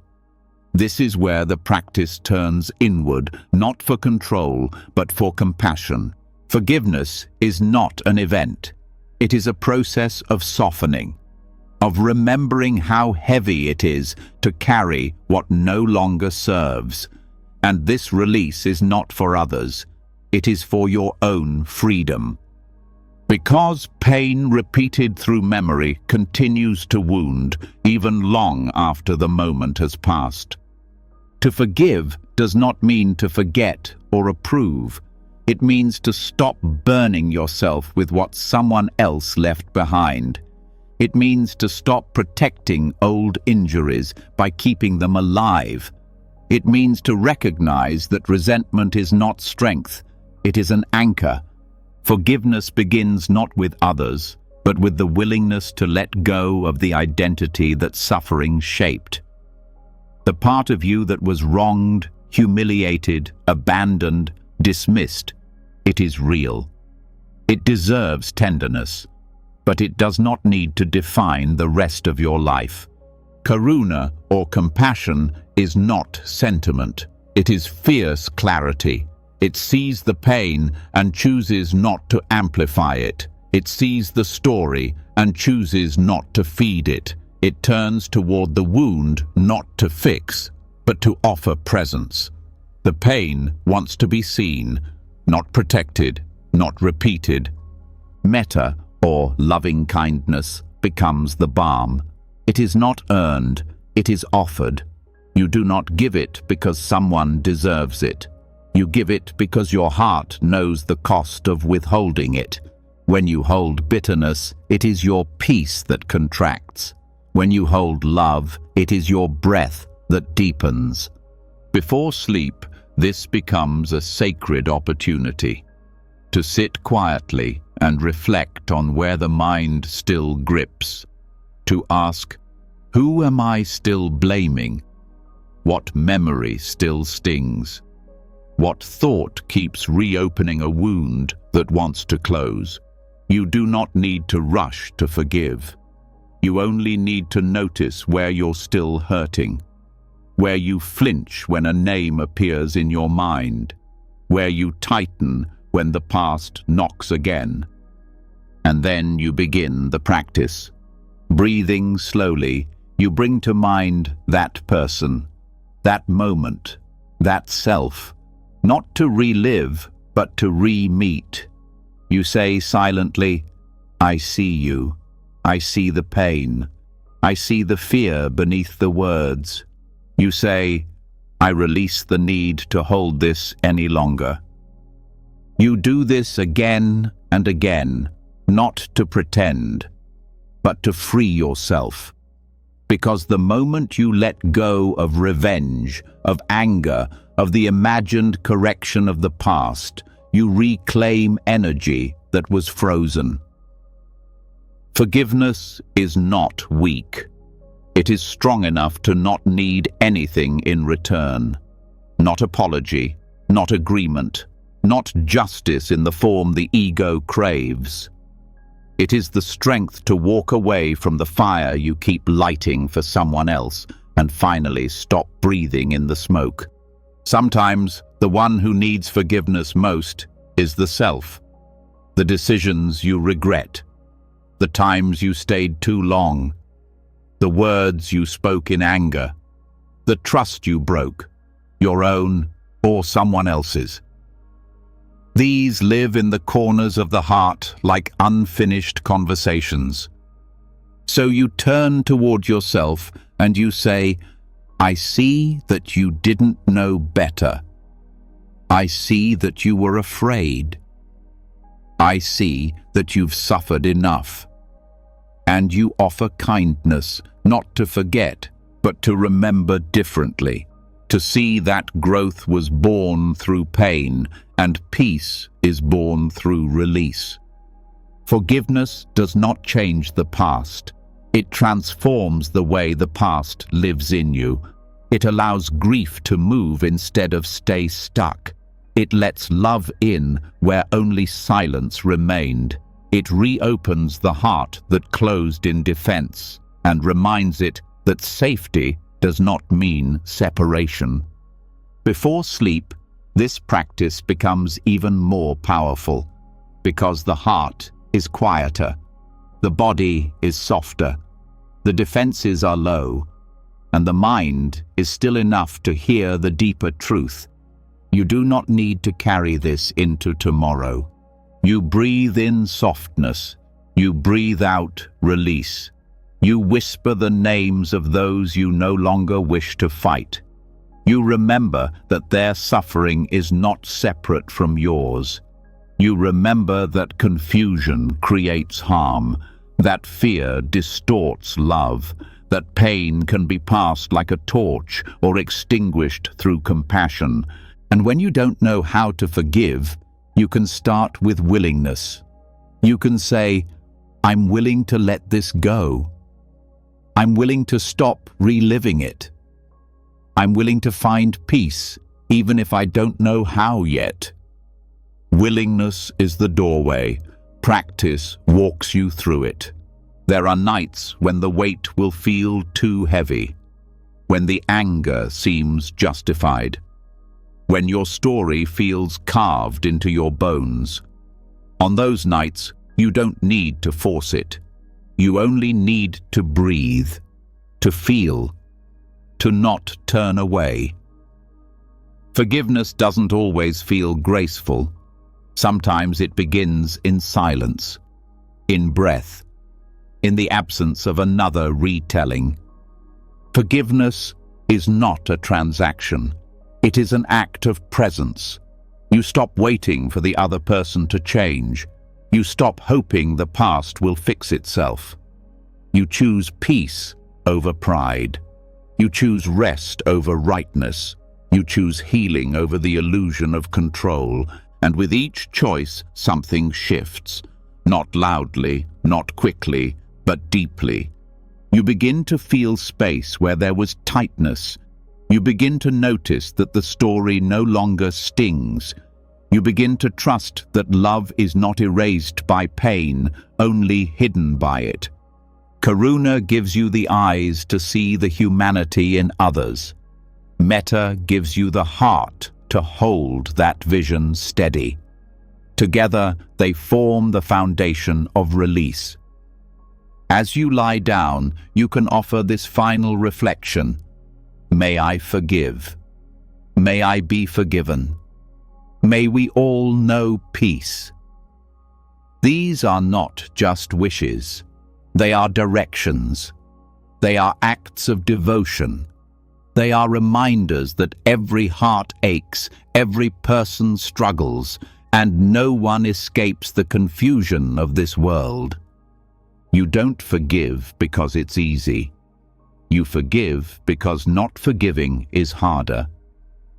This is where the practice turns inward, not for control, but for compassion. Forgiveness is not an event. It is a process of softening, of remembering how heavy it is to carry what no longer serves. And this release is not for others. It is for your own freedom. Because pain repeated through memory continues to wound even long after the moment has passed. To forgive does not mean to forget or approve. It means to stop burning yourself with what someone else left behind. It means to stop protecting old injuries by keeping them alive. It means to recognize that resentment is not strength. It is an anchor. Forgiveness begins not with others, but with the willingness to let go of the identity that suffering shaped. The part of you that was wronged, humiliated, abandoned, dismissed, it is real. It deserves tenderness, but it does not need to define the rest of your life. Karuna, or compassion, is not sentiment. It is fierce clarity. It sees the pain and chooses not to amplify it. It sees the story and chooses not to feed it. It turns toward the wound not to fix, but to offer presence. The pain wants to be seen, not protected, not repeated. Metta, or loving kindness, becomes the balm. It is not earned, it is offered. You do not give it because someone deserves it. You give it because your heart knows the cost of withholding it. When you hold bitterness, it is your peace that contracts. When you hold love, it is your breath that deepens. Before sleep, this becomes a sacred opportunity to sit quietly and reflect on where the mind still grips, to ask, who am I still blaming? What memory still stings? What thought keeps reopening a wound that wants to close? You do not need to rush to forgive. You only need to notice where you're still hurting, where you flinch when a name appears in your mind, where you tighten when the past knocks again. And then you begin the practice. Breathing slowly, you bring to mind that person, that moment, that self, not to relive, but to re-meet. You say silently, I see you. I see the pain. I see the fear beneath the words. You say, I release the need to hold this any longer. You do this again and again, not to pretend, but to free yourself. Because the moment you let go of revenge, of anger, of the imagined correction of the past, you reclaim energy that was frozen. Forgiveness is not weak. It is strong enough to not need anything in return. Not apology, not agreement, not justice in the form the ego craves. It is the strength to walk away from the fire you keep lighting for someone else and finally stop breathing in the smoke. Sometimes the one who needs forgiveness most is the self. The decisions you regret, the times you stayed too long, the words you spoke in anger, the trust you broke, your own or someone else's. These live in the corners of the heart like unfinished conversations. So you turn toward yourself and you say, I see that you didn't know better. I see that you were afraid. I see that you've suffered enough. And you offer kindness, not to forget, but to remember differently, to see that growth was born through pain and peace is born through release. Forgiveness does not change the past. It transforms the way the past lives in you. It allows grief to move instead of stay stuck. It lets love in where only silence remained. It reopens the heart that closed in defense and reminds it that safety does not mean separation. Before sleep, this practice becomes even more powerful because the heart is quieter, the body is softer, the defenses are low, and the mind is still enough to hear the deeper truth. You do not need to carry this into tomorrow. You breathe in softness. You breathe out release. You whisper the names of those you no longer wish to fight. You remember that their suffering is not separate from yours. You remember that confusion creates harm, that fear distorts love, that pain can be passed like a torch or extinguished through compassion. And when you don't know how to forgive, you can start with willingness. You can say, I'm willing to let this go. I'm willing to stop reliving it. I'm willing to find peace, even if I don't know how yet. Willingness is the doorway. Practice walks you through it. There are nights when the weight will feel too heavy, when the anger seems justified, when your story feels carved into your bones. On those nights, you don't need to force it. You only need to breathe, to feel, to not turn away. Forgiveness doesn't always feel graceful. Sometimes it begins in silence, in breath, in the absence of another retelling. Forgiveness is not a transaction. It is an act of presence. You stop waiting for the other person to change. You stop hoping the past will fix itself. You choose peace over pride. You choose rest over rightness. You choose healing over the illusion of control. And with each choice, something shifts. Not loudly, not quickly, but deeply. You begin to feel space where there was tightness. You begin to notice that the story no longer stings. You begin to trust that love is not erased by pain, only hidden by it. Karuna gives you the eyes to see the humanity in others. Metta gives you the heart to hold that vision steady. Together, they form the foundation of release. As you lie down, you can offer this final reflection. May I forgive. May I be forgiven. May we all know peace. These are not just wishes. They are directions. They are acts of devotion. They are reminders that every heart aches, every person struggles, and no one escapes the confusion of this world. You don't forgive because it's easy. You forgive because not forgiving is harder,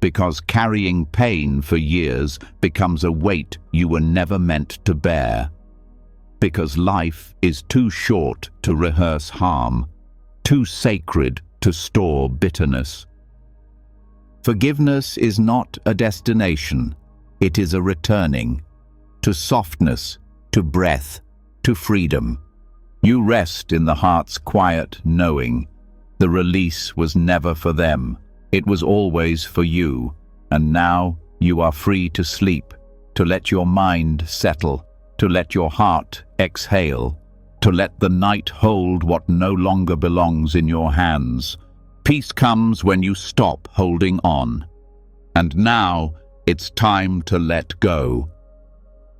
because carrying pain for years becomes a weight you were never meant to bear, because life is too short to rehearse harm, too sacred to store bitterness. Forgiveness is not a destination, it is a returning to softness, to breath, to freedom. You rest in the heart's quiet knowing. The release was never for them, it was always for you, and now you are free to sleep, to let your mind settle, to let your heart exhale, to let the night hold what no longer belongs in your hands. Peace comes when you stop holding on. And now it's time to let go.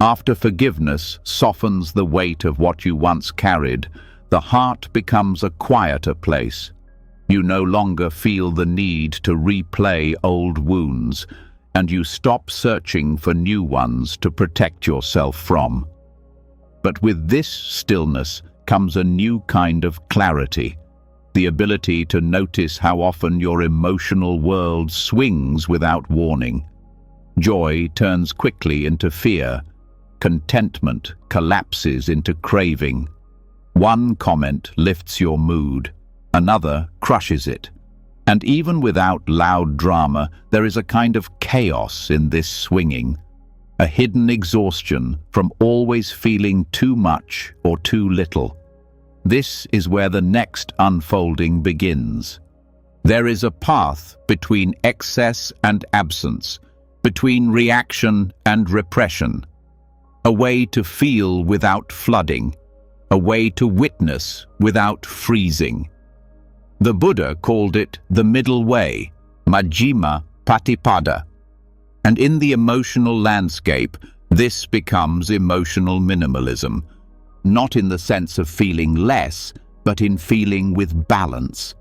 After forgiveness softens the weight of what you once carried, the heart becomes a quieter place. You no longer feel the need to replay old wounds, and you stop searching for new ones to protect yourself from. But with this stillness comes a new kind of clarity, the ability to notice how often your emotional world swings without warning. Joy turns quickly into fear. Contentment collapses into craving. One comment lifts your mood, another crushes it. And even without loud drama, there is a kind of chaos in this swinging, a hidden exhaustion from always feeling too much or too little. This is where the next unfolding begins. There is a path between excess and absence, between reaction and repression, a way to feel without flooding, a way to witness without freezing. The Buddha called it the middle way, Majjhima Patipada. And in the emotional landscape, this becomes emotional minimalism, not in the sense of feeling less, but in feeling with balance.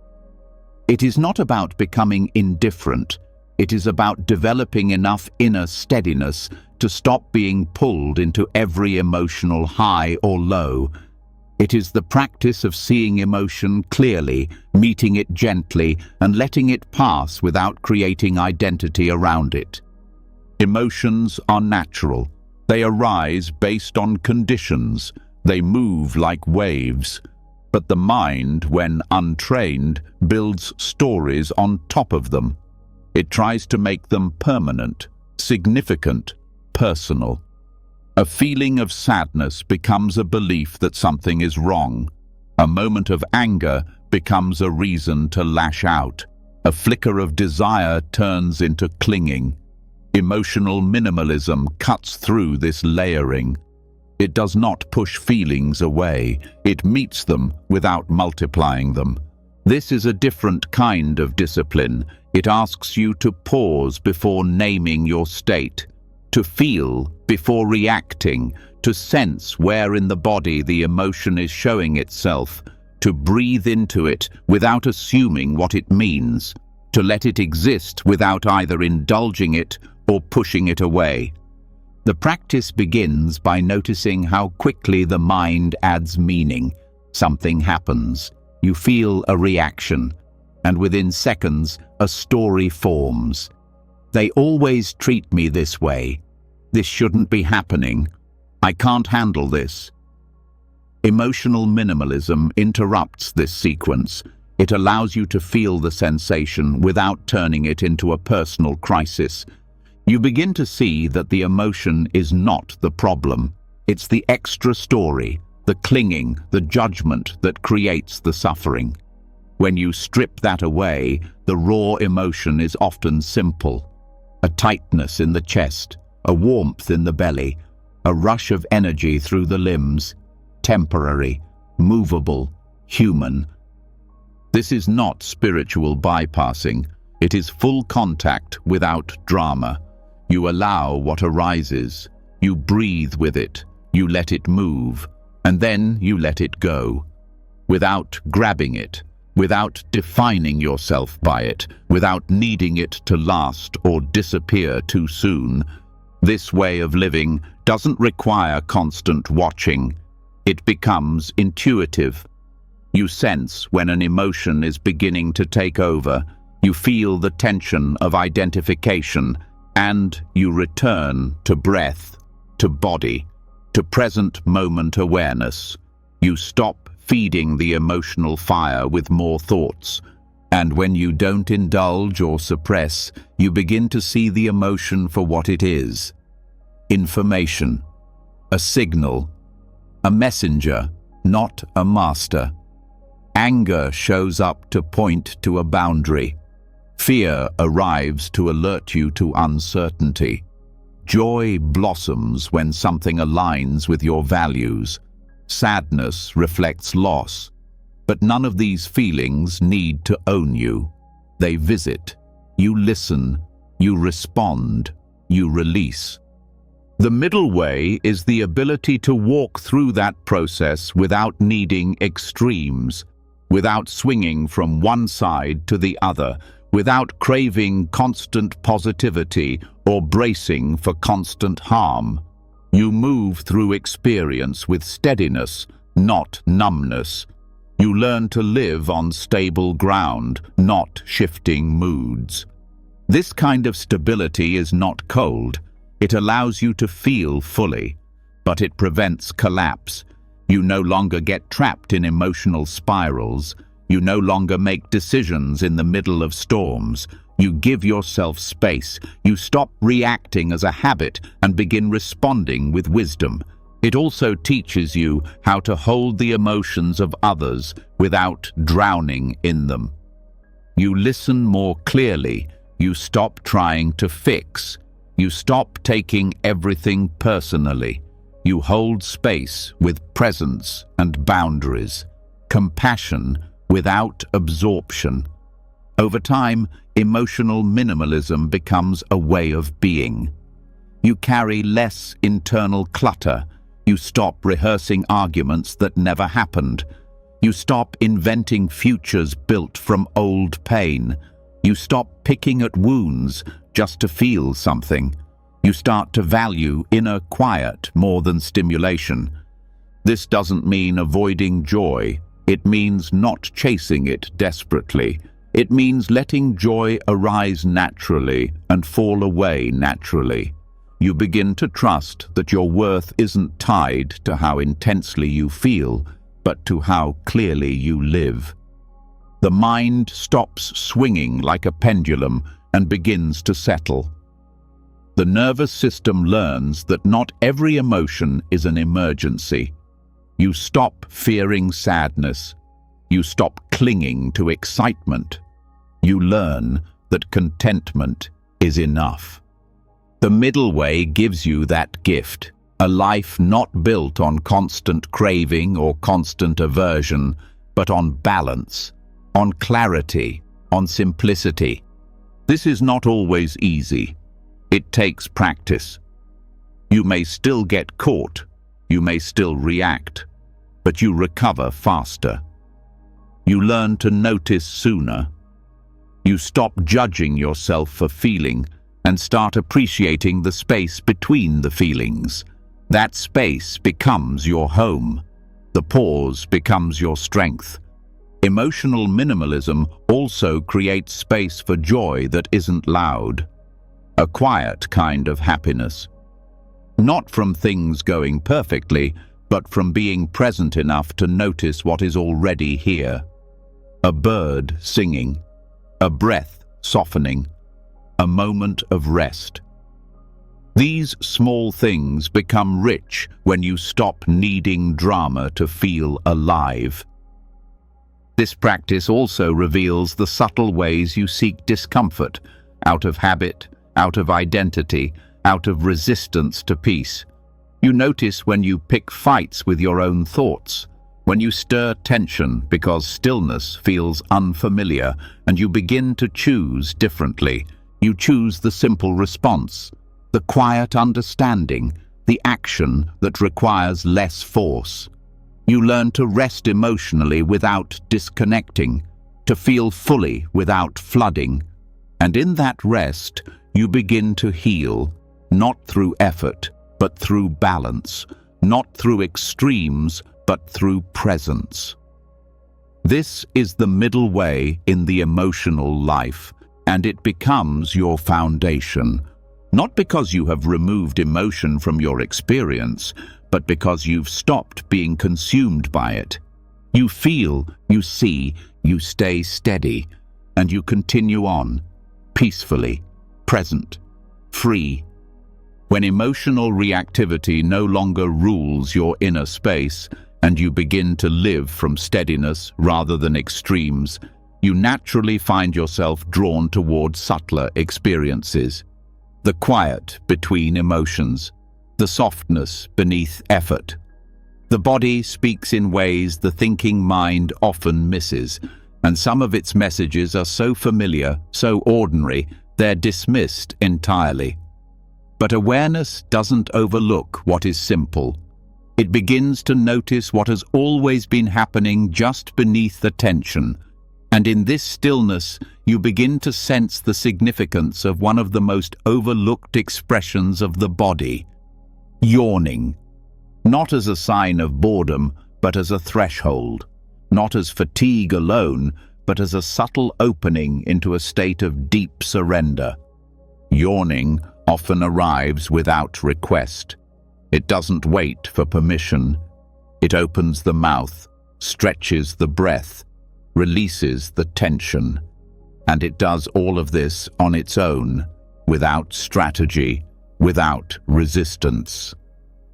It is not about becoming indifferent. It is about developing enough inner steadiness to stop being pulled into every emotional high or low. It is the practice of seeing emotion clearly, meeting it gently, and letting it pass without creating identity around it. Emotions are natural. They arise based on conditions. They move like waves. But the mind, when untrained, builds stories on top of them. It tries to make them permanent, significant, personal. A feeling of sadness becomes a belief that something is wrong. A moment of anger becomes a reason to lash out. A flicker of desire turns into clinging. Emotional minimalism cuts through this layering. It does not push feelings away. It meets them without multiplying them. This is a different kind of discipline. It asks you to pause before naming your state, to feel before reacting, to sense where in the body the emotion is showing itself, to breathe into it without assuming what it means, to let it exist without either indulging it or pushing it away. The practice begins by noticing how quickly the mind adds meaning. Something happens. You feel a reaction, and within seconds, a story forms. They always treat me this way. This shouldn't be happening. I can't handle this. Emotional minimalism interrupts this sequence. It allows you to feel the sensation without turning it into a personal crisis. You begin to see that the emotion is not the problem. It's the extra story, the clinging, the judgment that creates the suffering. When you strip that away, the raw emotion is often simple. A tightness in the chest, a warmth in the belly, a rush of energy through the limbs, temporary, movable, human. This is not spiritual bypassing. It is full contact without drama. You allow what arises. You breathe with it. You let it move. And then you let it go. Without grabbing it. Without defining yourself by it. Without needing it to last or disappear too soon. This way of living doesn't require constant watching. It becomes intuitive. You sense when an emotion is beginning to take over. You feel the tension of identification, and you return to breath, to body, to present moment awareness. You stop feeding the emotional fire with more thoughts. And when you don't indulge or suppress, you begin to see the emotion for what it is. Information. A signal. A messenger, not a master. Anger shows up to point to a boundary. Fear arrives to alert you to uncertainty. Joy blossoms when something aligns with your values. Sadness reflects loss. But none of these feelings need to own you. They visit. You listen. You respond. You release. The middle way is the ability to walk through that process without needing extremes, without swinging from one side to the other, without craving constant positivity or bracing for constant harm. You move through experience with steadiness, not numbness. You learn to live on stable ground, not shifting moods. This kind of stability is not cold. It allows you to feel fully, but it prevents collapse. You no longer get trapped in emotional spirals. You no longer make decisions in the middle of storms. You give yourself space. You stop reacting as a habit and begin responding with wisdom. It also teaches you how to hold the emotions of others without drowning in them. You listen more clearly. You stop trying to fix. You stop taking everything personally. You hold space with presence and boundaries, compassion without absorption. Over time, emotional minimalism becomes a way of being. You carry less internal clutter. You stop rehearsing arguments that never happened. You stop inventing futures built from old pain. You stop picking at wounds just to feel something. You start to value inner quiet more than stimulation. This doesn't mean avoiding joy. It means not chasing it desperately. It means letting joy arise naturally and fall away naturally. You begin to trust that your worth isn't tied to how intensely you feel, but to how clearly you live. The mind stops swinging like a pendulum and begins to settle. The nervous system learns that not every emotion is an emergency. You stop fearing sadness. You stop clinging to excitement. You learn that contentment is enough. The middle way gives you that gift, a life not built on constant craving or constant aversion, but on balance, on clarity, on simplicity. This is not always easy. It takes practice. You may still get caught, you may still react, but you recover faster. You learn to notice sooner. You stop judging yourself for feeling and start appreciating the space between the feelings. That space becomes your home. The pause becomes your strength. Emotional minimalism also creates space for joy that isn't loud. A quiet kind of happiness. Not from things going perfectly, but from being present enough to notice what is already here. A bird singing, a breath softening, a moment of rest. These small things become rich when you stop needing drama to feel alive. This practice also reveals the subtle ways you seek discomfort, out of habit, out of identity, out of resistance to peace. You notice when you pick fights with your own thoughts, when you stir tension because stillness feels unfamiliar, and you begin to choose differently. You choose the simple response, the quiet understanding, the action that requires less force. You learn to rest emotionally without disconnecting, to feel fully without flooding. And in that rest, you begin to heal, not through effort, but through balance, not through extremes, but through presence. This is the middle way in the emotional life, and it becomes your foundation, not because you have removed emotion from your experience, but because you've stopped being consumed by it. You feel, you see, you stay steady, and you continue on, peacefully, present, free. When emotional reactivity no longer rules your inner space and you begin to live from steadiness rather than extremes, you naturally find yourself drawn toward subtler experiences. The quiet between emotions, the softness beneath effort. The body speaks in ways the thinking mind often misses, and some of its messages are so familiar, so ordinary, they're dismissed entirely. But awareness doesn't overlook what is simple. It begins to notice what has always been happening just beneath the tension. And in this stillness, you begin to sense the significance of one of the most overlooked expressions of the body: yawning. Not as a sign of boredom, but as a threshold. Not as fatigue alone, but as a subtle opening into a state of deep surrender. Yawning often arrives without request. It doesn't wait for permission. It opens the mouth, stretches the breath, releases the tension. And it does all of this on its own, without strategy, without resistance.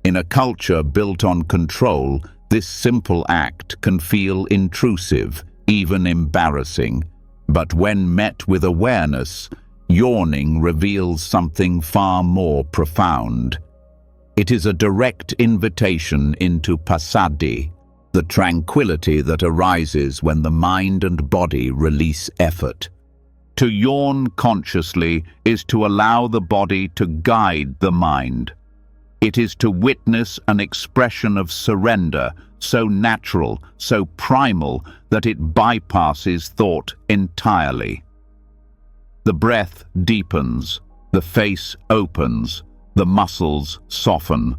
In a culture built on control, this simple act can feel intrusive, even embarrassing. But when met with awareness, yawning reveals something far more profound. It is a direct invitation into passaddhi, the tranquility that arises when the mind and body release effort. To yawn consciously is to allow the body to guide the mind. It is to witness an expression of surrender so natural, so primal, that it bypasses thought entirely. The breath deepens, the face opens, the muscles soften.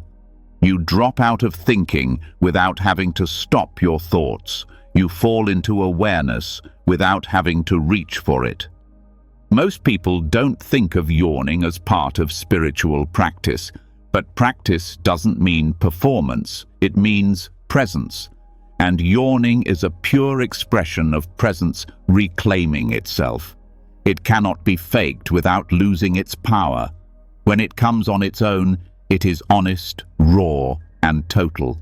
You drop out of thinking without having to stop your thoughts. You fall into awareness without having to reach for it. Most people don't think of yawning as part of spiritual practice, but practice doesn't mean performance, it means presence. And yawning is a pure expression of presence reclaiming itself. It cannot be faked without losing its power. When it comes on its own, it is honest, raw, and total.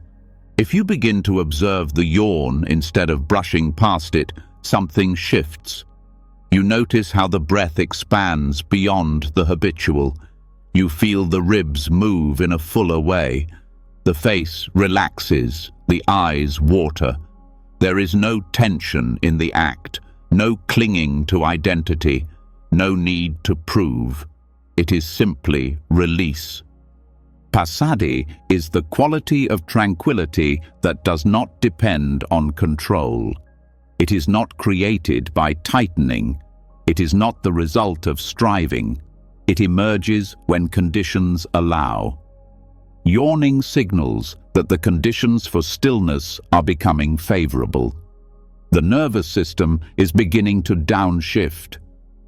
If you begin to observe the yawn instead of brushing past it, something shifts. You notice how the breath expands beyond the habitual. You feel the ribs move in a fuller way. The face relaxes, the eyes water. There is no tension in the act, no clinging to identity, no need to prove. It is simply release. Passaddhi is the quality of tranquility that does not depend on control. It is not created by tightening. It is not the result of striving. It emerges when conditions allow. Yawning signals that the conditions for stillness are becoming favorable. The nervous system is beginning to downshift.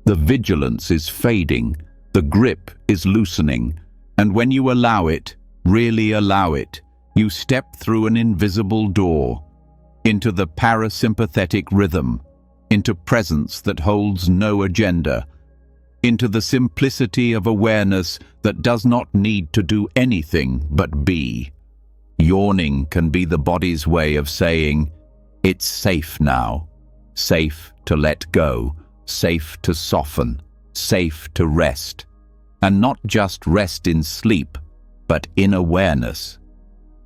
The vigilance is fading. The grip is loosening. And when you allow it, really allow it, you step through an invisible door, into the parasympathetic rhythm, into presence that holds no agenda, into the simplicity of awareness that does not need to do anything but be. Yawning can be the body's way of saying, it's safe now, safe to let go, safe to soften, safe to rest. And not just rest in sleep, but in awareness.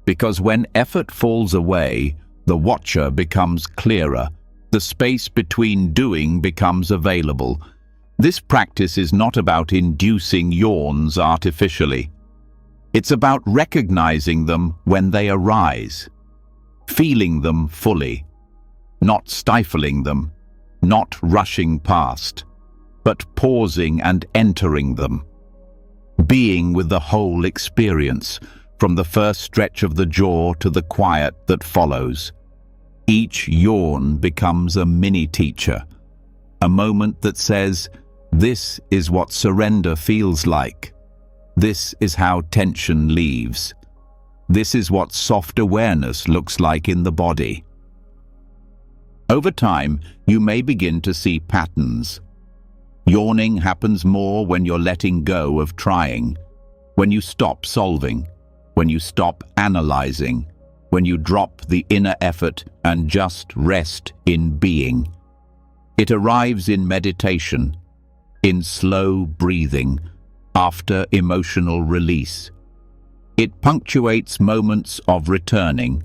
Because when effort falls away, the watcher becomes clearer, the space between doing becomes available. This practice is not about inducing yawns artificially. It's about recognizing them when they arise, feeling them fully, not stifling them, not rushing past, but pausing and entering them. Being with the whole experience, from the first stretch of the jaw to the quiet that follows. Each yawn becomes a mini-teacher, a moment that says, this is what surrender feels like. This is how tension leaves. This is what soft awareness looks like in the body. Over time, you may begin to see patterns. Yawning happens more when you're letting go of trying, when you stop solving, when you stop analyzing, when you drop the inner effort and just rest in being. It arrives in meditation, in slow breathing, after emotional release. It punctuates moments of returning.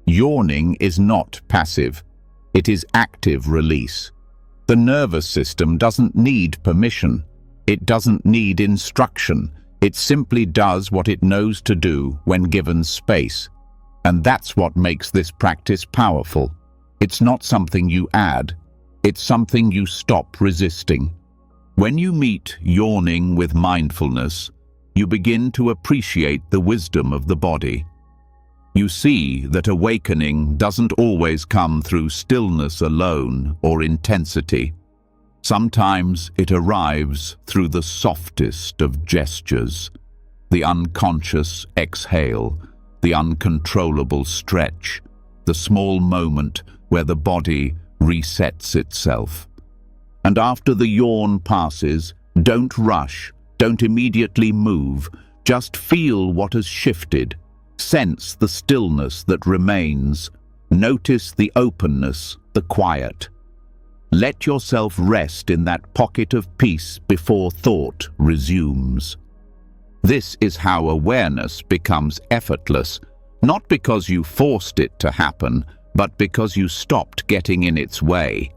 Yawning is not passive, it is active release. The nervous system doesn't need permission. It doesn't need instruction. It simply does what it knows to do when given space. And that's what makes this practice powerful. It's not something you add. It's something you stop resisting. When you meet yawning with mindfulness, you begin to appreciate the wisdom of the body. You see that awakening doesn't always come through stillness alone or intensity. Sometimes it arrives through the softest of gestures, the unconscious exhale, the uncontrollable stretch, the small moment where the body resets itself. And after the yawn passes, don't rush, don't immediately move, just feel what has shifted. Sense the stillness that remains. Notice the openness, the quiet. Let yourself rest in that pocket of peace before thought resumes. This is how awareness becomes effortless, not because you forced it to happen, but because you stopped getting in its way.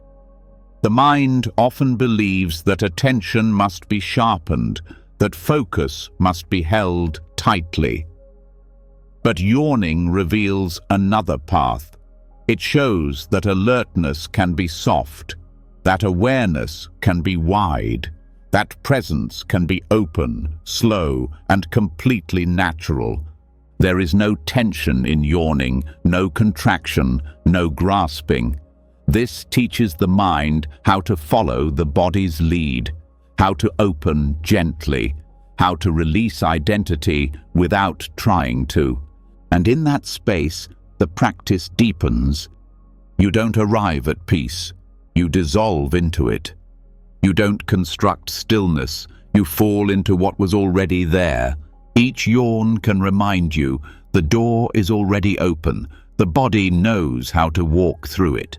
The mind often believes that attention must be sharpened, that focus must be held tightly. But yawning reveals another path. It shows that alertness can be soft, that awareness can be wide, that presence can be open, slow, and completely natural. There is no tension in yawning, no contraction, no grasping. This teaches the mind how to follow the body's lead, how to open gently, how to release identity without trying to. And in that space, the practice deepens. You don't arrive at peace, you dissolve into it. You don't construct stillness, you fall into what was already there. Each yawn can remind you the door is already open, the body knows how to walk through it.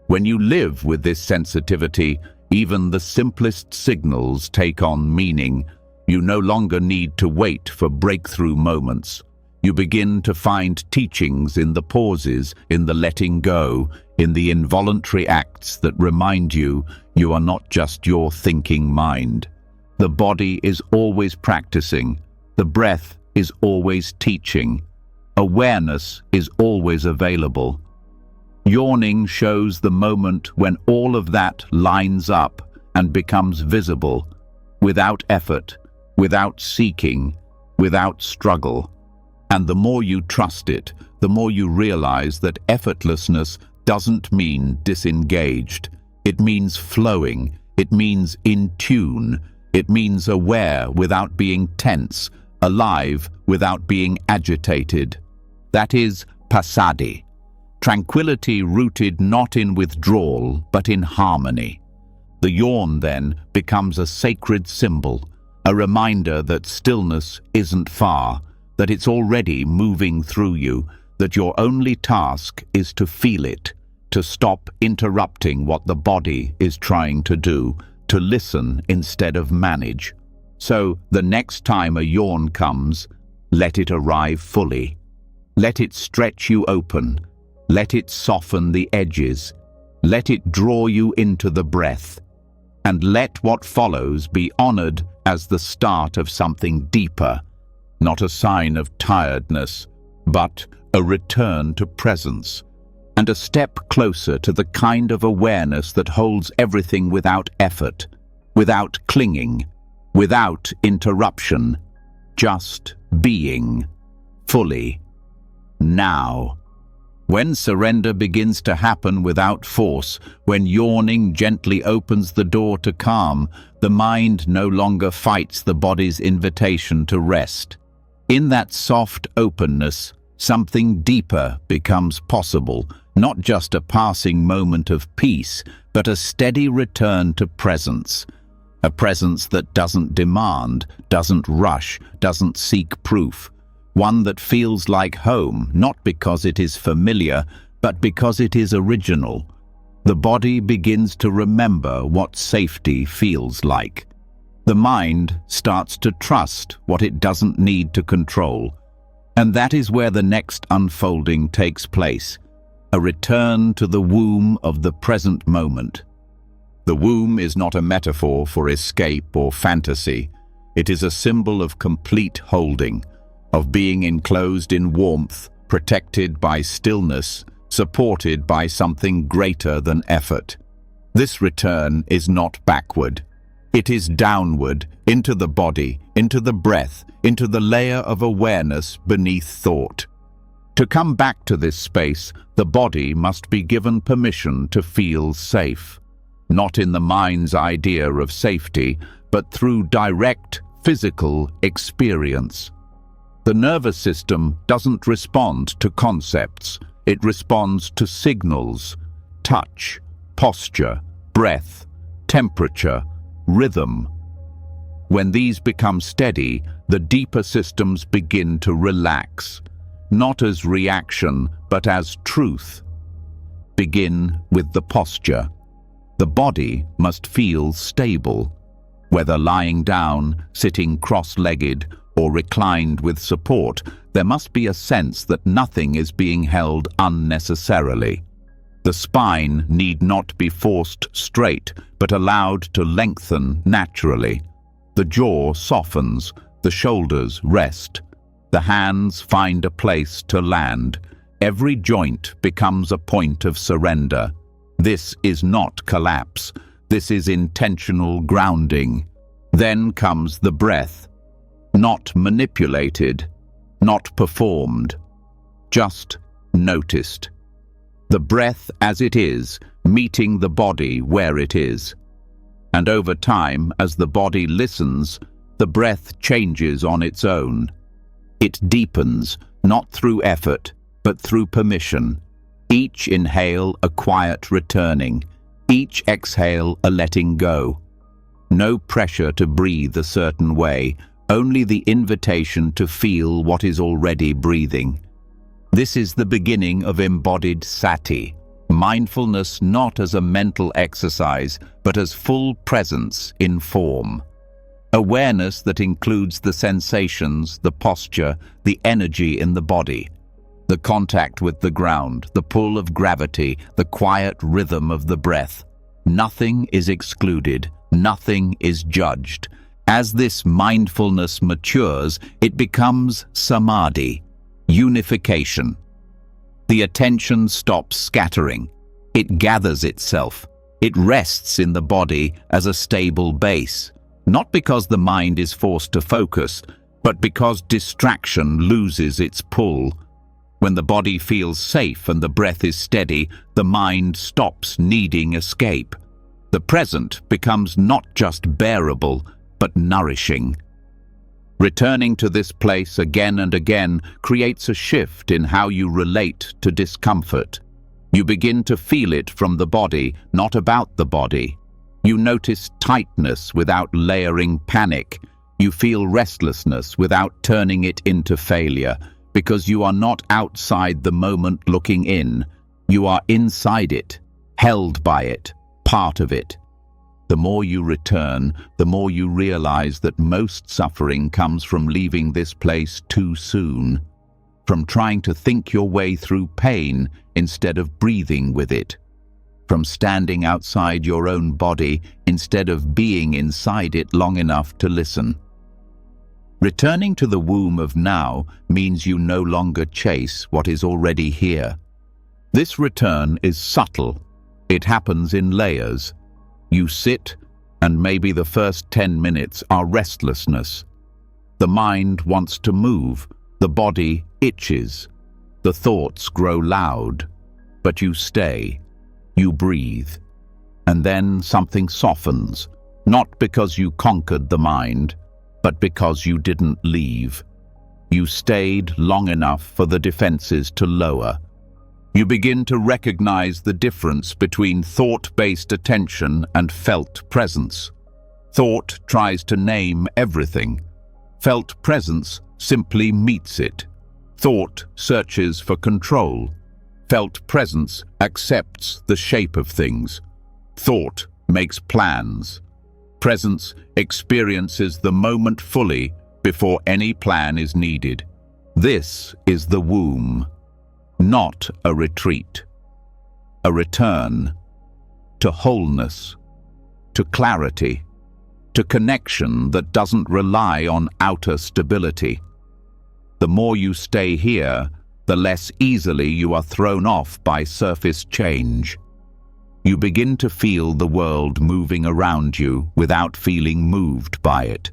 When you live with this sensitivity, even the simplest signals take on meaning. You no longer need to wait for breakthrough moments. You begin to find teachings in the pauses, in the letting go, in the involuntary acts that remind you you are not just your thinking mind. The body is always practicing. The breath is always teaching. Awareness is always available. Yawning shows the moment when all of that lines up and becomes visible, without effort, without seeking, without struggle. And the more you trust it, the more you realize that effortlessness doesn't mean disengaged. It means flowing. It means in tune. It means aware without being tense, alive without being agitated. That is passaddhi. Tranquility rooted not in withdrawal, but in harmony. The yawn, then, becomes a sacred symbol, a reminder that stillness isn't far, that it's already moving through you, that your only task is to feel it, to stop interrupting what the body is trying to do, to listen instead of manage. So, the next time a yawn comes, let it arrive fully. Let it stretch you open. Let it soften the edges. Let it draw you into the breath. And let what follows be honored as the start of something deeper, not a sign of tiredness, but a return to presence, and a step closer to the kind of awareness that holds everything without effort, without clinging, without interruption, just being, fully, now. When surrender begins to happen without force, when yawning gently opens the door to calm, the mind no longer fights the body's invitation to rest. In that soft openness, something deeper becomes possible, not just a passing moment of peace, but a steady return to presence. A presence that doesn't demand, doesn't rush, doesn't seek proof. One that feels like home, not because it is familiar, but because it is original. The body begins to remember what safety feels like. The mind starts to trust what it doesn't need to control. And that is where the next unfolding takes place, a return to the womb of the present moment. The womb is not a metaphor for escape or fantasy. It is a symbol of complete holding, of being enclosed in warmth, protected by stillness, supported by something greater than effort. This return is not backward. It is downward, into the body, into the breath, into the layer of awareness beneath thought. To come back to this space, the body must be given permission to feel safe. Not in the mind's idea of safety, but through direct physical experience. The nervous system doesn't respond to concepts. It responds to signals, touch, posture, breath, temperature, rhythm. When these become steady, the deeper systems begin to relax, not as reaction, but as truth. Begin with the posture. The body must feel stable. Whether lying down, sitting cross-legged, or reclined with support, there must be a sense that nothing is being held unnecessarily. The spine need not be forced straight, but allowed to lengthen naturally. The jaw softens, the shoulders rest. The hands find a place to land. Every joint becomes a point of surrender. This is not collapse. This is intentional grounding. Then comes the breath. Not manipulated, not performed, just noticed. The breath as it is, meeting the body where it is. And over time, as the body listens, the breath changes on its own. It deepens, not through effort, but through permission. Each inhale a quiet returning, each exhale a letting go. No pressure to breathe a certain way, only the invitation to feel what is already breathing. This is the beginning of embodied sati, mindfulness not as a mental exercise, but as full presence in form. Awareness that includes the sensations, the posture, the energy in the body, the contact with the ground, the pull of gravity, the quiet rhythm of the breath. Nothing is excluded, nothing is judged. As this mindfulness matures, it becomes samadhi, unification. The attention stops scattering. It gathers itself. It rests in the body as a stable base, not because the mind is forced to focus, but because distraction loses its pull. When the body feels safe and the breath is steady, the mind stops needing escape. The present becomes not just bearable, but nourishing. Returning to this place again and again creates a shift in how you relate to discomfort. You begin to feel it from the body, not about the body. You notice tightness without layering panic. You feel restlessness without turning it into failure, because you are not outside the moment looking in. You are inside it, held by it, part of it. The more you return, the more you realize that most suffering comes from leaving this place too soon, from trying to think your way through pain instead of breathing with it, from standing outside your own body instead of being inside it long enough to listen. Returning to the womb of now means you no longer chase what is already here. This return is subtle. It happens in layers. You sit, and maybe the first 10 minutes are restlessness. The mind wants to move, the body itches, the thoughts grow loud, but you stay, you breathe. And then something softens, not because you conquered the mind, but because you didn't leave. You stayed long enough for the defenses to lower. You begin to recognize the difference between thought-based attention and felt presence. Thought tries to name everything. Felt presence simply meets it. Thought searches for control. Felt presence accepts the shape of things. Thought makes plans. Presence experiences the moment fully before any plan is needed. This is the womb. Not a retreat, a return to wholeness, to clarity, to connection that doesn't rely on outer stability. The more you stay here, the less easily you are thrown off by surface change. you begin to feel the world moving around you without feeling moved by it.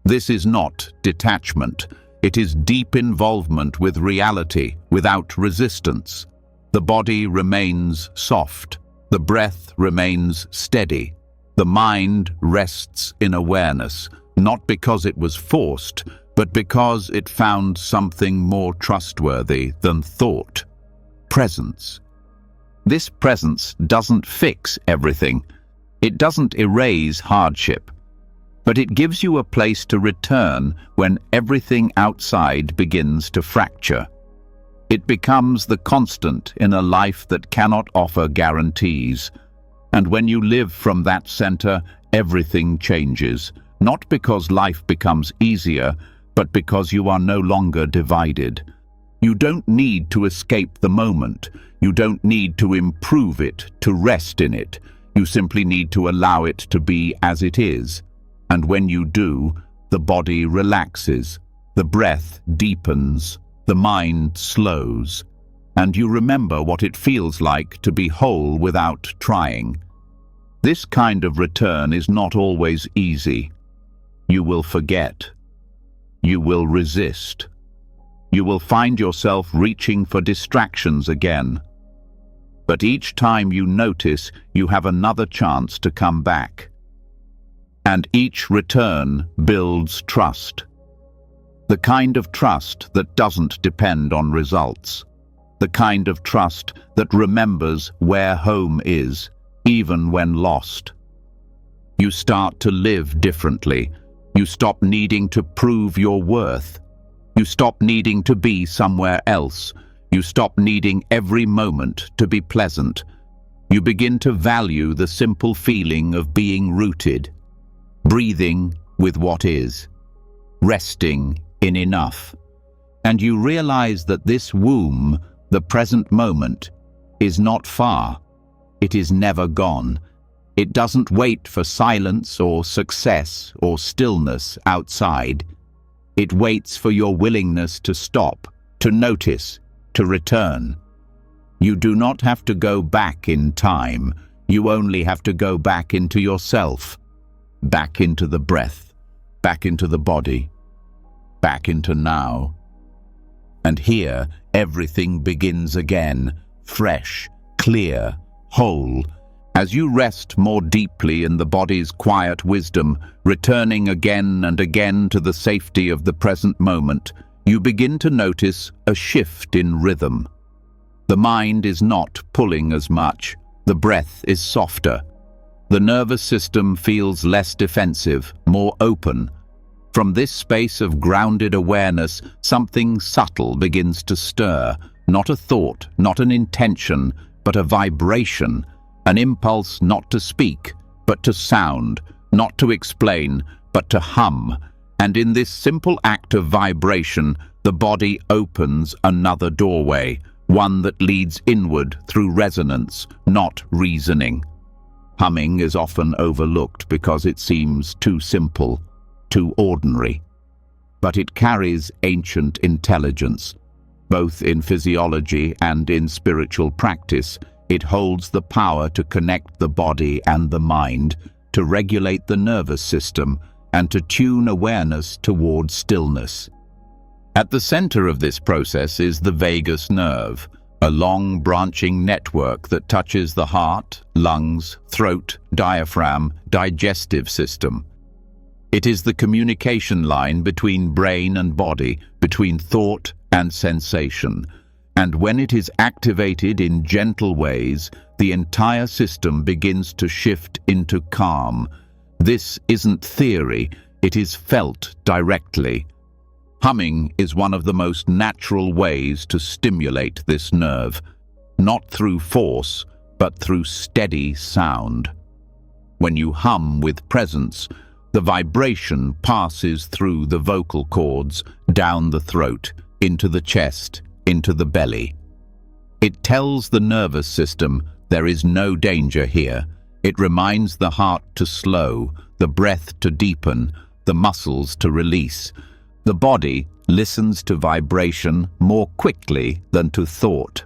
This is not detachment. It is deep involvement with reality without resistance. The body remains soft. The breath remains steady. The mind rests in awareness, not because it was forced, but because it found something more trustworthy than thought: presence. This presence doesn't fix everything. It doesn't erase hardship. But it gives you a place to return when everything outside begins to fracture. It becomes the constant in a life that cannot offer guarantees. And when you live from that center, everything changes, not because life becomes easier, but because you are no longer divided. You don't need to escape the moment. You don't need to improve it, to rest in it. You simply need to allow it to be as it is. And when you do, the body relaxes, the breath deepens, the mind slows, and you remember what it feels like to be whole without trying. This kind of return is not always easy. You will forget. You will resist. You will find yourself reaching for distractions again. But each time you notice, you have another chance to come back. And each return builds trust. The kind of trust that doesn't depend on results. The kind of trust that remembers where home is, even when lost. You start to live differently. You stop needing to prove your worth. You stop needing to be somewhere else. You stop needing every moment to be pleasant. You begin to value the simple feeling of being rooted. Breathing with what is, resting in enough. And you realize that this womb, the present moment, is not far. It is never gone. It doesn't wait for silence or success or stillness outside. It waits for your willingness to stop, to notice, to return. You do not have to go back in time. You only have to go back into yourself. Back into the breath, back into the body, back into now. And here, everything begins again, fresh, clear, whole, as you rest more deeply in the body's quiet wisdom, returning again and again to the safety of the present moment. You begin to notice a shift in rhythm. The mind is not pulling as much. The breath is softer. The nervous system feels less defensive, more open. From this space of grounded awareness, something subtle begins to stir. Not a thought, not an intention, but a vibration. An impulse not to speak, but to sound. Not to explain, but to hum. And in this simple act of vibration, the body opens another doorway. One that leads inward through resonance, not reasoning. Humming is often overlooked because it seems too simple, too ordinary. But it carries ancient intelligence. Both in physiology and in spiritual practice, it holds the power to connect the body and the mind, to regulate the nervous system, and to tune awareness toward stillness. At the center of this process is the vagus nerve, a long branching network that touches the heart, lungs, throat, diaphragm, digestive system. It is the communication line between brain and body, between thought and sensation. And when it is activated in gentle ways, the entire system begins to shift into calm. This isn't theory, it is felt directly. Humming is one of the most natural ways to stimulate this nerve, not through force, but through steady sound. When you hum with presence, the vibration passes through the vocal cords, down the throat, into the chest, into the belly. It tells the nervous system there is no danger here. It reminds the heart to slow, the breath to deepen, the muscles to release. The body listens to vibration more quickly than to thought.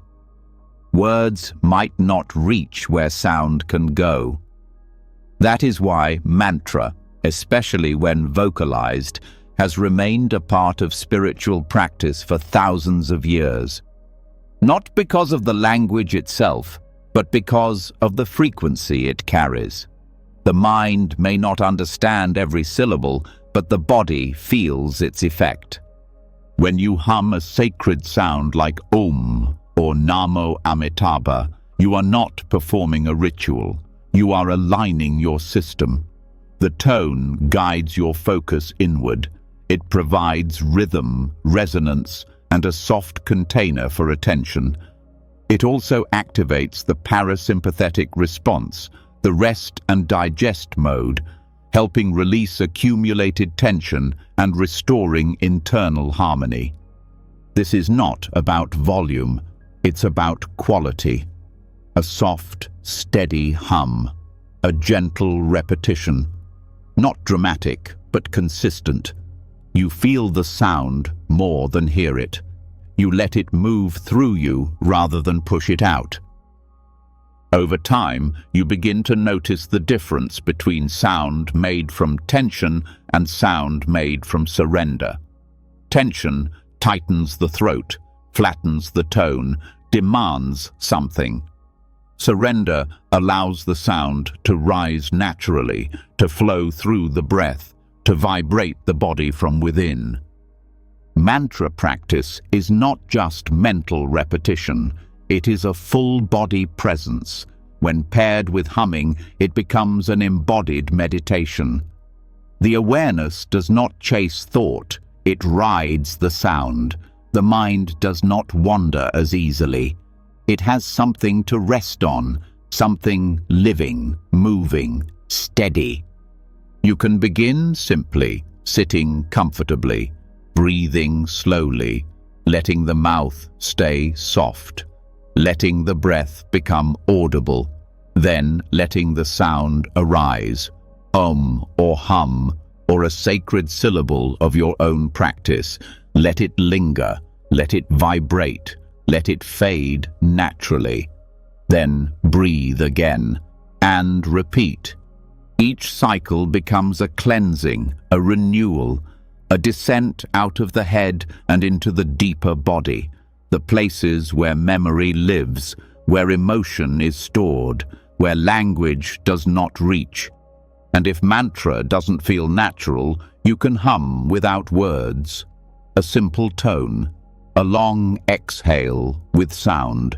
Words might not reach where sound can go. That is why mantra, especially when vocalized, has remained a part of spiritual practice for thousands of years. Not because of the language itself, but because of the frequency it carries. The mind may not understand every syllable, but the body feels its effect. When you hum a sacred sound like Om or Namo Amitabha, you are not performing a ritual. You are aligning your system. The tone guides your focus inward. It provides rhythm, resonance, and a soft container for attention. It also activates the parasympathetic response, the rest and digest mode, helping release accumulated tension and restoring internal harmony. This is not about volume, it's about quality. A soft, steady hum, a gentle repetition. Not dramatic, but consistent. You feel the sound more than hear it. You let it move through you rather than push it out. Over time, you begin to notice the difference between sound made from tension and sound made from surrender. Tension tightens the throat, flattens the tone, demands something. Surrender allows the sound to rise naturally, to flow through the breath, to vibrate the body from within. Mantra practice is not just mental repetition, it is a full-body presence. When paired with humming, it becomes an embodied meditation. The awareness does not chase thought, it rides the sound. The mind does not wander as easily. It has something to rest on, something living, moving, steady. You can begin simply, sitting comfortably, breathing slowly, letting the mouth stay soft, letting the breath become audible, then letting the sound arise, or hum, or a sacred syllable of your own practice. Let it linger, let it vibrate, let it fade naturally. Then breathe again, and repeat. Each cycle becomes a cleansing, a renewal, a descent out of the head and into the deeper body, the places where memory lives, where emotion is stored, where language does not reach. And if mantra doesn't feel natural, you can hum without words, a simple tone, a long exhale with sound.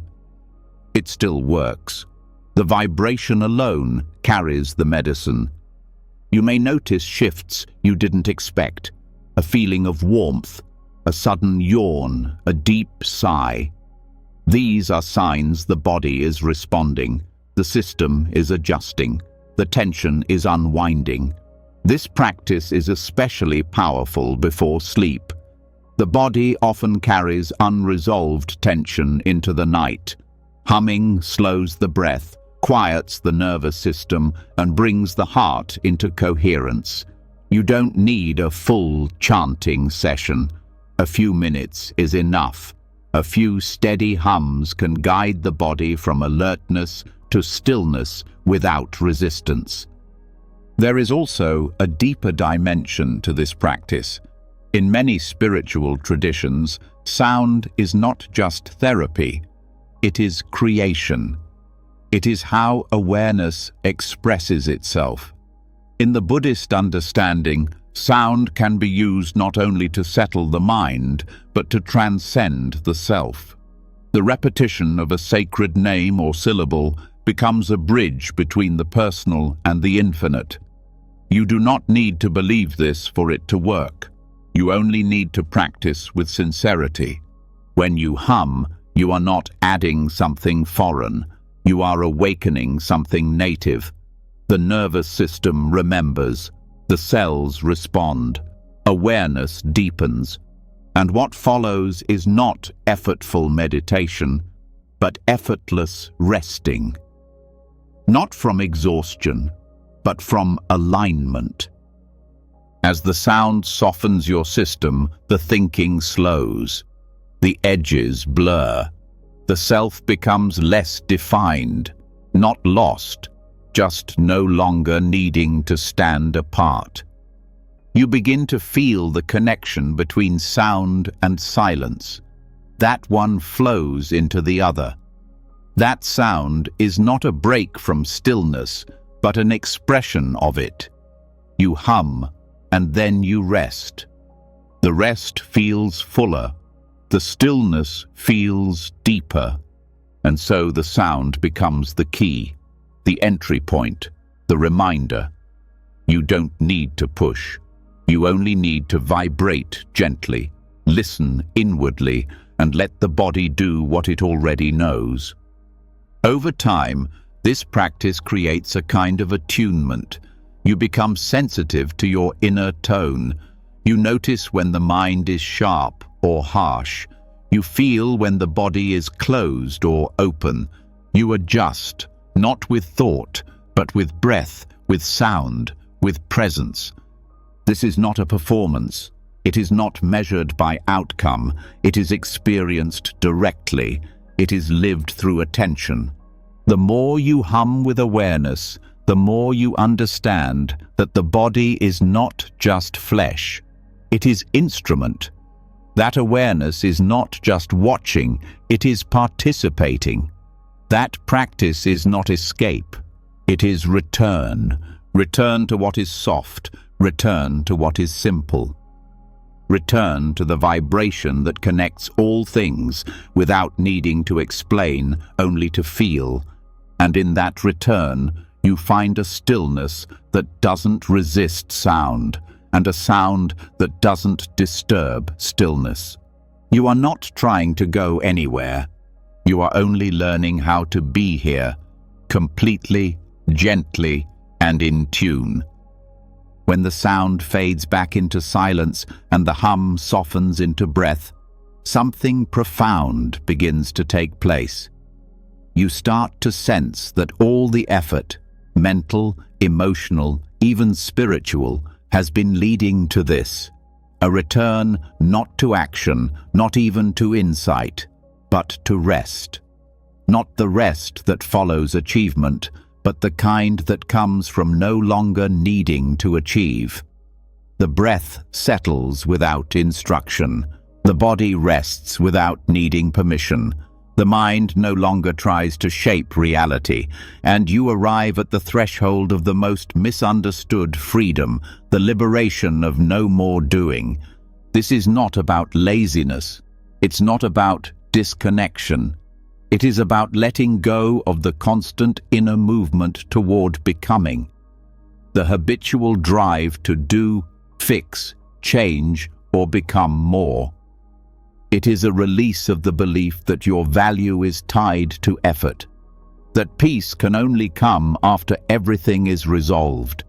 It still works. The vibration alone carries the medicine. You may notice shifts you didn't expect, a feeling of warmth, a sudden yawn, a deep sigh. These are signs the body is responding, the system is adjusting, the tension is unwinding. This practice is especially powerful before sleep. The body often carries unresolved tension into the night. Humming slows the breath, quiets the nervous system, and brings the heart into coherence. You don't need a full chanting session. A few minutes is enough. A few steady hums can guide the body from alertness to stillness without resistance. There is also a deeper dimension to this practice. In many spiritual traditions, sound is not just therapy, it is creation. It is how awareness expresses itself. In the Buddhist understanding, sound can be used not only to settle the mind, but to transcend the self. The repetition of a sacred name or syllable becomes a bridge between the personal and the infinite. You do not need to believe this for it to work. You only need to practice with sincerity. When you hum, you are not adding something foreign. You are awakening something native. The nervous system remembers. The cells respond. Awareness deepens. And what follows is not effortful meditation, but effortless resting. Not from exhaustion, but from alignment. As the sound softens your system, the thinking slows. The edges blur. The self becomes less defined, not lost, just no longer needing to stand apart. You begin to feel the connection between sound and silence. That one flows into the other. That sound is not a break from stillness, but an expression of it. You hum, and then you rest. The rest feels fuller. The stillness feels deeper. And so the sound becomes the key, the entry point, the reminder. You don't need to push. You only need to vibrate gently, listen inwardly, and let the body do what it already knows. Over time, this practice creates a kind of attunement. You become sensitive to your inner tone. You notice when the mind is sharp or harsh. You feel when the body is closed or open. You adjust, not with thought, but with breath, with sound, with presence. This is not a performance. It is not measured by outcome. It is experienced directly. It is lived through attention. The more you hum with awareness, the more you understand that the body is not just flesh. It is instrument. That awareness is not just watching, it is participating. That practice is not escape. It is return. Return to what is soft. Return to what is simple. Return to the vibration that connects all things without needing to explain, only to feel. And in that return, you find a stillness that doesn't resist sound, and a sound that doesn't disturb stillness. You are not trying to go anywhere. You are only learning how to be here, completely, gently, and in tune. When the sound fades back into silence and the hum softens into breath, something profound begins to take place. You start to sense that all the effort, mental, emotional, even spiritual, has been leading to this. A return not to action, not even to insight, but to rest. Not the rest that follows achievement, but the kind that comes from no longer needing to achieve. The breath settles without instruction. The body rests without needing permission. The mind no longer tries to shape reality, and you arrive at the threshold of the most misunderstood freedom, the liberation of no more doing. This is not about laziness. It's not about disconnection. It is about letting go of the constant inner movement toward becoming, the habitual drive to do, fix, change, or become more. It is a release of the belief that your value is tied to effort, that peace can only come after everything is resolved.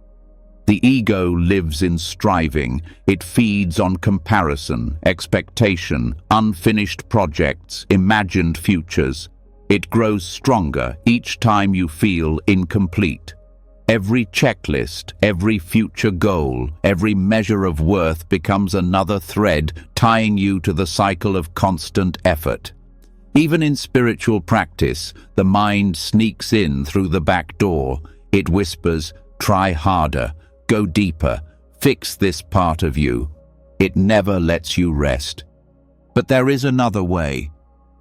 The ego lives in striving. It feeds on comparison, expectation, unfinished projects, imagined futures. It grows stronger each time you feel incomplete. Every checklist, every future goal, every measure of worth becomes another thread tying you to the cycle of constant effort. Even in spiritual practice, the mind sneaks in through the back door. It whispers, "Try harder, go deeper, fix this part of you." It never lets you rest. But there is another way,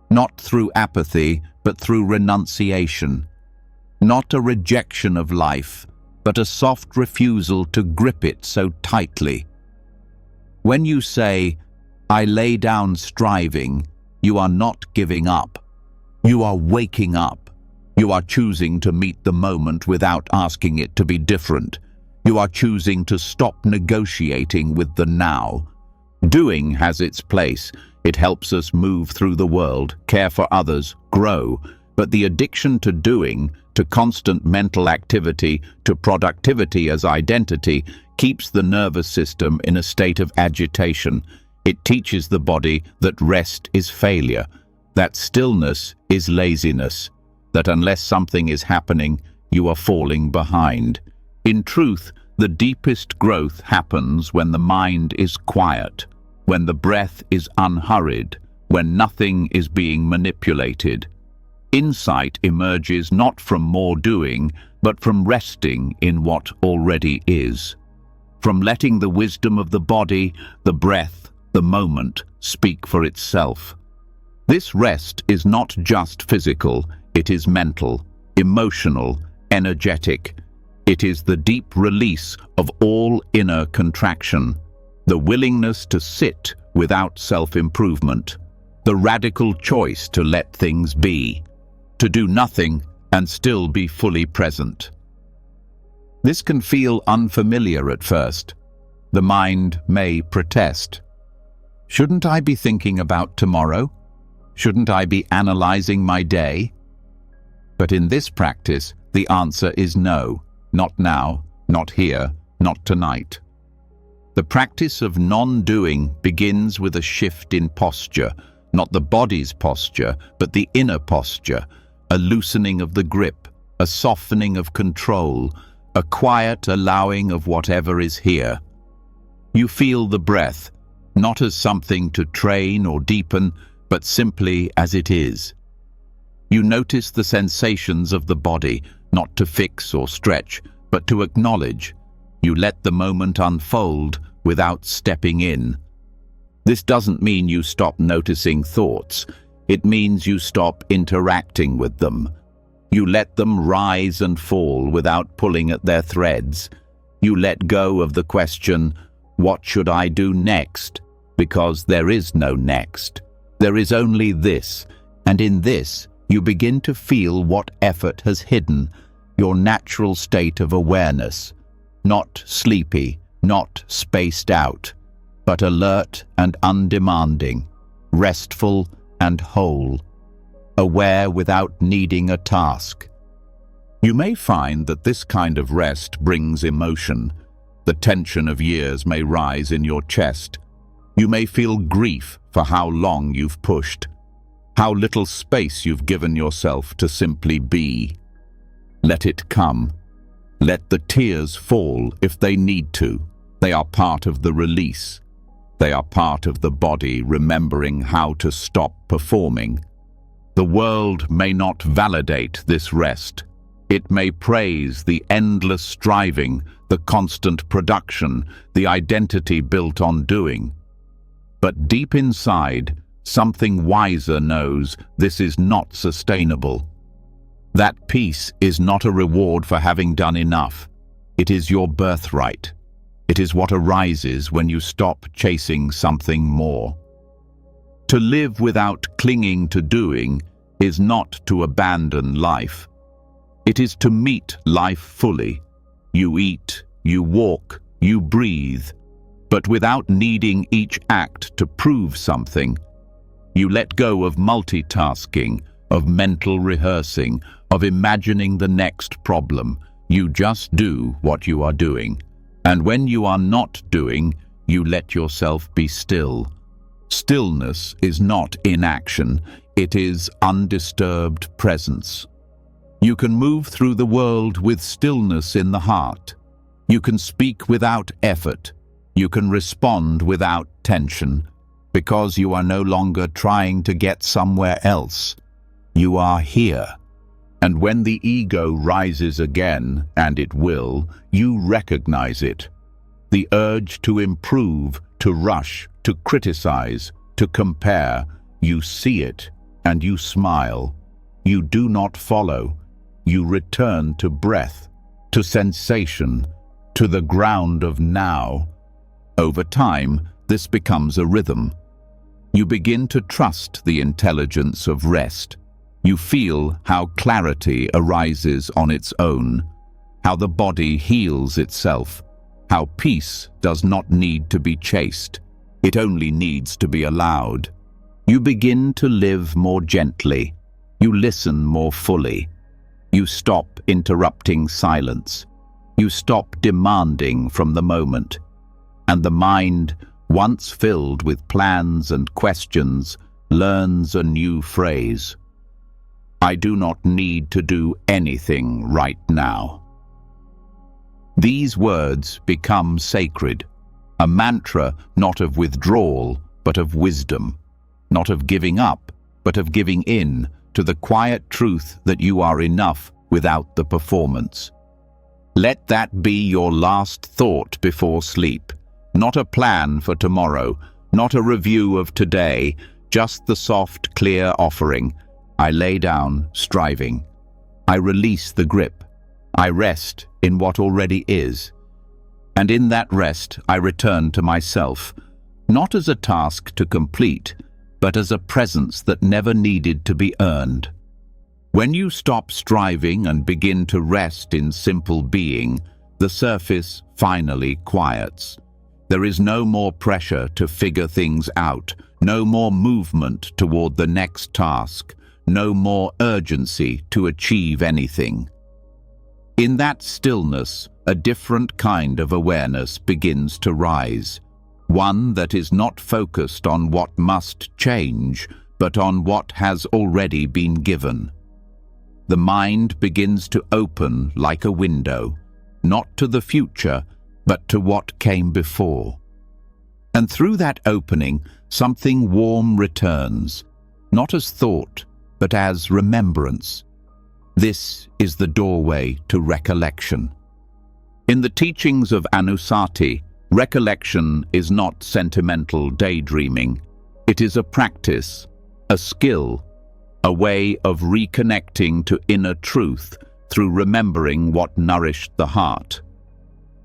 not through apathy, but through renunciation. Not a rejection of life, but a soft refusal to grip it so tightly. When you say, "I lay down striving," you are not giving up. You are waking up. You are choosing to meet the moment without asking it to be different. You are choosing to stop negotiating with the now. Doing has its place. It helps us move through the world, care for others, grow. But the addiction to doing, to constant mental activity, to productivity as identity, keeps the nervous system in a state of agitation. It teaches the body that rest is failure, that stillness is laziness, that unless something is happening, you are falling behind. In truth, the deepest growth happens when the mind is quiet, when the breath is unhurried, when nothing is being manipulated. Insight emerges not from more doing, but from resting in what already is. From letting the wisdom of the body, the breath, the moment speak for itself. This rest is not just physical, it is mental, emotional, energetic. It is the deep release of all inner contraction, the willingness to sit without self-improvement, the radical choice to let things be, to do nothing and still be fully present. This can feel unfamiliar at first. The mind may protest. Shouldn't I be thinking about tomorrow? Shouldn't I be analyzing my day? But in this practice, the answer is no, not now, not here, not tonight. The practice of non-doing begins with a shift in posture, not the body's posture, but the inner posture, a loosening of the grip, a softening of control, a quiet allowing of whatever is here. You feel the breath, not as something to train or deepen, but simply as it is. You notice the sensations of the body, not to fix or stretch, but to acknowledge. You let the moment unfold without stepping in. This doesn't mean you stop noticing thoughts. It means you stop interacting with them. You let them rise and fall without pulling at their threads. You let go of the question, what should I do next? Because there is no next. There is only this, and in this, you begin to feel what effort has hidden, your natural state of awareness, not sleepy, not spaced out, but alert and undemanding, restful and whole, aware without needing a task. You may find that this kind of rest brings emotion. The tension of years may rise in your chest. You may feel grief for how long you've pushed, how little space you've given yourself to simply be. Let it come. Let the tears fall if they need to. They are part of the release. They are part of the body remembering how to stop performing. The world may not validate this rest. It may praise the endless striving, the constant production, the identity built on doing. But deep inside, something wiser knows this is not sustainable. That peace is not a reward for having done enough. It is your birthright. It is what arises when you stop chasing something more. To live without clinging to doing is not to abandon life. It is to meet life fully. You eat, you walk, you breathe, but without needing each act to prove something. You let go of multitasking, of mental rehearsing, of imagining the next problem. You just do what you are doing. And when you are not doing, you let yourself be still. Stillness is not inaction, it is undisturbed presence. You can move through the world with stillness in the heart. You can speak without effort. You can respond without tension, because you are no longer trying to get somewhere else. You are here. And when the ego rises again, and it will, you recognize it. The urge to improve, to rush, to criticize, to compare, you see it, and you smile. You do not follow. You return to breath, to sensation, to the ground of now. Over time, this becomes a rhythm. You begin to trust the intelligence of rest. You feel how clarity arises on its own, how the body heals itself, how peace does not need to be chased. It only needs to be allowed. You begin to live more gently. You listen more fully. You stop interrupting silence. You stop demanding from the moment. And the mind, once filled with plans and questions, learns a new phrase. I do not need to do anything right now. These words become sacred, a mantra not of withdrawal, but of wisdom, not of giving up, but of giving in, to the quiet truth that you are enough without the performance. Let that be your last thought before sleep. Not a plan for tomorrow, not a review of today, just the soft, clear offering. I lay down, striving. I release the grip. I rest in what already is. And in that rest, I return to myself, not as a task to complete, but as a presence that never needed to be earned. When you stop striving and begin to rest in simple being, the surface finally quiets. There is no more pressure to figure things out, no more movement toward the next task, no more urgency to achieve anything. In that stillness, a different kind of awareness begins to rise, one that is not focused on what must change, but on what has already been given. The mind begins to open like a window, not to the future, but to what came before. And through that opening, something warm returns, not as thought, but as remembrance. This is the doorway to recollection. In the teachings of Anusati, recollection is not sentimental daydreaming. It is a practice, a skill, a way of reconnecting to inner truth through remembering what nourished the heart.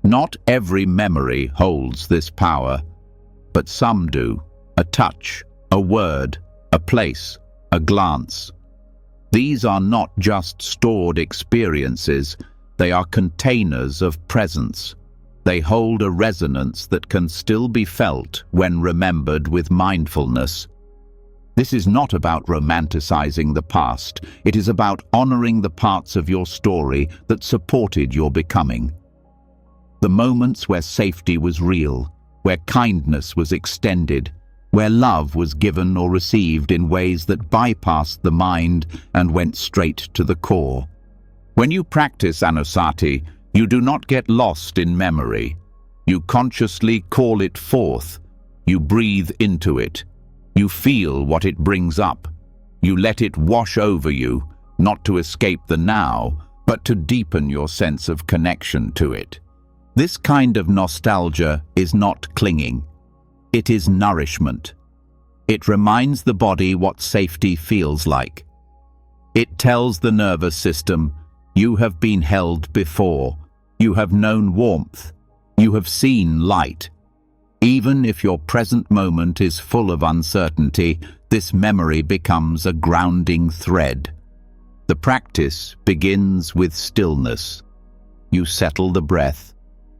Not every memory holds this power, but some do. A touch, a word, a place, a glance. These are not just stored experiences, they are containers of presence. They hold a resonance that can still be felt when remembered with mindfulness. This is not about romanticizing the past. It is about honoring the parts of your story that supported your becoming. The moments where safety was real, where kindness was extended, where love was given or received in ways that bypassed the mind and went straight to the core. When you practice Anusati, you do not get lost in memory. You consciously call it forth. You breathe into it. You feel what it brings up. You let it wash over you, not to escape the now, but to deepen your sense of connection to it. This kind of nostalgia is not clinging. It is nourishment. It reminds the body what safety feels like. It tells the nervous system, you have been held before. You have known warmth. You have seen light. Even if your present moment is full of uncertainty, this memory becomes a grounding thread. The practice begins with stillness. You settle the breath.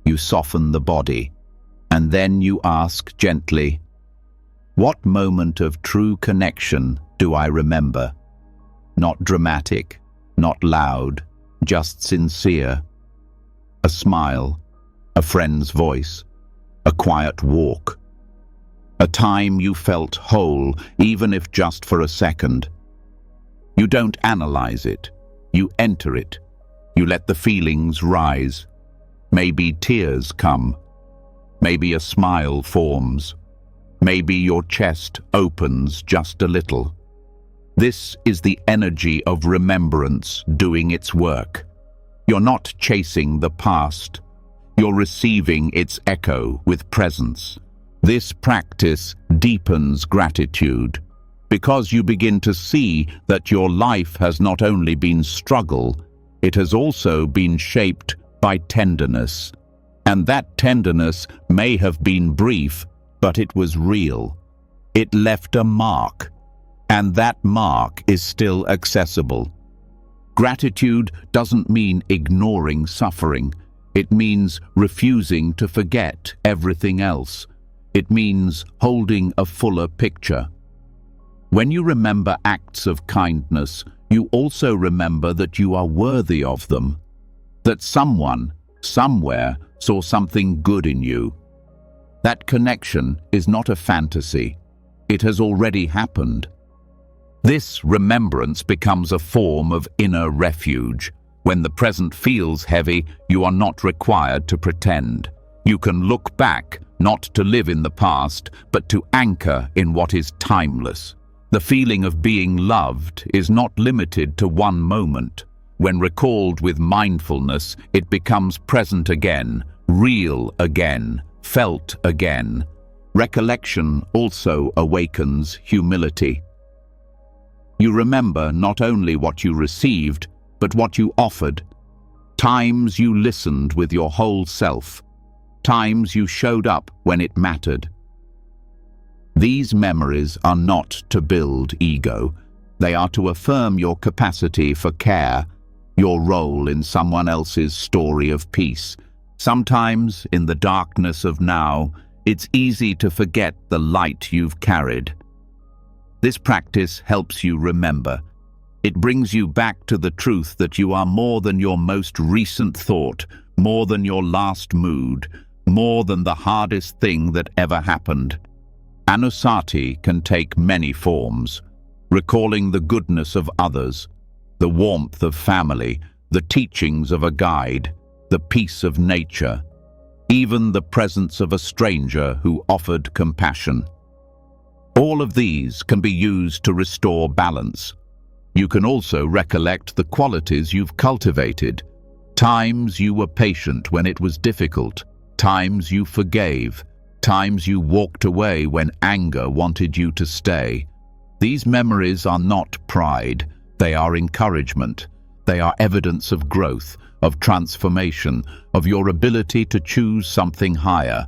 You soften the body. And then you ask gently, what moment of true connection do I remember? Not dramatic, not loud, just sincere. A smile, a friend's voice, a quiet walk. A time you felt whole, even if just for a second. You don't analyze it. You enter it. You let the feelings rise. Maybe tears come. Maybe a smile forms. Maybe your chest opens just a little. This is the energy of remembrance doing its work. You're not chasing the past. You're receiving its echo with presence. This practice deepens gratitude because you begin to see that your life has not only been struggle, it has also been shaped by tenderness. And that tenderness may have been brief, but it was real. It left a mark, and that mark is still accessible. Gratitude doesn't mean ignoring suffering. It means refusing to forget everything else. It means holding a fuller picture. When you remember acts of kindness, you also remember that you are worthy of them, that someone, somewhere, saw something good in you. That connection is not a fantasy. It has already happened. This remembrance becomes a form of inner refuge. When the present feels heavy, you are not required to pretend. You can look back, not to live in the past, but to anchor in what is timeless. The feeling of being loved is not limited to one moment. When recalled with mindfulness, it becomes present again, real again, felt again. Recollection also awakens humility. You remember not only what you received, but what you offered. Times you listened with your whole self. Times you showed up when it mattered. These memories are not to build ego. They are to affirm your capacity for care, your role in someone else's story of peace. Sometimes, in the darkness of now, it's easy to forget the light you've carried. This practice helps you remember. It brings you back to the truth that you are more than your most recent thought, more than your last mood, more than the hardest thing that ever happened. Anusati can take many forms, recalling the goodness of others, the warmth of family, the teachings of a guide, the peace of nature, even the presence of a stranger who offered compassion. All of these can be used to restore balance. You can also recollect the qualities you've cultivated. Times you were patient when it was difficult, times you forgave, times you walked away when anger wanted you to stay. These memories are not pride, they are encouragement. They are evidence of growth, of transformation, of your ability to choose something higher.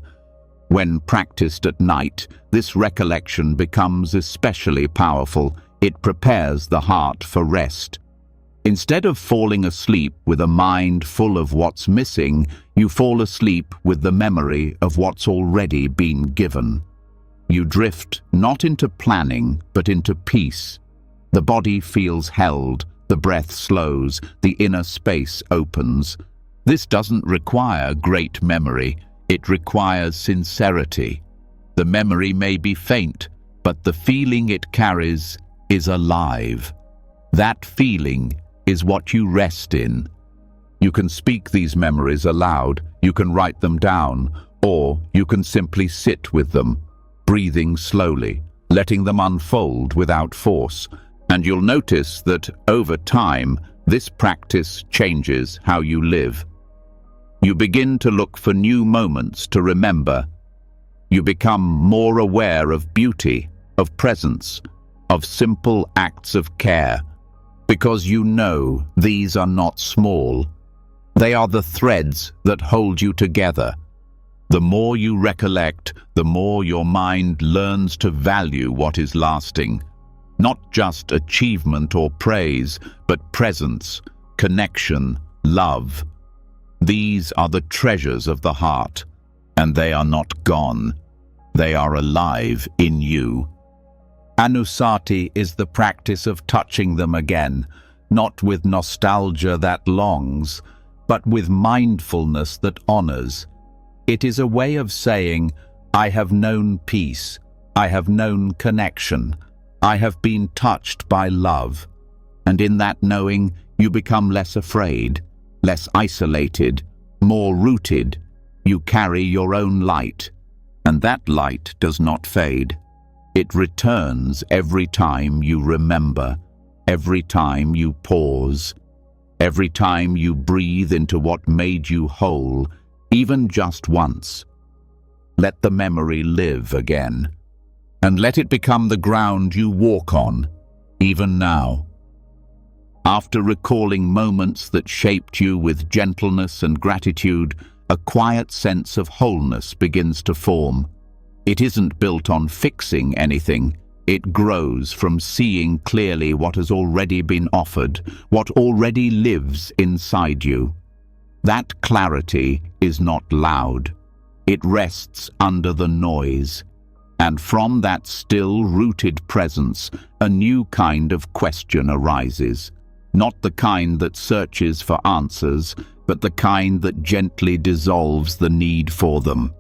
When practiced at night, this recollection becomes especially powerful. It prepares the heart for rest. Instead of falling asleep with a mind full of what's missing, you fall asleep with the memory of what's already been given. You drift not into planning, but into peace. The body feels held, the breath slows, the inner space opens. This doesn't require great memory, it requires sincerity. The memory may be faint, but the feeling it carries is alive. That feeling is what you rest in. You can speak these memories aloud, you can write them down, or you can simply sit with them, breathing slowly, letting them unfold without force. And you'll notice that over time, this practice changes how you live. You begin to look for new moments to remember. You become more aware of beauty, of presence, of simple acts of care, because you know these are not small. They are the threads that hold you together. The more you recollect, the more your mind learns to value what is lasting. Not just achievement or praise, but presence, connection, love. These are the treasures of the heart, and they are not gone. They are alive in you. Anusati is the practice of touching them again, not with nostalgia that longs, but with mindfulness that honors. It is a way of saying, I have known peace, I have known connection, I have been touched by love. And in that knowing, you become less afraid, less isolated, more rooted. You carry your own light, and that light does not fade. It returns every time you remember, every time you pause, every time you breathe into what made you whole, even just once. Let the memory live again, and let it become the ground you walk on, even now. After recalling moments that shaped you with gentleness and gratitude, a quiet sense of wholeness begins to form. It isn't built on fixing anything. It grows from seeing clearly what has already been offered, what already lives inside you. That clarity is not loud. It rests under the noise. And from that still-rooted presence, a new kind of question arises. Not the kind that searches for answers, but the kind that gently dissolves the need for them.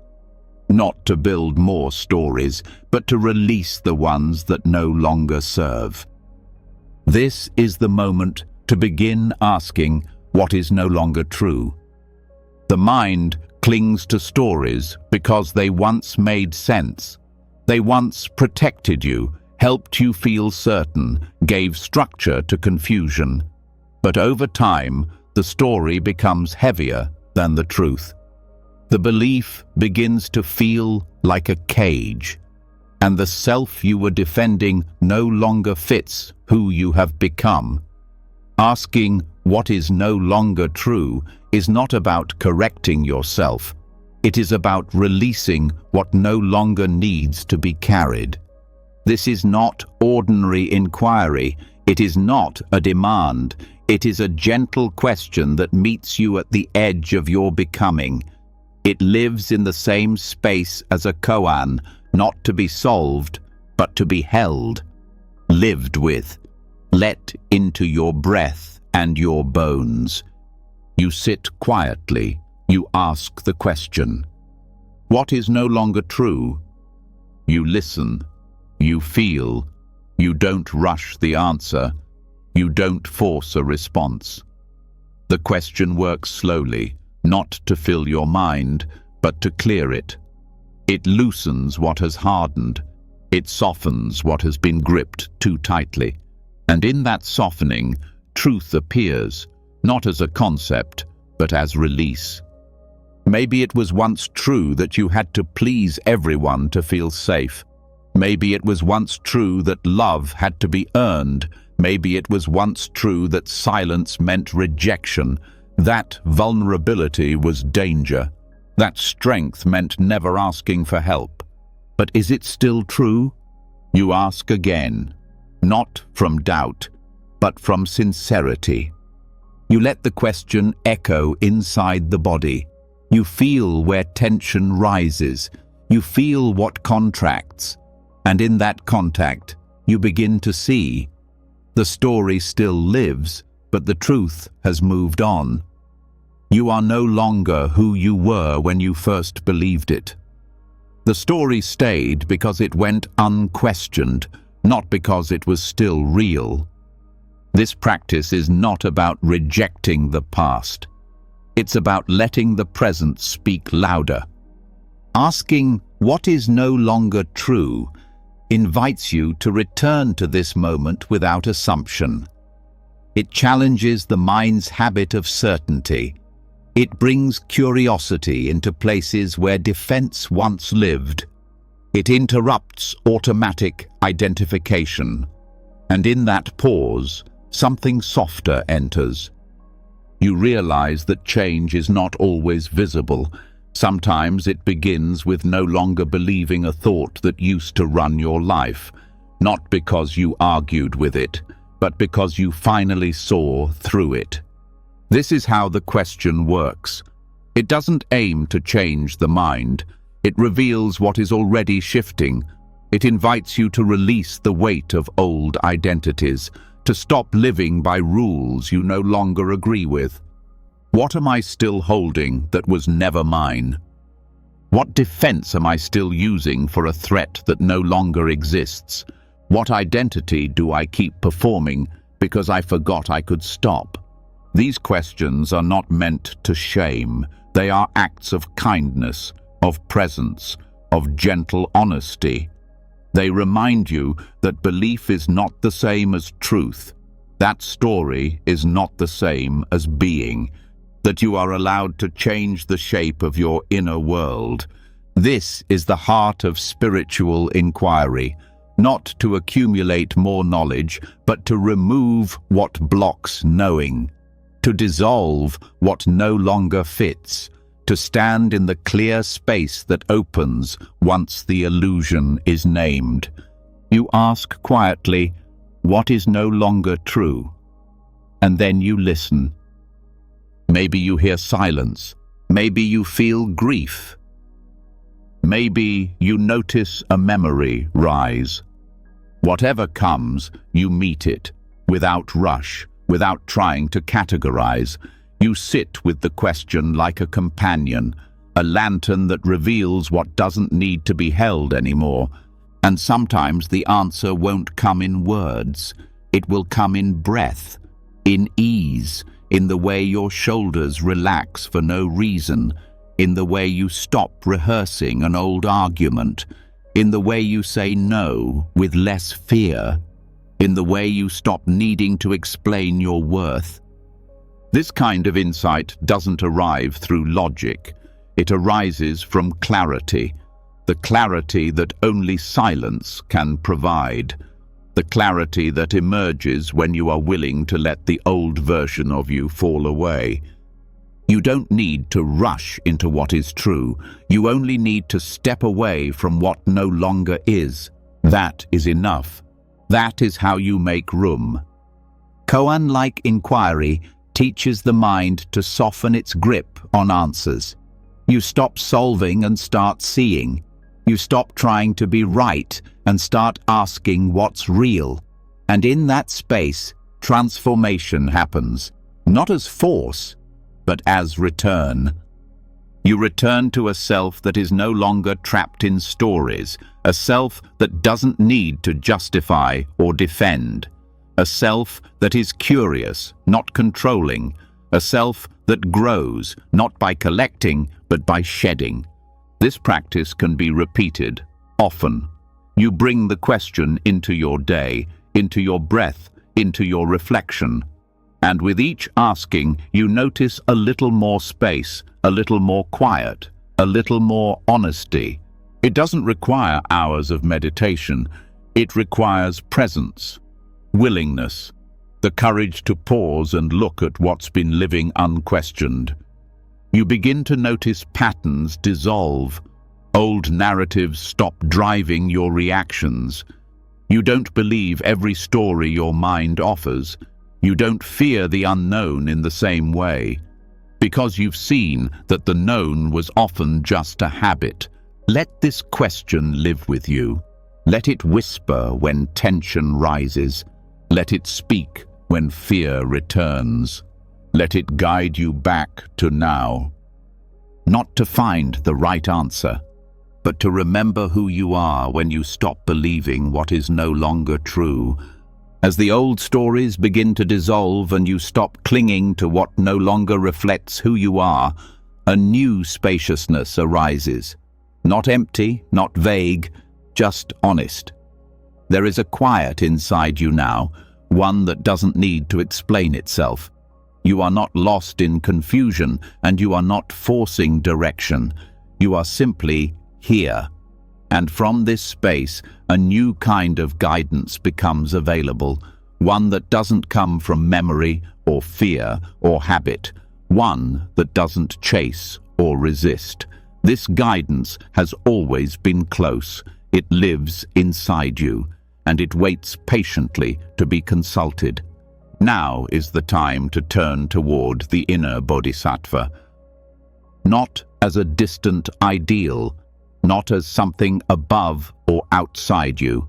Not to build more stories, but to release the ones that no longer serve. This is the moment to begin asking what is no longer true. The mind clings to stories because they once made sense. They once protected you, helped you feel certain, gave structure to confusion. But over time, the story becomes heavier than the truth. The belief begins to feel like a cage, and the self you were defending no longer fits who you have become. Asking what is no longer true is not about correcting yourself. It is about releasing what no longer needs to be carried. This is not ordinary inquiry. It is not a demand. It is a gentle question that meets you at the edge of your becoming. It lives in the same space as a koan, not to be solved, but to be held, lived with, let into your breath and your bones. You sit quietly. You ask the question. What is no longer true? You listen. You feel. You don't rush the answer. You don't force a response. The question works slowly, not to fill your mind, but to clear it. It loosens what has hardened. It softens what has been gripped too tightly. And in that softening, truth appears, not as a concept, but as release. Maybe it was once true that you had to please everyone to feel safe. Maybe it was once true that love had to be earned. Maybe it was once true that silence meant rejection. That vulnerability was danger. That strength meant never asking for help. But is it still true? You ask again, not from doubt, but from sincerity. You let the question echo inside the body. You feel where tension rises. You feel what contracts. And in that contact, you begin to see. The story still lives, but the truth has moved on. You are no longer who you were when you first believed it. The story stayed because it went unquestioned, not because it was still real. This practice is not about rejecting the past. It's about letting the present speak louder. Asking what is no longer true invites you to return to this moment without assumption. It challenges the mind's habit of certainty. It brings curiosity into places where defense once lived. It interrupts automatic identification. And in that pause, something softer enters. You realize that change is not always visible. Sometimes it begins with no longer believing a thought that used to run your life, not because you argued with it, but because you finally saw through it. This is how the question works. It doesn't aim to change the mind. It reveals what is already shifting. It invites you to release the weight of old identities, to stop living by rules you no longer agree with. What am I still holding that was never mine? What defense am I still using for a threat that no longer exists? What identity do I keep performing because I forgot I could stop? These questions are not meant to shame. They are acts of kindness, of presence, of gentle honesty. They remind you that belief is not the same as truth. That story is not the same as being. That you are allowed to change the shape of your inner world. This is the heart of spiritual inquiry, not to accumulate more knowledge, but to remove what blocks knowing, to dissolve what no longer fits, to stand in the clear space that opens once the illusion is named. You ask quietly, what is no longer true? And then you listen. Maybe you hear silence. Maybe you feel grief. Maybe you notice a memory rise. Whatever comes, you meet it, without rush, without trying to categorize. You sit with the question like a companion, a lantern that reveals what doesn't need to be held anymore. And sometimes the answer won't come in words. It will come in breath, in ease, in the way your shoulders relax for no reason, in the way you stop rehearsing an old argument, in the way you say no with less fear, in the way you stop needing to explain your worth. This kind of insight doesn't arrive through logic. It arises from clarity, the clarity that only silence can provide, the clarity that emerges when you are willing to let the old version of you fall away. You don't need to rush into what is true. You only need to step away from what no longer is. That is enough. That is how you make room. Koan-like inquiry teaches the mind to soften its grip on answers. You stop solving and start seeing. You stop trying to be right and start asking what's real. And in that space, transformation happens, not as force, but as return. You return to a self that is no longer trapped in stories, a self that doesn't need to justify or defend, a self that is curious, not controlling, a self that grows, not by collecting, but by shedding. This practice can be repeated often. You bring the question into your day, into your breath, into your reflection. And with each asking, you notice a little more space, a little more quiet, a little more honesty. It doesn't require hours of meditation. It requires presence, willingness, the courage to pause and look at what's been living unquestioned. You begin to notice patterns dissolve. Old narratives stop driving your reactions. You don't believe every story your mind offers. You don't fear the unknown in the same way, because you've seen that the known was often just a habit. Let this question live with you. Let it whisper when tension rises. Let it speak when fear returns. Let it guide you back to now. Not to find the right answer, but to remember who you are when you stop believing what is no longer true. As the old stories begin to dissolve and you stop clinging to what no longer reflects who you are, a new spaciousness arises. Not empty, not vague, just honest. There is a quiet inside you now, one that doesn't need to explain itself. You are not lost in confusion, and you are not forcing direction. You are simply here. And from this space, a new kind of guidance becomes available, one that doesn't come from memory or fear or habit, one that doesn't chase or resist. This guidance has always been close. It lives inside you, and it waits patiently to be consulted. Now is the time to turn toward the inner bodhisattva, not as a distant ideal, not as something above or outside you,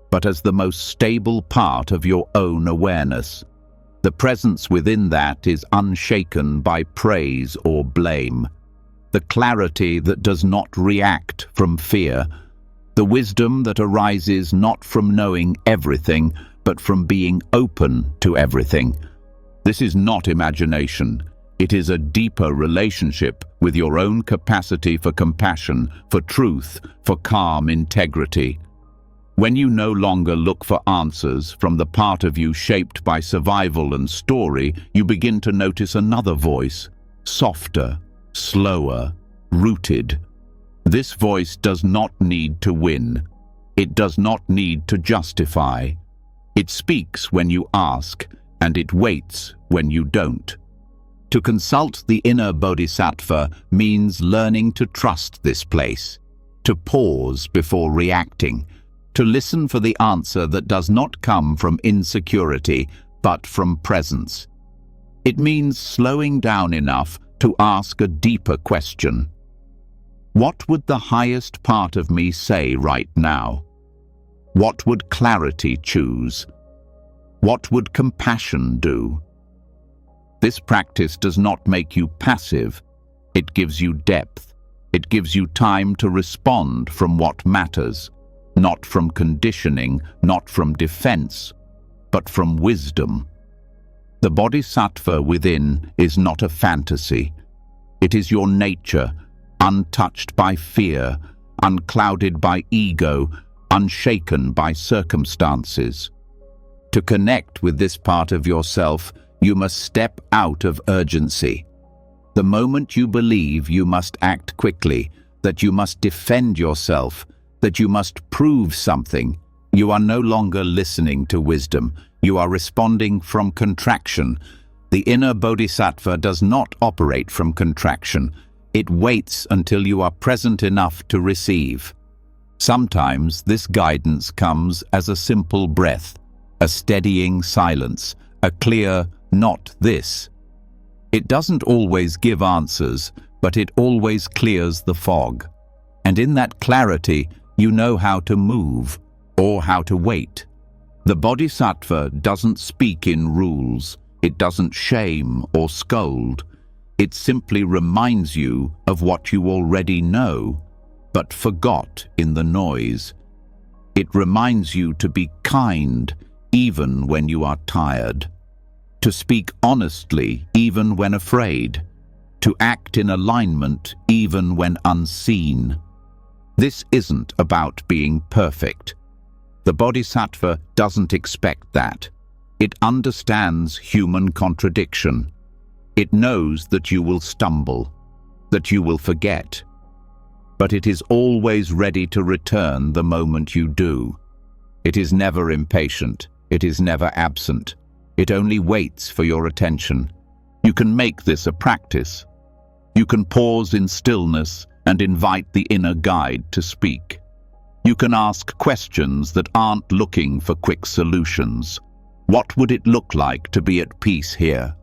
but as the most stable part of your own awareness. The presence within that is unshaken by praise or blame. The clarity that does not react from fear. The wisdom that arises not from knowing everything, but from being open to everything. This is not imagination. It is a deeper relationship with your own capacity for compassion, for truth, for calm integrity. When you no longer look for answers from the part of you shaped by survival and story, you begin to notice another voice, softer, slower, rooted. This voice does not need to win. It does not need to justify. It speaks when you ask, and it waits when you don't. To consult the inner bodhisattva means learning to trust this place, to pause before reacting, to listen for the answer that does not come from insecurity, but from presence. It means slowing down enough to ask a deeper question. What would the highest part of me say right now? What would clarity choose? What would compassion do? This practice does not make you passive. It gives you depth. It gives you time to respond from what matters, not from conditioning, not from defense, but from wisdom. The bodhisattva within is not a fantasy. It is your nature, untouched by fear, unclouded by ego, unshaken by circumstances. To connect with this part of yourself, you must step out of urgency. The moment you believe you must act quickly, that you must defend yourself, that you must prove something, you are no longer listening to wisdom. You are responding from contraction. The inner bodhisattva does not operate from contraction. It waits until you are present enough to receive. Sometimes this guidance comes as a simple breath, a steadying silence, a clear "not this." It doesn't always give answers, but it always clears the fog. And in that clarity, you know how to move or how to wait. The bodhisattva doesn't speak in rules. It doesn't shame or scold. It simply reminds you of what you already know, but forgot in the noise. It reminds you to be kind even when you are tired, to speak honestly even when afraid, to act in alignment even when unseen. This isn't about being perfect. The bodhisattva doesn't expect that. It understands human contradiction. It knows that you will stumble, that you will forget, but it is always ready to return the moment you do. It is never impatient. It is never absent. It only waits for your attention. You can make this a practice. You can pause in stillness and invite the inner guide to speak. You can ask questions that aren't looking for quick solutions. What would it look like to be at peace here?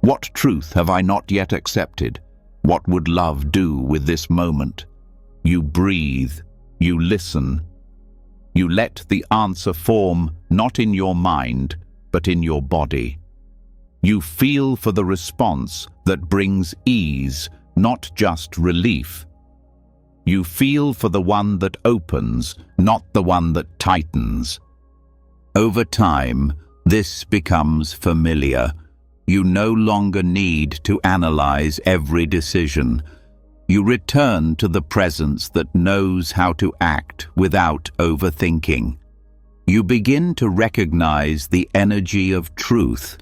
What truth have I not yet accepted? What would love do with this moment? You breathe. You listen. You let the answer form not in your mind, but in your body. You feel for the response that brings ease, not just relief. You feel for the one that opens, not the one that tightens. Over time, this becomes familiar. You no longer need to analyze every decision. You return to the presence that knows how to act without overthinking. You begin to recognize the energy of truth,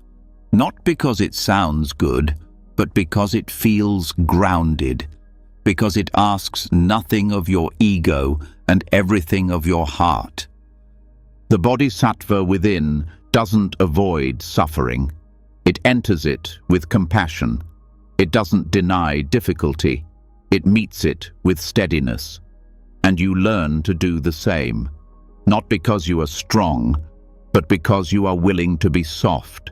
not because it sounds good, but because it feels grounded, because it asks nothing of your ego and everything of your heart. The bodhisattva within doesn't avoid suffering. It enters it with compassion. It doesn't deny difficulty. It meets it with steadiness. And you learn to do the same, not because you are strong, but because you are willing to be soft.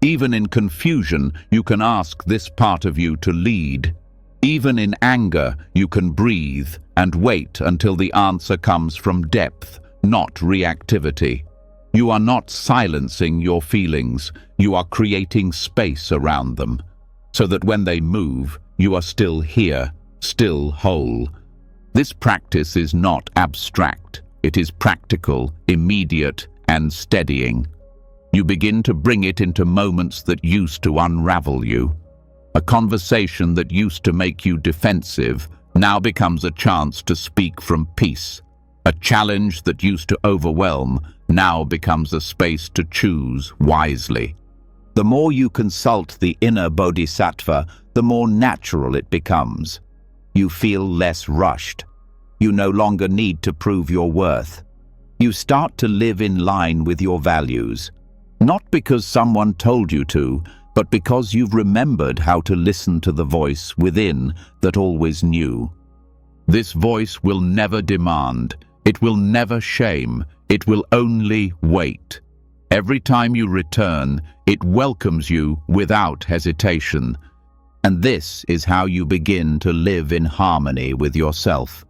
Even in confusion, you can ask this part of you to lead. Even in anger, you can breathe and wait until the answer comes from depth, not reactivity. You are not silencing your feelings. You are creating space around them, so that when they move, you are still here, still whole. This practice is not abstract. It is practical, immediate, and steadying. You begin to bring it into moments that used to unravel you. A conversation that used to make you defensive now becomes a chance to speak from peace. A challenge that used to overwhelm now becomes a space to choose wisely. The more you consult the inner bodhisattva, the more natural it becomes. You feel less rushed. You no longer need to prove your worth. You start to live in line with your values, not because someone told you to, but because you've remembered how to listen to the voice within that always knew. This voice will never demand. It will never shame. It will only wait. Every time you return, it welcomes you without hesitation. And this is how you begin to live in harmony with yourself,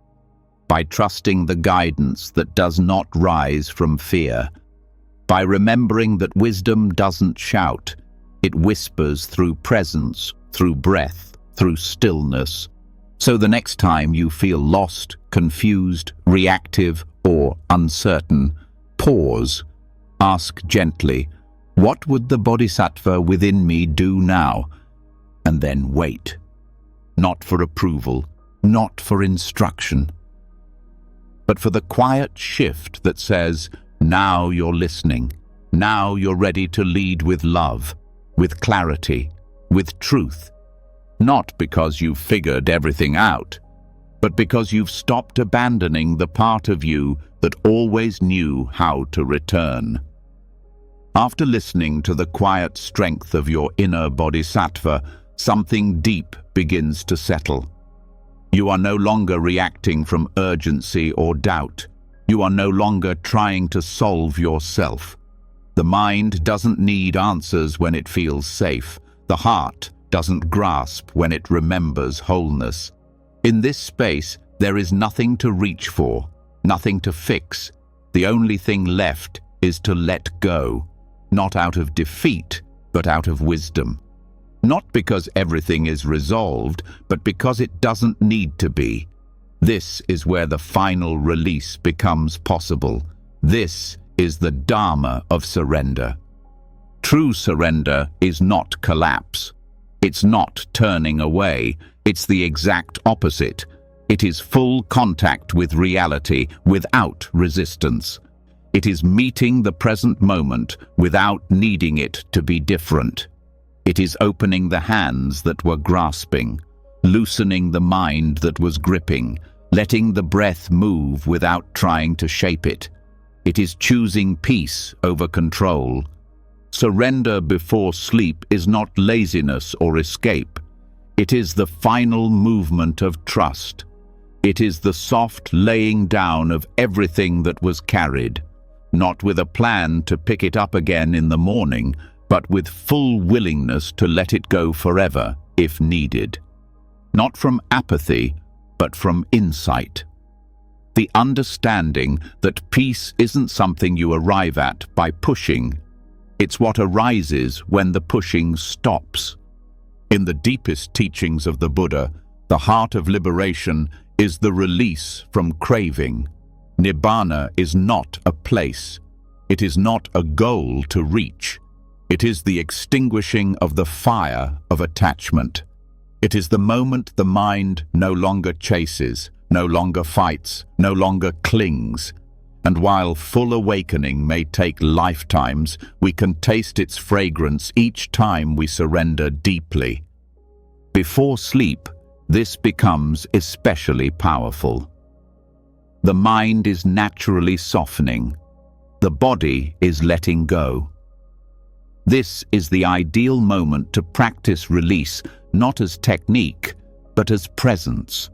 by trusting the guidance that does not rise from fear, by remembering that wisdom doesn't shout. It whispers through presence, through breath, through stillness. So the next time you feel lost, confused, reactive, or uncertain, pause. Ask gently, what would the bodhisattva within me do now? And then wait. Not for approval, not for instruction, but for the quiet shift that says, now you're listening. Now you're ready to lead with love, with clarity, with truth. Not because you've figured everything out, but because you've stopped abandoning the part of you that always knew how to return. After listening to the quiet strength of your inner bodhisattva, something deep begins to settle. You are no longer reacting from urgency or doubt. You are no longer trying to solve yourself. The mind doesn't need answers when it feels safe. The heart doesn't grasp when it remembers wholeness. In this space, there is nothing to reach for, nothing to fix. The only thing left is to let go, not out of defeat, but out of wisdom. Not because everything is resolved, but because it doesn't need to be. This is where the final release becomes possible. This is the Dharma of surrender. True surrender is not collapse. It's not turning away. It's the exact opposite. It is full contact with reality without resistance. It is meeting the present moment without needing it to be different. It is opening the hands that were grasping, loosening the mind that was gripping, letting the breath move without trying to shape it. It is choosing peace over control. Surrender before sleep is not laziness or escape. It is the final movement of trust. It is the soft laying down of everything that was carried, not with a plan to pick it up again in the morning, but with full willingness to let it go forever if needed. Not from apathy, but from insight. The understanding that peace isn't something you arrive at by pushing. It's what arises when the pushing stops. In the deepest teachings of the Buddha, the heart of liberation is the release from craving. Nibbana is not a place. It is not a goal to reach. It is the extinguishing of the fire of attachment. It is the moment the mind no longer chases, no longer fights, no longer clings. And while full awakening may take lifetimes, we can taste its fragrance each time we surrender deeply. Before sleep, this becomes especially powerful. The mind is naturally softening. The body is letting go. This is the ideal moment to practice release, not as technique, but as presence.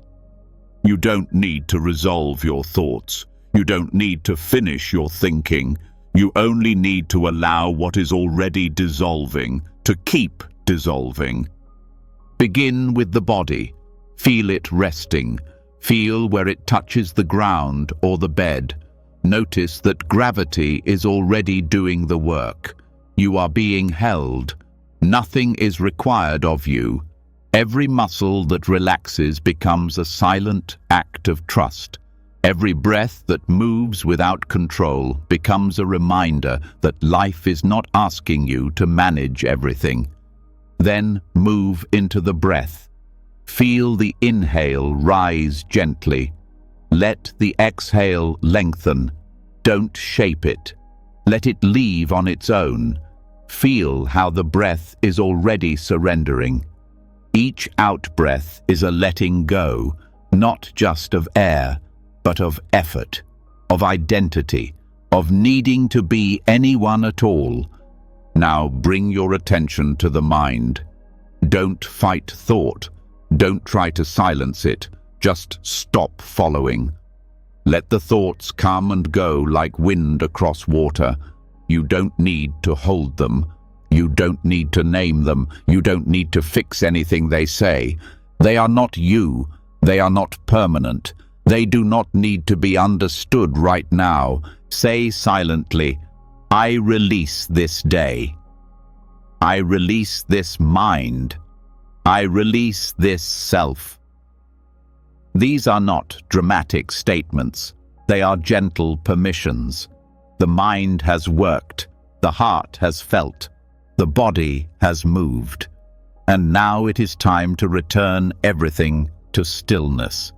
You don't need to resolve your thoughts. You don't need to finish your thinking. You only need to allow what is already dissolving to keep dissolving. Begin with the body. Feel it resting. Feel where it touches the ground or the bed. Notice that gravity is already doing the work. You are being held. Nothing is required of you. Every muscle that relaxes becomes a silent act of trust. Every breath that moves without control becomes a reminder that life is not asking you to manage everything. Then move into the breath. Feel the inhale rise gently. Let the exhale lengthen. Don't shape it. Let it leave on its own. Feel how the breath is already surrendering. Each out-breath is a letting go, not just of air, but of effort, of identity, of needing to be anyone at all. Now bring your attention to the mind. Don't fight thought. Don't try to silence it. Just stop following. Let the thoughts come and go like wind across water. You don't need to hold them. You don't need to name them. You don't need to fix anything they say. They are not you. They are not permanent. They do not need to be understood right now. Say silently, I release this day. I release this mind. I release this self. These are not dramatic statements. They are gentle permissions. The mind has worked. The heart has felt. The body has moved. And now it is time to return everything to stillness.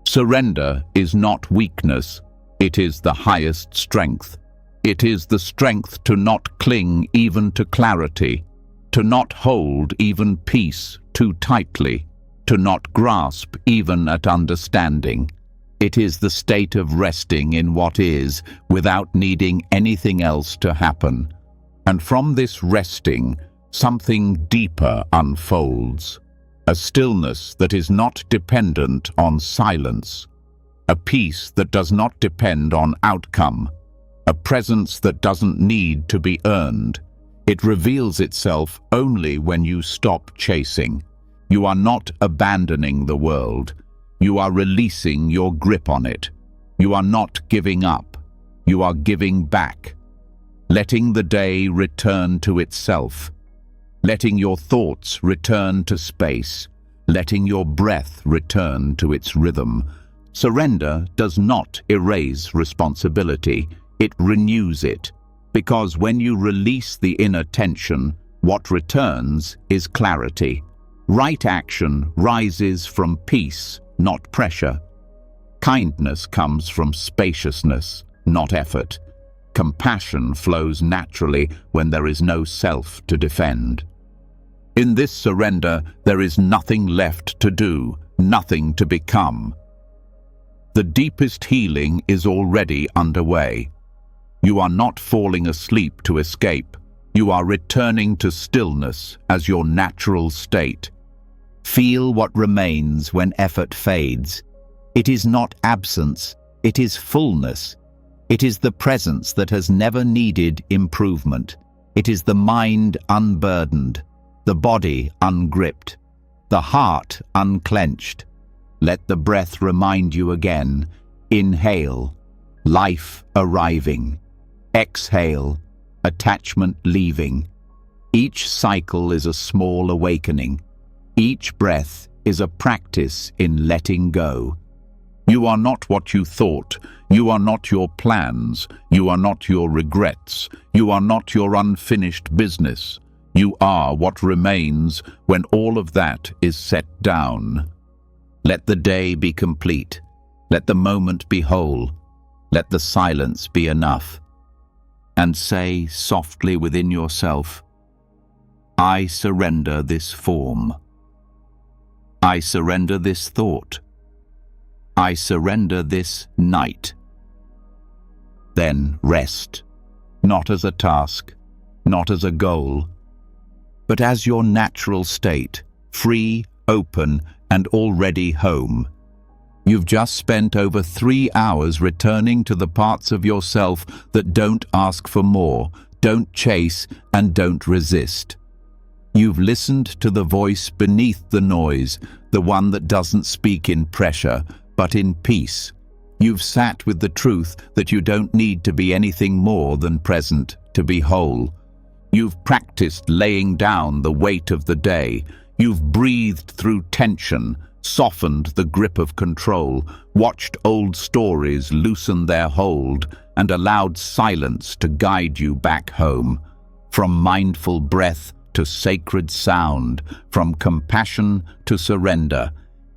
Surrender is not weakness, it is the highest strength. It is the strength to not cling even to clarity, to not hold even peace too tightly, to not grasp even at understanding. It is the state of resting in what is without needing anything else to happen. And from this resting, something deeper unfolds. A stillness that is not dependent on silence. A peace that does not depend on outcome. A presence that doesn't need to be earned. It reveals itself only when you stop chasing. You are not abandoning the world. You are releasing your grip on it. You are not giving up. You are giving back. Letting the day return to itself. Letting your thoughts return to space. Letting your breath return to its rhythm. Surrender does not erase responsibility. It renews it. Because when you release the inner tension, what returns is clarity. Right action rises from peace, not pressure. Kindness comes from spaciousness, not effort. Compassion flows naturally when there is no self to defend. In this surrender, there is nothing left to do, nothing to become. The deepest healing is already underway. You are not falling asleep to escape. You are returning to stillness as your natural state. Feel what remains when effort fades. It is not absence, it is fullness. It is the presence that has never needed improvement. It is the mind unburdened, the body ungripped, the heart unclenched. Let the breath remind you again. Inhale, life arriving. Exhale, attachment leaving. Each cycle is a small awakening. Each breath is a practice in letting go. You are not what you thought. You are not your plans. You are not your regrets. You are not your unfinished business. You are what remains when all of that is set down. Let the day be complete. Let the moment be whole. Let the silence be enough. And say softly within yourself, I surrender this form. I surrender this thought. I surrender this night. Then rest, not as a task, not as a goal, but as your natural state, free, open, and already home. You've just spent over 3 hours returning to the parts of yourself that don't ask for more, don't chase, and don't resist. You've listened to the voice beneath the noise, the one that doesn't speak in pressure, but in peace. You've sat with the truth that you don't need to be anything more than present to be whole. You've practiced laying down the weight of the day. You've breathed through tension, softened the grip of control, watched old stories loosen their hold, and allowed silence to guide you back home. From mindful breath to sacred sound, from compassion to surrender,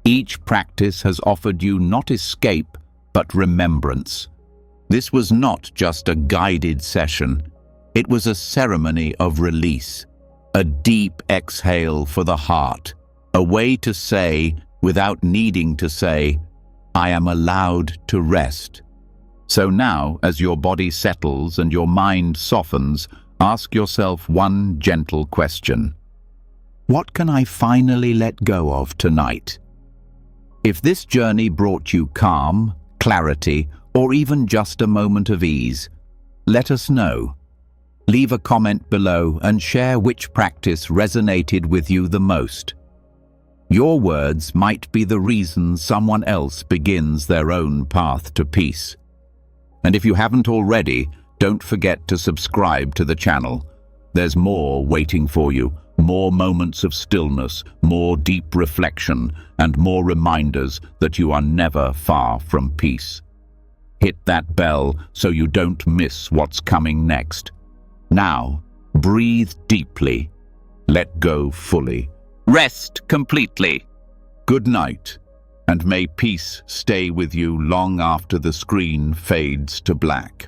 each practice has offered you not escape, but remembrance. This was not just a guided session. It was a ceremony of release, a deep exhale for the heart, a way to say, without needing to say, I am allowed to rest. So now, as your body settles and your mind softens, ask yourself one gentle question. What can I finally let go of tonight? If this journey brought you calm, clarity, or even just a moment of ease, let us know. Leave a comment below and share which practice resonated with you the most. Your words might be the reason someone else begins their own path to peace. And if you haven't already, don't forget to subscribe to the channel. There's more waiting for you, more moments of stillness, more deep reflection, and more reminders that you are never far from peace. Hit that bell so you don't miss what's coming next. Now, breathe deeply. Let go fully. Rest completely. Good night, and may peace stay with you long after the screen fades to black.